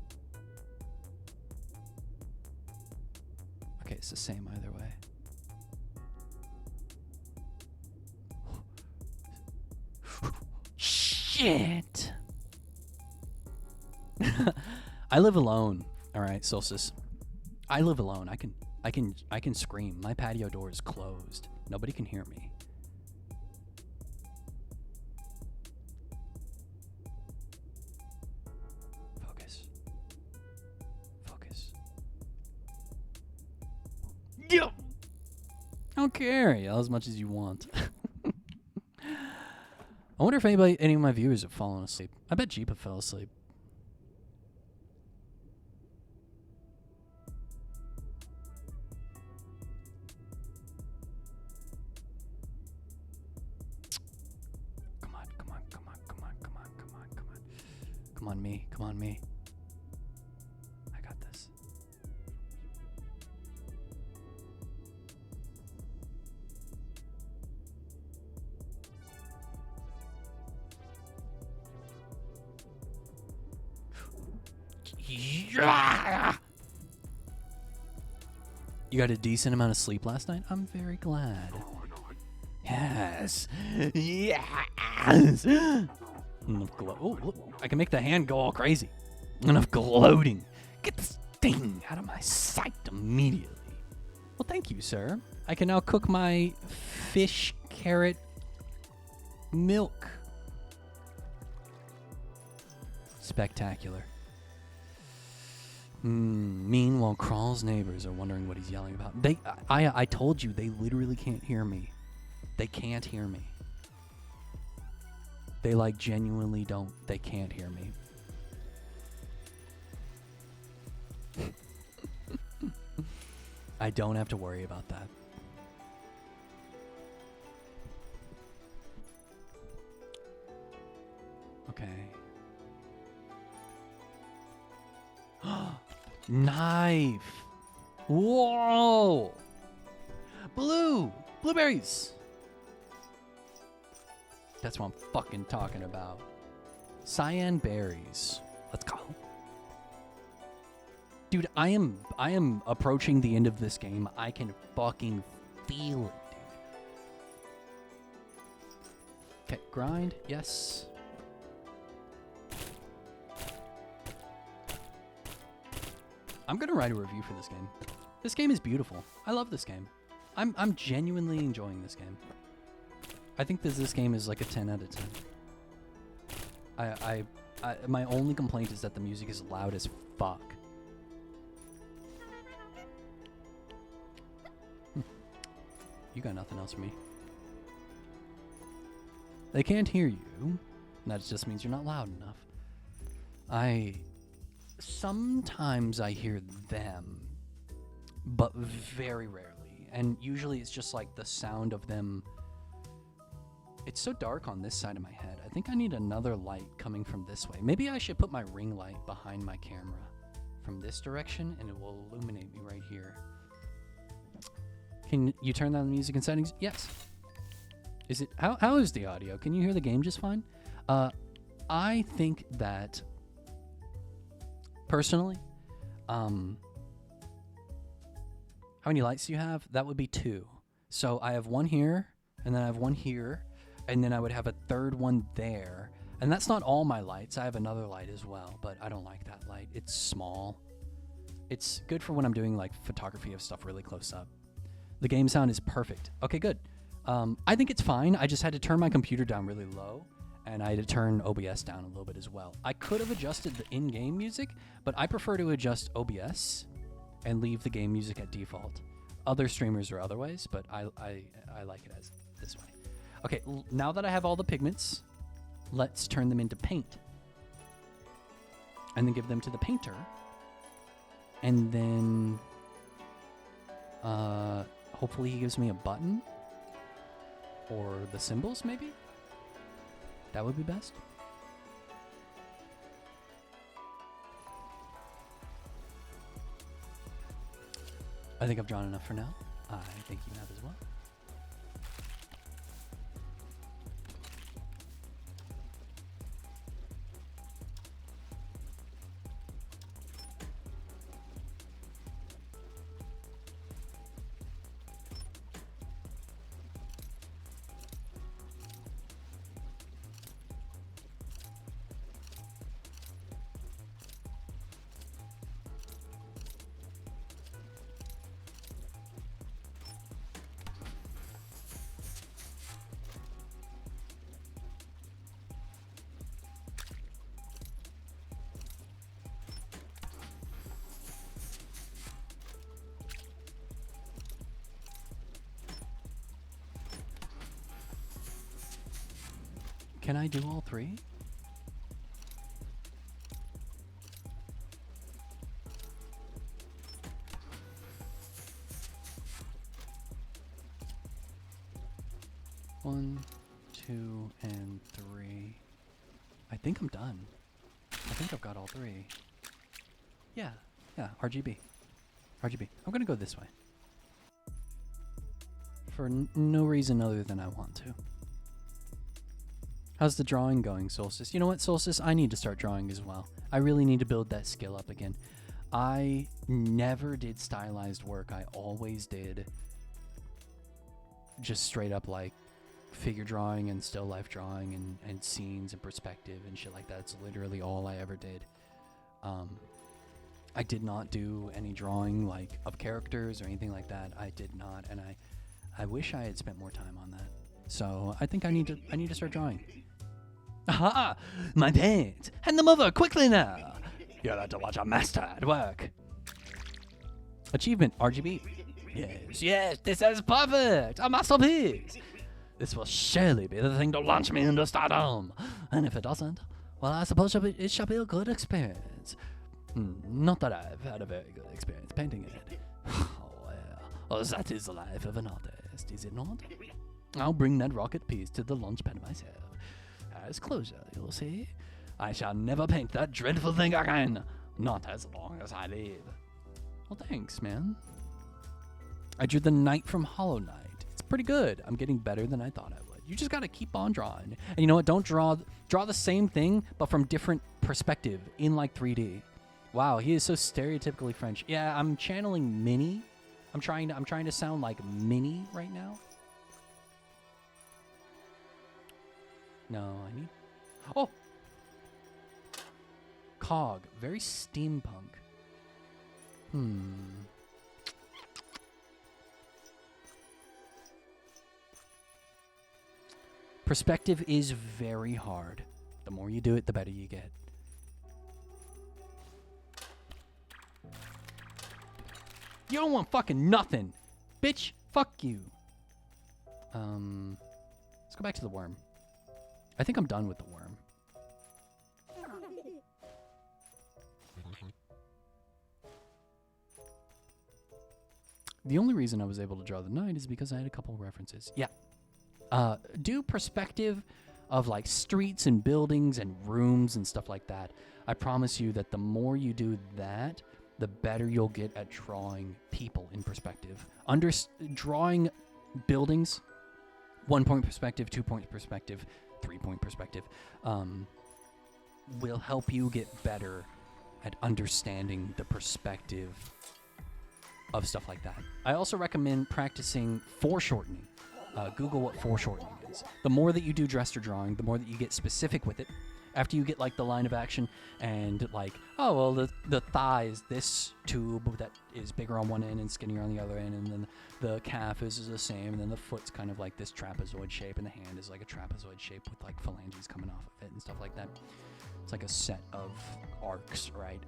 Okay, it's the same either way. Shit! I live alone. All right, Solstice. I live alone. I can scream. My patio door is closed. Nobody can hear me. Focus. Yeah. I don't care. Yell as much as you want. I wonder if any of my viewers have fallen asleep. I bet Jeepa fell asleep. on, me. Come on, me. I got this. Yeah! You got a decent amount of sleep last night? I'm very glad. Yes. Yes. Oh, look, I can make the hand go all crazy. Enough gloating. Get this thing out of my sight immediately. Well, thank you, sir. I can now cook my fish carrot milk. Spectacular. Meanwhile, Crawl's neighbors are wondering what he's yelling about. I told you, they literally can't hear me. They can't hear me. They like genuinely don't. They can't hear me. I don't have to worry about that. Okay. Knife. Whoa. Blueberries. That's what I'm fucking talking about. Cyan berries. Let's go. Dude, I am approaching the end of this game. I can fucking feel it, dude. Okay, grind. Yes. I'm gonna write a review for this game. This game is beautiful. I love this game. I'm genuinely enjoying this game. I think this game is like a 10 out of 10. My only complaint is that the music is loud as fuck. You got nothing else for me. They can't hear you. That just means you're not loud enough. Sometimes I hear them, but very rarely. And usually it's just like the sound of them. It's so dark on this side of my head. I think I need another light coming from this way. Maybe I should put my ring light behind my camera from this direction, and it will illuminate me right here. Can you turn down the music and settings? Yes. Is it how is the audio? Can you hear the game just fine? I think that personally, how many lights do you have? That would be 2. So I have one here, and then I have one here, and then I would have a third one there. And that's not all my lights. I have another light as well, but I don't like that light. It's small. It's good for when I'm doing like photography of stuff really close up. The game sound is perfect. Okay, good. I think it's fine. I just had to turn my computer down really low, and I had to turn OBS down a little bit as well. I could have adjusted the in-game music, but I prefer to adjust OBS and leave the game music at default. Other streamers are other ways, but I like it as this way. Okay, now that I have all the pigments, let's turn them into paint. And then give them to the painter. And then hopefully he gives me a button. Or the symbols, maybe? That would be best. I think I've drawn enough for now. I think you have as well. Can I do all 3? One, 2, and 3. I think I'm done. I think I've got all three. Yeah, yeah, RGB. RGB. I'm gonna go this way. For no reason other than I want to. How's the drawing going, Solstice? You know what, Solstice? I need to start drawing as well. I really need to build that skill up again. I never did stylized work. I always did just straight up like figure drawing and still life drawing and scenes and perspective and shit like that. It's literally all I ever did. I did not do any drawing like of characters or anything like that. I did not, and I wish I had spent more time on that. So I think I need to start drawing. Aha! My paint! Hand them over quickly now! You'll have to watch a master at work. Achievement, RGB. Yes, yes, this is perfect! A masterpiece! This will surely be the thing to launch me into stardom. And if it doesn't, well, I suppose it shall be a good experience. Not that I've had a very good experience painting it. Oh, well, that is the life of an artist, is it not? I'll bring that rocket piece to the launch pad myself. As closure, you'll see. I shall never paint that dreadful thing again. Not as long as I live. Well, thanks, man. I drew the Knight from Hollow Knight. It's pretty good. I'm getting better than I thought I would. You just gotta keep on drawing. And you know what? Don't draw the same thing, but from different perspective in like 3D. Wow, he is so stereotypically French. Yeah, I'm channeling Minnie. I'm trying to sound like Minnie right now. No, I need... Oh! Cog. Very steampunk. Perspective is very hard. The more you do it, the better you get. You don't want fucking nothing. Bitch, fuck you. Let's go back to the worm. I think I'm done with the worm. The only reason I was able to draw the knight is because I had a couple references. Yeah. Do perspective of like streets and buildings and rooms and stuff like that. I promise you that the more you do that, the better you'll get at drawing people in perspective. Drawing buildings, 1 point perspective, 2 point perspective, 3 point perspective, will help you get better at understanding the perspective of stuff like that. I also recommend practicing foreshortening. Google what foreshortening is. The more that you do gesture drawing, the more that you get specific with it. After you get like the line of action and like, oh, well, the thigh is this tube that is bigger on one end and skinnier on the other end, and then the calf is the same, and then the foot's kind of like this trapezoid shape, and the hand is like a trapezoid shape with like phalanges coming off of it and stuff like that. It's like a set of arcs, right?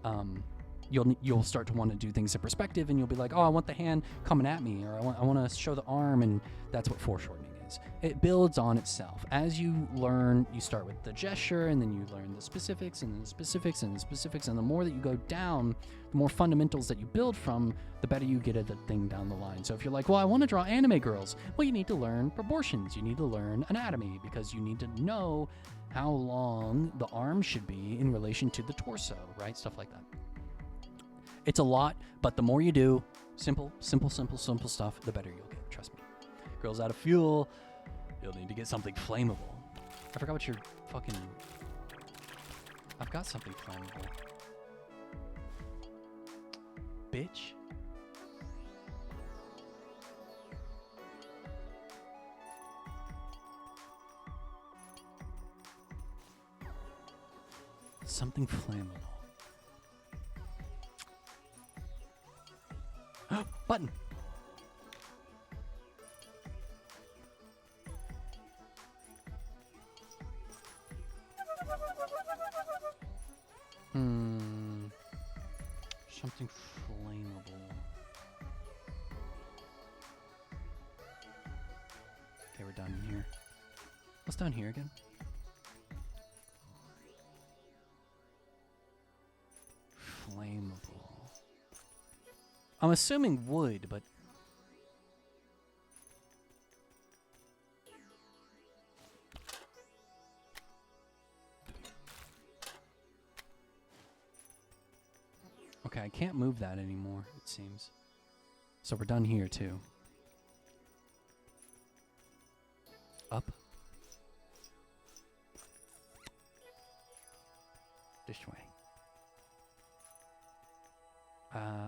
You'll start to want to do things in perspective, and you'll be like, oh, I want the hand coming at me, or I want to show the arm, and that's what foreshortening is. It builds on itself. As you learn, you start with the gesture, and then you learn the specifics, and the specifics, and the specifics, and the more that you go down, the more fundamentals that you build from, the better you get at the thing down the line. So if you're like, well, I want to draw anime girls, well, you need to learn proportions. You need to learn anatomy, because you need to know how long the arm should be in relation to the torso, right? Stuff like that. It's a lot, but the more you do, simple stuff, the better you'll get. Trust me. Girls out of fuel, you'll need to get something flammable. I forgot what your fucking... I've got something flammable. Bitch. Something flammable. Button. Something flammable. Okay, we're done here. What's down here again? Flammable. I'm assuming wood, but... Okay, I can't move that anymore, it seems. So we're done here, too. Up. This way.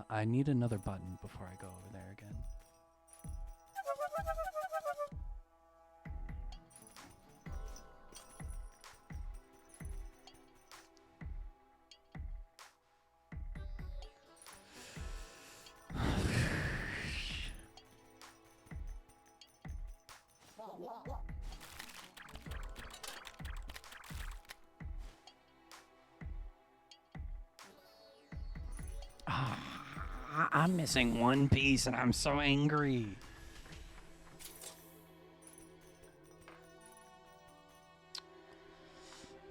I need another button before I go over there again. I'm missing one piece and I'm so angry.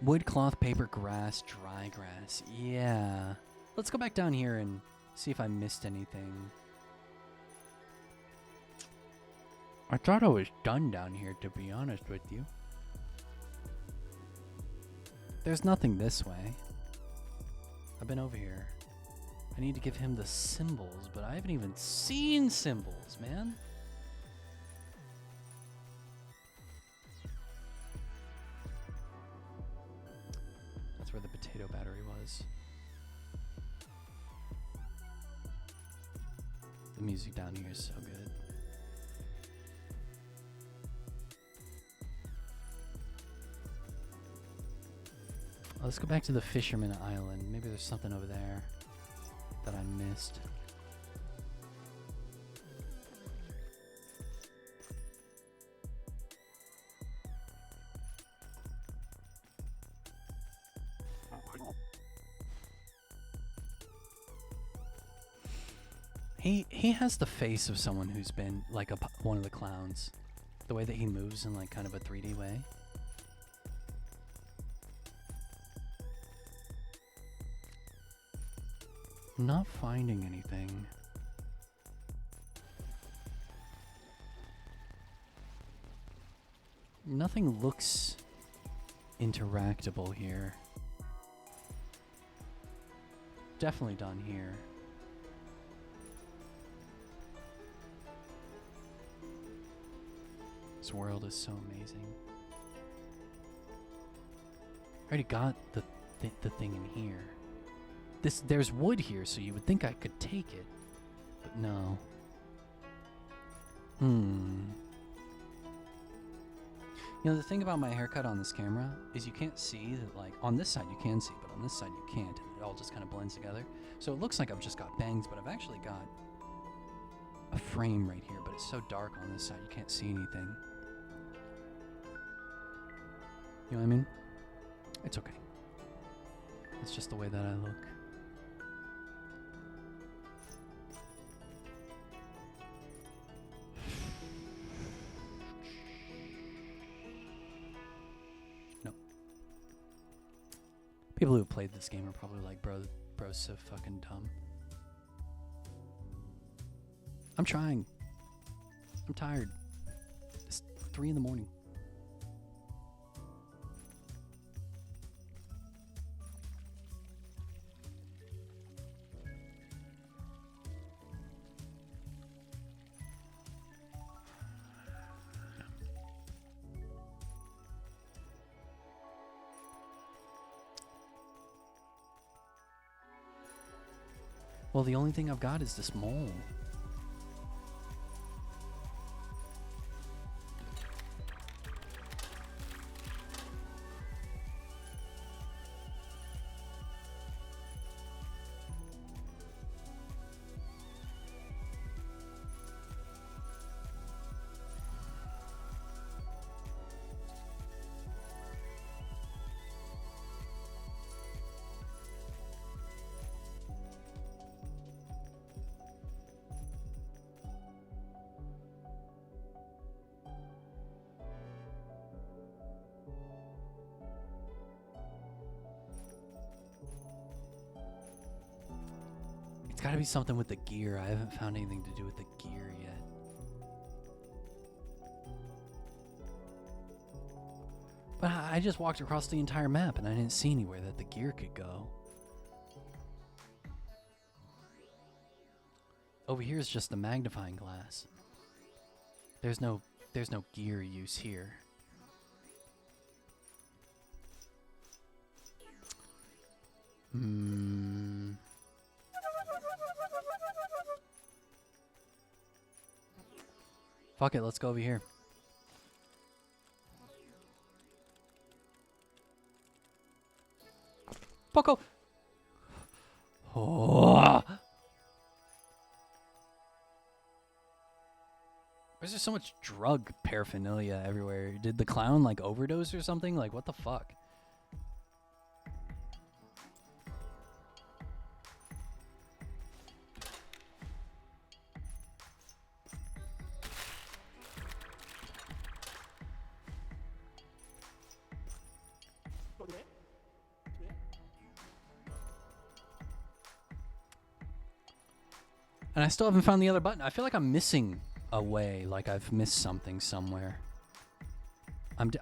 Wood, cloth, paper, grass, dry grass. Yeah. Let's go back down here and see if I missed anything. I thought I was done down here, to be honest with you. There's nothing this way. I've been over here. I need to give him the symbols, but I haven't even seen symbols, man. That's where the potato battery was. The music down here is so good. Let's go back to the Fisherman Island. Maybe there's something over there that I missed. He has the face of someone who's been like one of the clowns. The way that he moves in like kind of a 3D way. Not finding anything. Nothing looks interactable here. Definitely done here. This world is so amazing. I already got the thing in here. There's wood here, so you would think I could take it, but no. You know, the thing about my haircut on this camera is you can't see that, like, on this side you can see, but on this side you can't, and it all just kind of blends together. So it looks like I've just got bangs, but I've actually got a frame right here, but it's so dark on this side you can't see anything. You know what I mean? It's okay. It's just the way that I look. No. People who have played this game are probably like, bro's so fucking dumb. I'm trying. I'm tired. It's 3 in the morning. Well, the only thing I've got is this mole. It's got to be something with the gear. I haven't found anything to do with the gear yet. But I just walked across the entire map and I didn't see anywhere that the gear could go. Over here is just the magnifying glass. There's no gear use here. Fuck it, let's go over here. Poco! Oh. Why is there so much drug paraphernalia everywhere? Did the clown like overdose or something? Like what the fuck? And I still haven't found the other button. I feel like I'm missing a way, like I've missed something somewhere.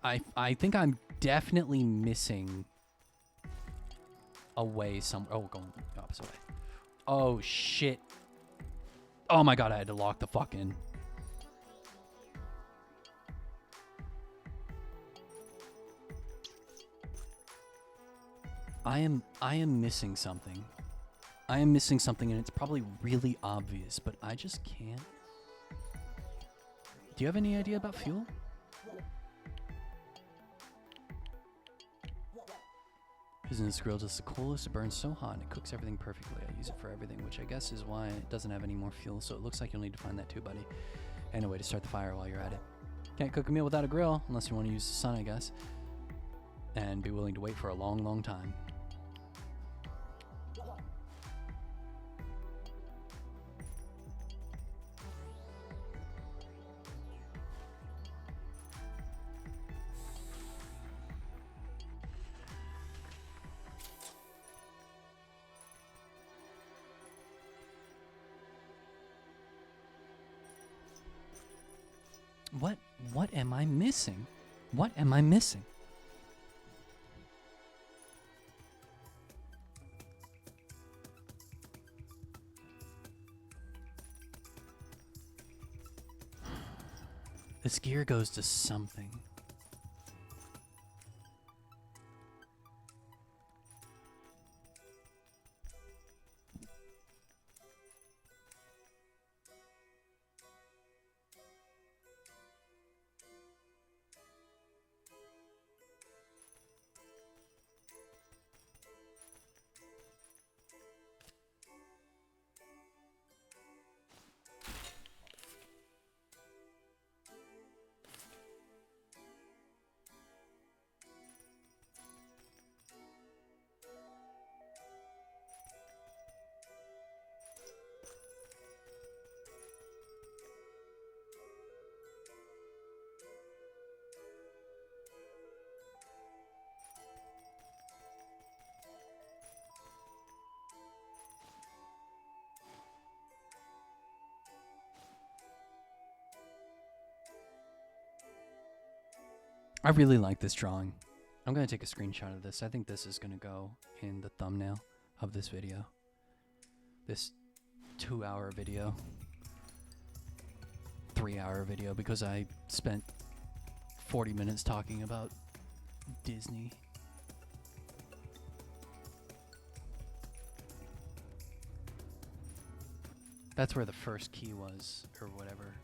I think I'm definitely missing a way somewhere. Oh, going the opposite way. Oh, shit. Oh my god, I had to lock the fuck in. I am missing something. I am missing something, and it's probably really obvious, but I just can't. Do you have any idea about fuel? Isn't this grill just the coolest? It burns so hot and it cooks everything perfectly. I use it for everything, which I guess is why it doesn't have any more fuel, so it looks like you'll need to find that too, buddy. And a way to start the fire while you're at it. Can't cook a meal without a grill, unless you want to use the sun, I guess. And be willing to wait for a long, long time. What am I missing? What am I missing? This gear goes to something. I really like this drawing. I'm going to take a screenshot of this. I think this is going to go in the thumbnail of this video. This 2-hour video. 3-hour video, because I spent 40 minutes talking about Disney. That's where the first key was, or whatever.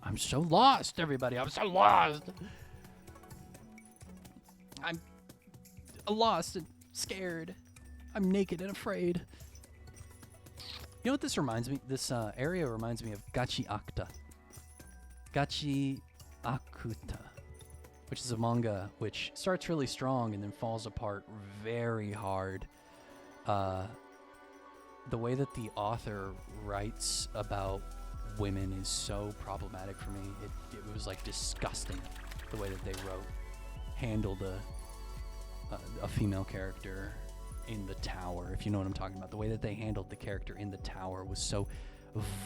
I'm so lost, everybody. I'm so lost. I'm lost and scared. I'm naked and afraid. You know what this reminds me? This area reminds me of Gachi Akuta. Gachi Akuta, which is a manga which starts really strong and then falls apart very hard. The way that the author writes about women is so problematic for me. It was like disgusting the way that they handled a female character in the tower, if you know what I'm talking about. The way that they handled the character in the tower was so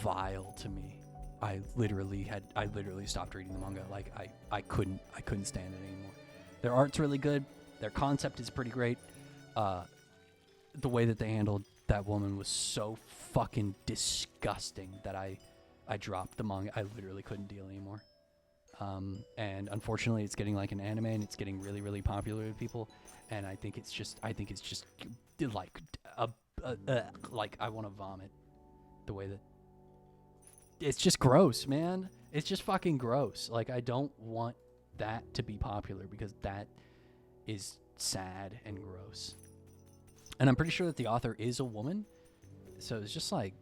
vile to me. I literally stopped reading the manga. Like I couldn't stand it anymore. Their art's really good. Their concept is pretty great. the way that they handled that woman was so fucking disgusting that I dropped the manga. I literally couldn't deal anymore. And unfortunately, it's getting like an anime, and it's getting really, really popular with people. And I think it's just like like I want to vomit. The way that it's just gross, man. It's just fucking gross. Like, I don't want that to be popular because that is sad and gross. And I'm pretty sure that the author is a woman. So it's just like,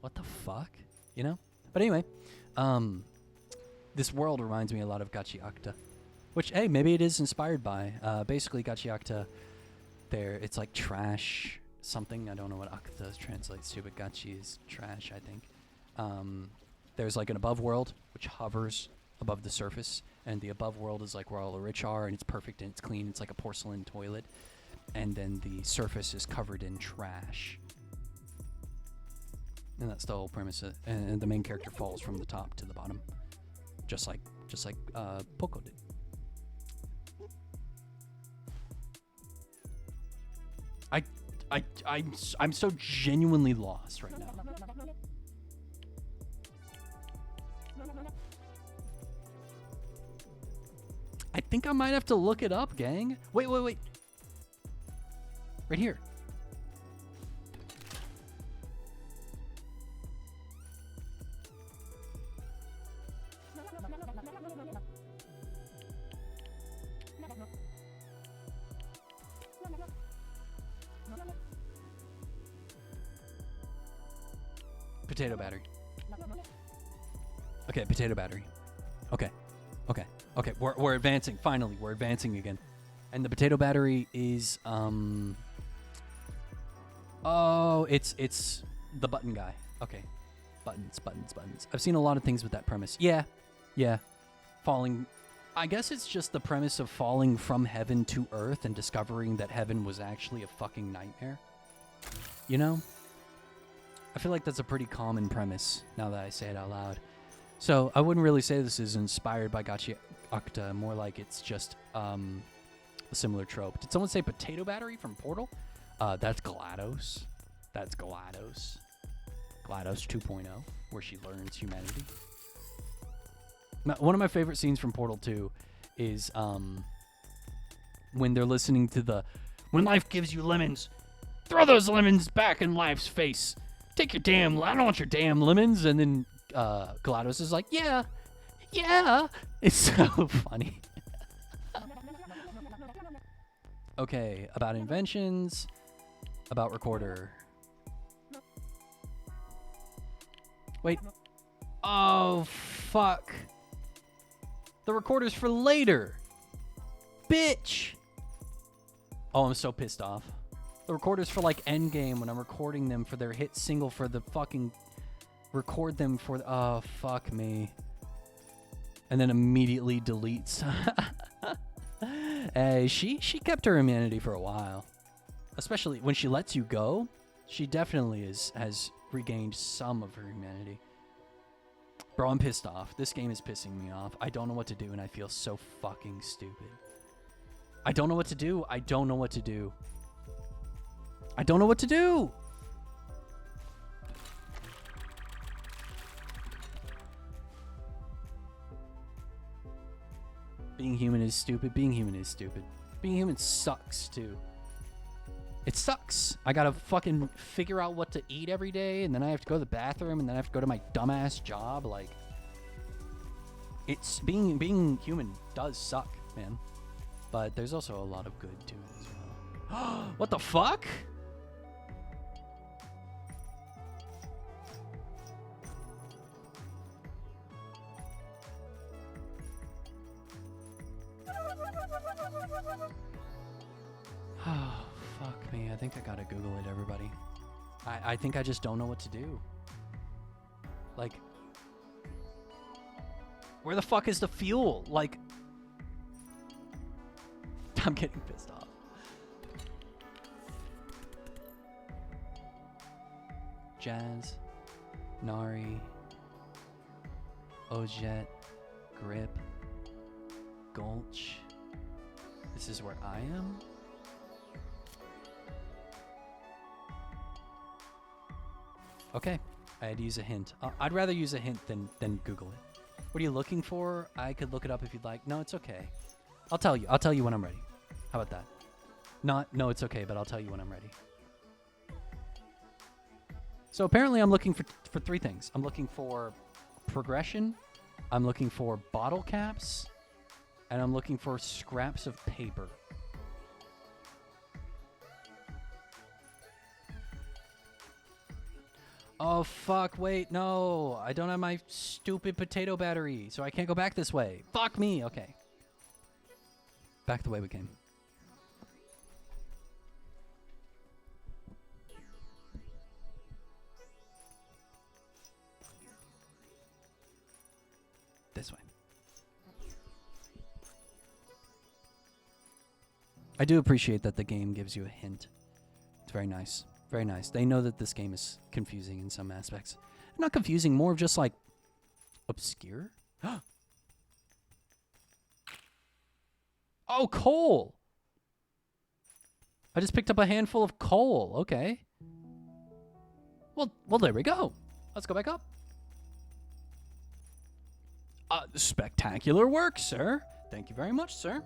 what the fuck? You know? But anyway, this world reminds me a lot of Gachi Akta. Which, hey, maybe it is inspired by. Basically, Gachi Akta, it's like trash something. I don't know what Akta translates to, but Gachi is trash, I think. There's like an above world, which hovers above the surface. And the above world is like where all the rich are, and it's perfect and it's clean. It's like a porcelain toilet. And then the surface is covered in trash. And that's the whole premise. And the main character falls from the top to the bottom. Just like Poco did. I'm so genuinely lost right now. I think I might have to look it up, gang. Wait. Right here. Potato battery. Okay, potato battery. Okay. We're advancing. Finally, we're advancing again. And the potato battery is oh, it's the button guy. Okay. Buttons. I've seen a lot of things with that premise. Yeah. Falling. I guess it's just the premise of falling from heaven to earth and discovering that heaven was actually a fucking nightmare. You know? I feel like that's a pretty common premise now that I say it out loud. So I wouldn't really say this is inspired by Gachi Akta. More like it's just a similar trope. Did someone say potato battery from Portal? That's GLaDOS. GLaDOS 2.0, where she learns humanity. One of my favorite scenes from Portal 2 is when they're listening to when life gives you lemons, throw those lemons back in life's face. Take your I don't want your damn lemons. And then GLaDOS is like, yeah. It's so funny. Okay, about inventions, about recorder. Wait. Oh, fuck. The recorder's for later. Bitch. Oh, I'm so pissed off. The recorder's for like Endgame when I'm recording them for their hit single for the fucking... Record them for... Oh, fuck me. And then immediately deletes. Hey, she kept her humanity for a while. Especially when she lets you go, she definitely has regained some of her humanity. Bro, I'm pissed off. This game is pissing me off. I don't know what to do, and I feel so fucking stupid. I don't know what to do. Being human is stupid. Being human sucks, too. It sucks. I gotta fucking figure out what to eat every day, and then I have to go to the bathroom, and then I have to go to my dumbass job. Like, it's being human does suck, man. But there's also a lot of good to it as well. What the fuck? Oh, fuck me. I think I gotta Google it, everybody. I think I just don't know what to do. Like, where the fuck is the fuel? Like, I'm getting pissed off. Jazz, Nari, Ojet, Grip, Gulch. This is where I am? Okay. I had to use a hint. I'd rather use a hint than Google it. What are you looking for? I could look it up if you'd like. No, it's okay. I'll tell you. I'll tell you when I'm ready. How about that? No, it's okay, but I'll tell you when I'm ready. So apparently I'm looking for 3 things. I'm looking for progression, I'm looking for bottle caps, and I'm looking for scraps of paper. Oh, fuck, wait, no. I don't have my stupid potato battery, so I can't go back this way. Fuck me. Okay. Back the way we came. This way. I do appreciate that the game gives you a hint. It's very nice. Very nice. They know that this game is confusing in some aspects. Not confusing, more of just like obscure. Oh, coal! I just picked up a handful of coal. Okay. Well, there we go. Let's go back up. Spectacular work, sir. Thank you very much, sir.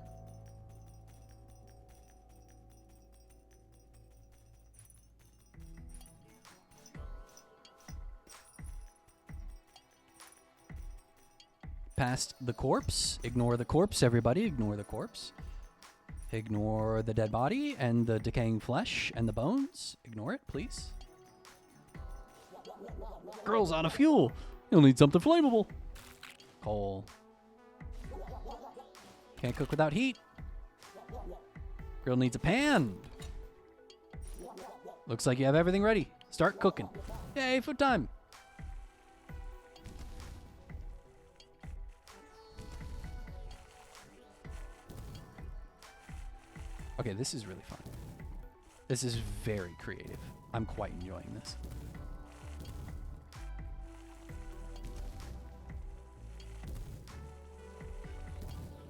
Past the corpse. Ignore the corpse, everybody. Ignore the corpse. Ignore the dead body and the decaying flesh and the bones. Ignore it, please. Girl's out of fuel. You'll need something flammable. Coal. Can't cook without heat. Girl needs a pan. Looks like you have everything ready. Start cooking. Yay, food time. Okay, this is really fun. This is very creative. I'm quite enjoying this.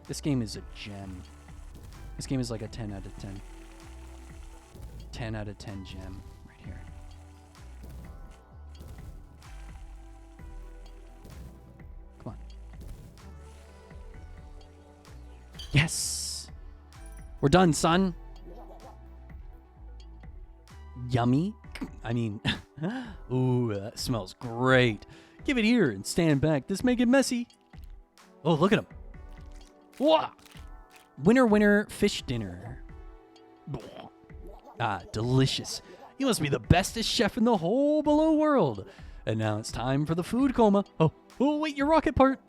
This game is a gem. This game is like a 10 out of 10. 10 out of 10 gem right here. Come on. Yes! We're done, son. Yummy. I mean, ooh, that smells great. Give it here and stand back. This may get messy. Oh, look at him. Whoa! Winner, winner, fish dinner. Ah, delicious. You must be the bestest chef in the whole below world. And now it's time for the food coma. Oh, wait, your rocket part.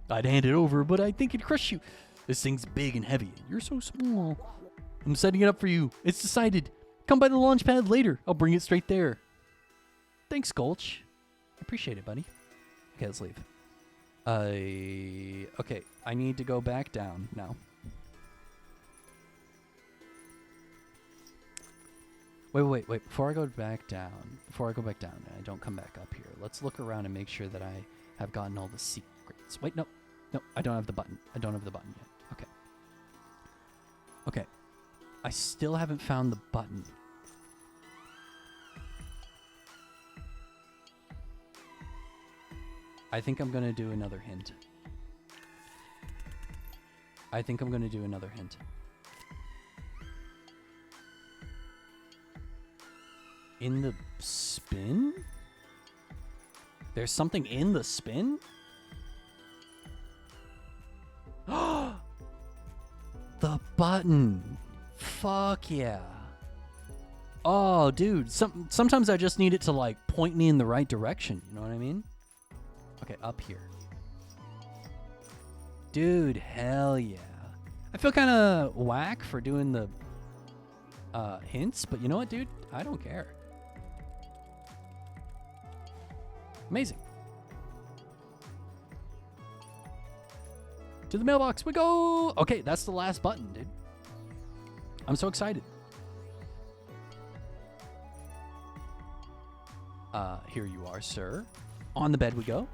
I'd hand it over, but I think it'd crush you. This thing's big and heavy. You're so small. I'm setting it up for you. It's decided. Come by the launch pad later. I'll bring it straight there. Thanks, Gulch. I appreciate it, buddy. Okay, let's leave. Okay, I need to go back down now. Wait. Before I go back down, and I don't come back up here, let's look around and make sure that I have gotten all the secrets. Wait, no, I don't have the button. I don't have the button yet. Okay. I still haven't found the button. I think I'm gonna do another hint. In the spin? There's something in the spin? The button. Fuck yeah. Oh, dude. Sometimes I just need it to, like, point me in the right direction. You know what I mean? Okay, up here. Dude, hell yeah. I feel kind of whack for doing the hints, but you know what, dude? I don't care. Amazing. To the mailbox we go. Okay, that's the last button, dude. I'm so excited. Here you are, sir. On the bed we go.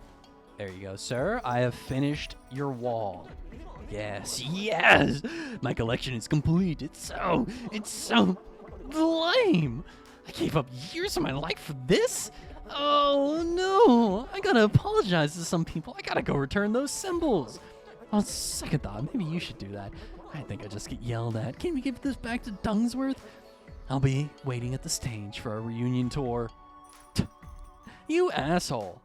There you go, sir. I have finished your wall. Yes. My collection is complete. It's so lame. I gave up years of my life for this. Oh, no. I gotta apologize to some people. I gotta go return those symbols. On second thought, maybe you should do that. I think I just get yelled at. Can we give this back to Dungsworth? I'll be waiting at the stage for our reunion tour. You asshole.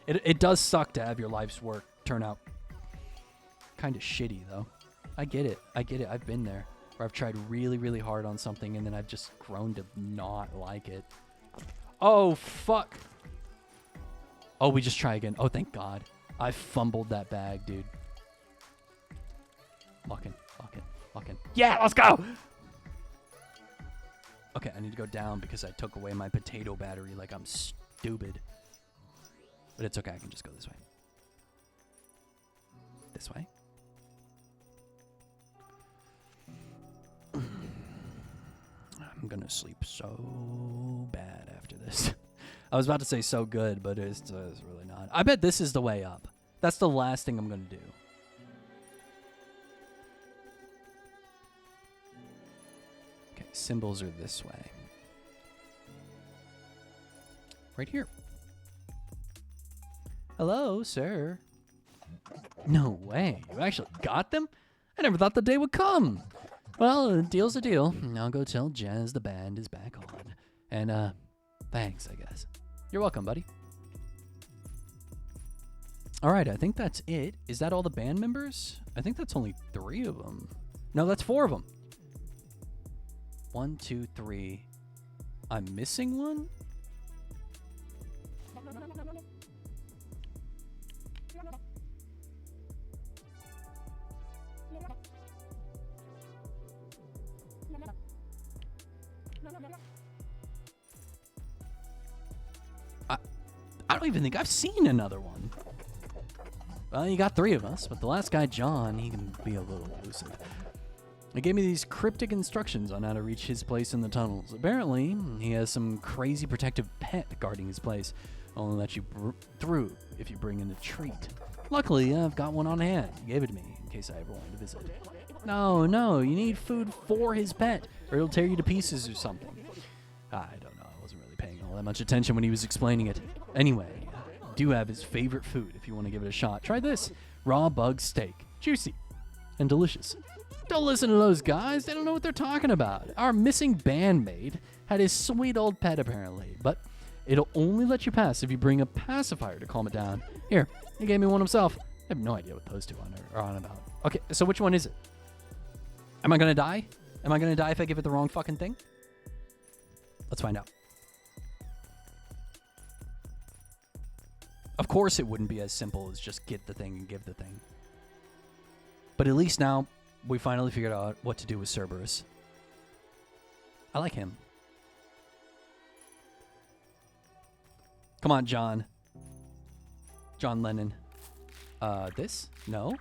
It does suck to have your life's work turn out kind of shitty, though. I get it. I've been there. Where I've tried really, really hard on something, and then I've just grown to not like it. Oh, fuck. Oh, we just try again. Oh, thank God. I fumbled that bag, dude. Lock in. Yeah, let's go! Okay, I need to go down because I took away my potato battery like I'm stupid. But it's okay, I can just go this way. This way? I'm gonna sleep so bad after this. I was about to say so good, but it's really not. I bet this is the way up. That's the last thing I'm gonna do. Okay, symbols are this way. Right here. Hello, sir. No way. You actually got them? I never thought the day would come. Well, a deal's a deal. I'll go tell Jazz the band is back on. And, thanks, I guess. You're welcome, buddy. All right, I think that's it. Is that all the band members? I think that's only 3 of them. No, that's 4 of them. 1, 2, 3. I'm missing one? I don't even think I've seen another one. Well, you got 3 of us, but the last guy, John, he can be a little elusive. He gave me these cryptic instructions on how to reach his place in the tunnels. Apparently, he has some crazy protective pet guarding his place. Only let you through if you bring in a treat. Luckily, I've got one on hand. He gave it to me in case I ever wanted to visit. No, you need food for his pet, or it'll tear you to pieces or something. I don't know. I wasn't really paying all that much attention when he was explaining it. Anyway, I do have his favorite food if you want to give it a shot. Try this. Raw bug steak. Juicy and delicious. Don't listen to those guys. They don't know what they're talking about. Our missing bandmate had his sweet old pet apparently, but it'll only let you pass if you bring a pacifier to calm it down. Here, he gave me one himself. I have no idea what those 2 are on about. Okay, so which one is it? Am I going to die? Am I going to die if I give it the wrong fucking thing? Let's find out. Of course it wouldn't be as simple as just get the thing and give the thing. But at least now we finally figured out what to do with Cerberus. I like him. Come on, John. John Lennon. This? No.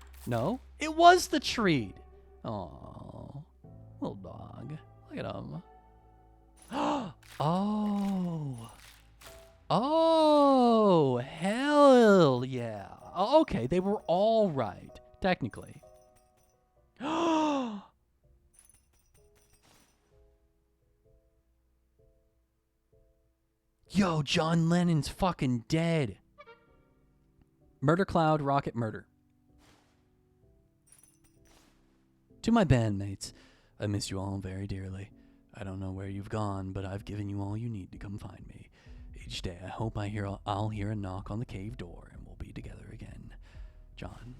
It was the treat. Oh, little dog. Look at him. Oh, hell yeah. Okay, they were all right, technically. Yo, John Lennon's fucking dead. Murder Cloud, Rocket Murder. To my bandmates, I miss you all very dearly. I don't know where you've gone, but I've given you all you need to come find me. Each day I hope I'll hear a knock on the cave door and we'll be together again. John.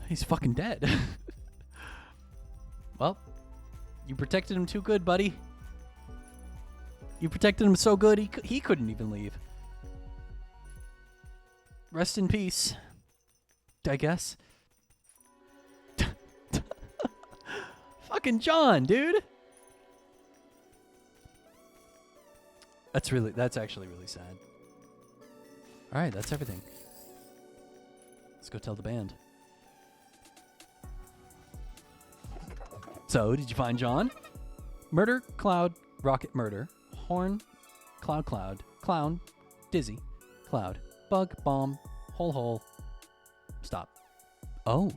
He's fucking dead. Well, you protected him too good, buddy. You protected him so good, he couldn't even leave. Rest in peace, I guess. Fucking John, dude. That's actually really sad. All right, that's everything. Let's go tell the band. So, did you find John? Murder, Cloud, Rocket Murder, Horn, Cloud, Clown, Dizzy, Cloud, Bug, Bomb, Hole. Stop. Oh.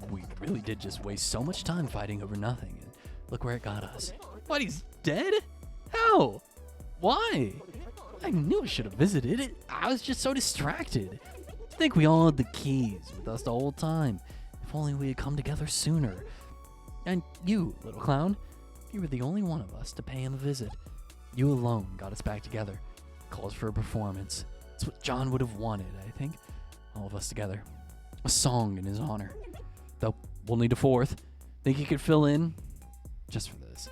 We really did just waste so much time fighting over nothing, and look where it got us. What, he's dead? How? Why? I knew I should have visited it. I was just so distracted. I think we all had the keys with us the whole time. If only we had come together sooner. And you, little clown, you were the only one of us to pay him a visit. You alone got us back together. Calls for a performance. It's what John would have wanted, I think. All of us together. A song in his honor. Though we'll need a fourth. Think you could fill in? Just for this.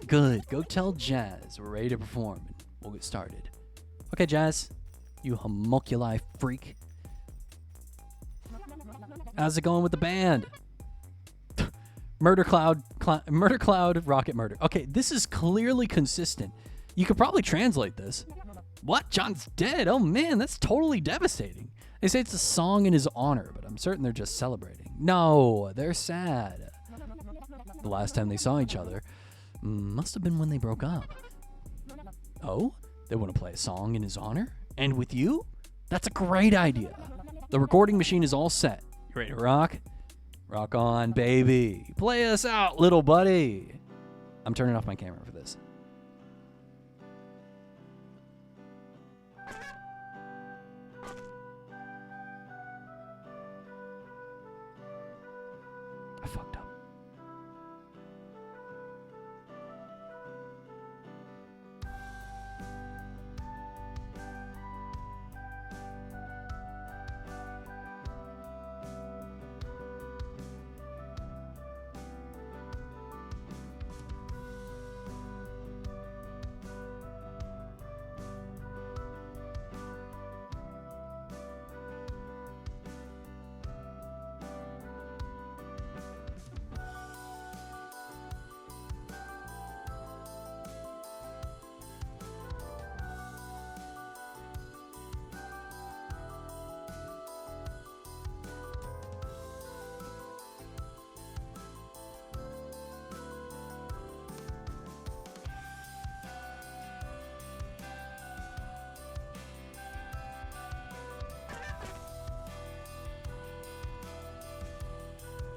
Good. Go tell Jazz we're ready to perform and we'll get started. Okay, Jazz. You homunculi freak. How's it going with the band? Murder Cloud, Rocket Murder. Okay, this is clearly consistent. You could probably translate this. What? John's dead? Oh man, that's totally devastating. They say it's a song in his honor, but I'm certain they're just celebrating. No, they're sad. The last time they saw each other must have been when they broke up. Oh? They want to play a song in his honor? And with you? That's a great idea. The recording machine is all set. You ready to rock? Rock on, baby. Play us out, little buddy. I'm turning off my camera for this. I fucked up.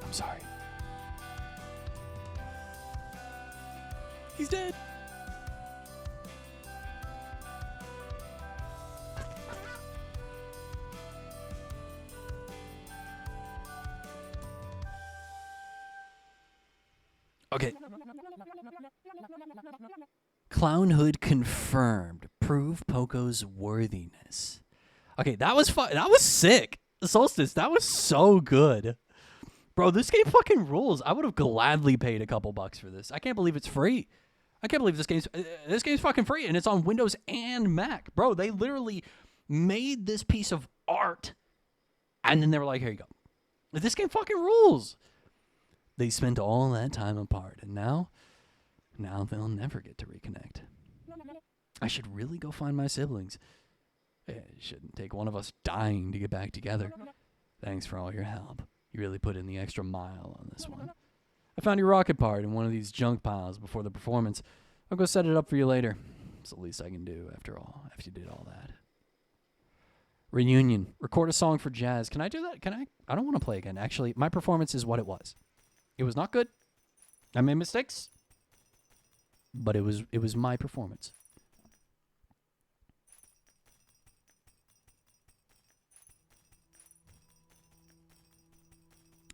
I'm sorry. He's dead. Okay. Clownhood confirmed. Prove Poco's worthiness. Okay, that was fun. That was sick. Solstice, that was so good. Bro, this game fucking rules. I would have gladly paid a couple bucks for this. I can't believe it's free. I can't believe this game's fucking free, and it's on Windows and Mac. Bro, they literally made this piece of art, and then they were like, here you go. This game fucking rules. They spent all that time apart, and now they'll never get to reconnect. I should really go find my siblings. It shouldn't take one of us dying to get back together. Thanks for all your help. You really put in the extra mile on this one. I found your rocket part in one of these junk piles before the performance. I'll go set it up for you later. It's the least I can do after you did all that. Reunion. Record a song for Jazz. Can I do that? Can I? I don't want to play again. Actually, my performance is what it was. It was not good. I made mistakes. But it was my performance.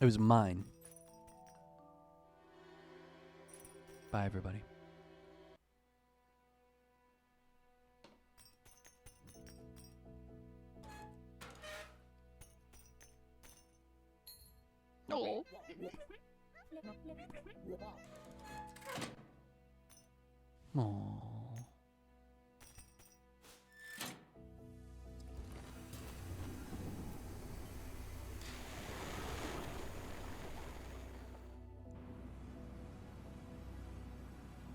It was mine. Bye, everybody. Oh. Oh.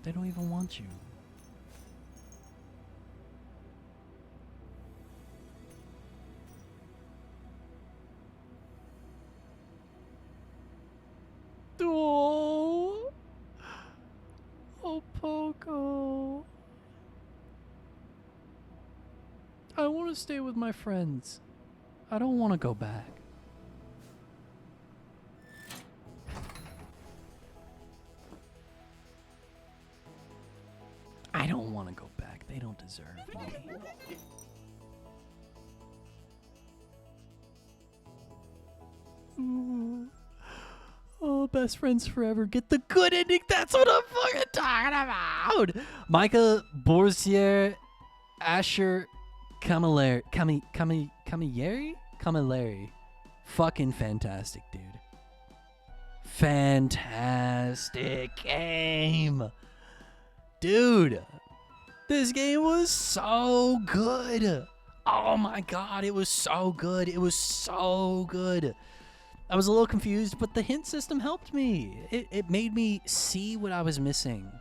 They don't even want you. Oh, oh, Poco. to stay with my friends. I don't want to go back. I don't want to go back. They don't deserve me. Ooh. Oh, best friends forever. Get the good ending. That's what I'm fucking talking about. Micah Borsier, Asher Camilleri. Fucking fantastic, dude. Fantastic game. Dude, this game was so good. Oh my god, it was so good. It was so good. I was a little confused, but the hint system helped me. It made me see what I was missing.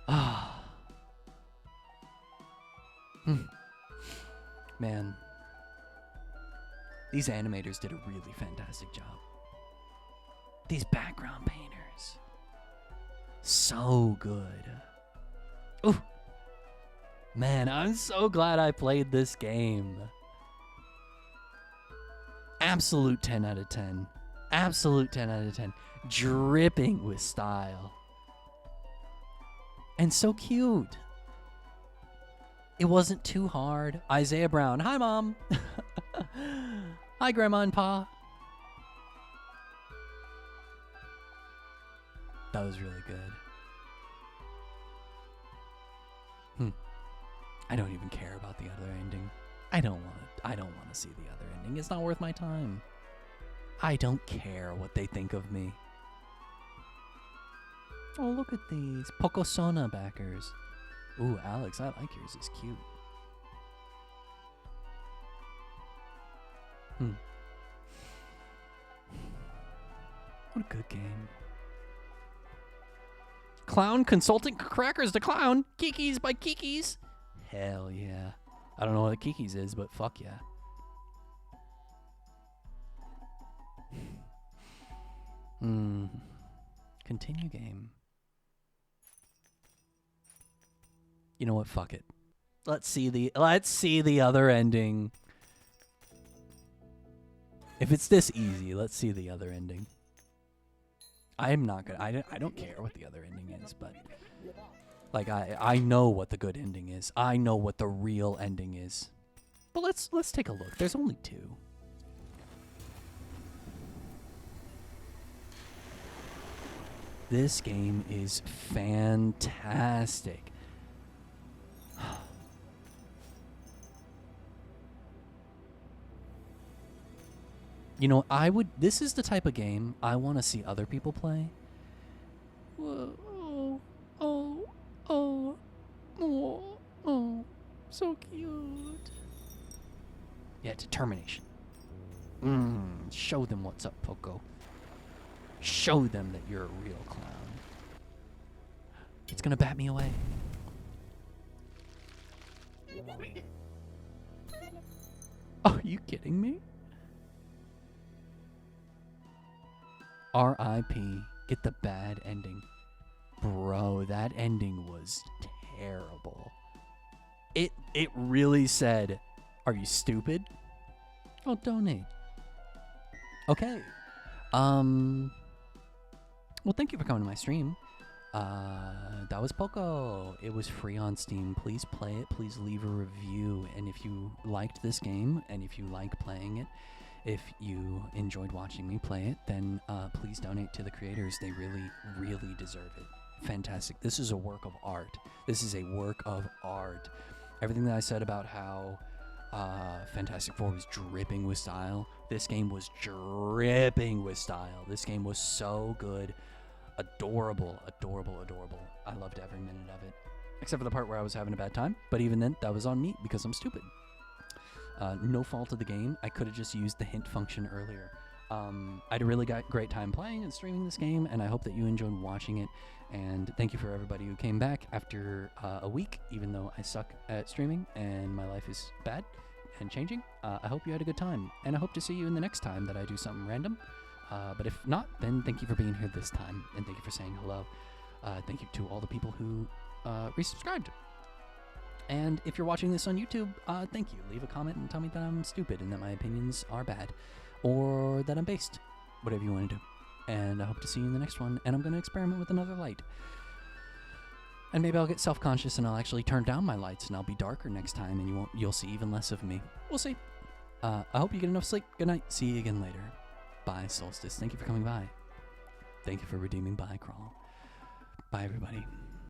Ah. Man. These animators did a really fantastic job. These background painters. So good. Ooh. Man, I'm so glad I played this game. Absolute 10 out of 10. Absolute 10 out of 10. Dripping with style. And so cute. It wasn't too hard. Isaiah Brown. Hi, Mom. Hi, Grandma and Pa. That was really good. I don't even care about the other ending. I don't want to see the other ending. It's not worth my time. I don't care what they think of me. Oh, look at these Poco Sona backers. Ooh, Alex, I like yours. It's cute. What a good game. Clown Consulting Crackers the Clown. Kiki's by Kiki's. Hell yeah. I don't know what Kiki's is, but fuck yeah. Continue game. You know what? Fuck it. Let's see the other ending. If it's this easy, let's see the other ending. I'm not gonna. I don't care what the other ending is, but like I know what the good ending is. I know what the real ending is. But let's take a look. There's only 2. This game is fantastic. You know, this is the type of game I want to see other people play. Whoa, oh, so cute. Yeah, determination. Show them what's up, Poco. Show them that you're a real clown. It's gonna bat me away. Are you kidding me? R.I.P. Get the bad ending. Bro, that ending was terrible. It really said, are you stupid? Oh, donate. Okay. Well, thank you for coming to my stream. That was Poco. It was free on Steam. Please play it. Please leave a review. And if you liked this game, and if you like playing it, if you enjoyed watching me play it, then please donate to the creators. They really, really deserve it. Fantastic. This is a work of art. This is a work of art. Everything that I said about how Fantastic Four was dripping with style, this game was dripping with style. This game was so good. Adorable, adorable, adorable. I loved every minute of it. Except for the part where I was having a bad time. But even then, that was on me because I'm stupid. No fault of the game. I could have just used the hint function earlier. I had a really great time playing and streaming this game, and I hope that you enjoyed watching it. And thank you for everybody who came back after a week, even though I suck at streaming and my life is bad and changing. I hope you had a good time, and I hope to see you in the next time that I do something random. But if not, then thank you for being here this time, and thank you for saying hello. Thank you to all the people who resubscribed. And if you're watching this on YouTube, thank you. Leave a comment and tell me that I'm stupid and that my opinions are bad, or that I'm based. Whatever you want to do. And I hope to see you in the next one. And I'm going to experiment with another light. And maybe I'll get self-conscious and I'll actually turn down my lights and I'll be darker next time and you'll see even less of me. We'll see. I hope you get enough sleep. Good night. See you again later. Bye, Solstice. Thank you for coming by. Thank you for redeeming Bye, Crawl. Bye, everybody.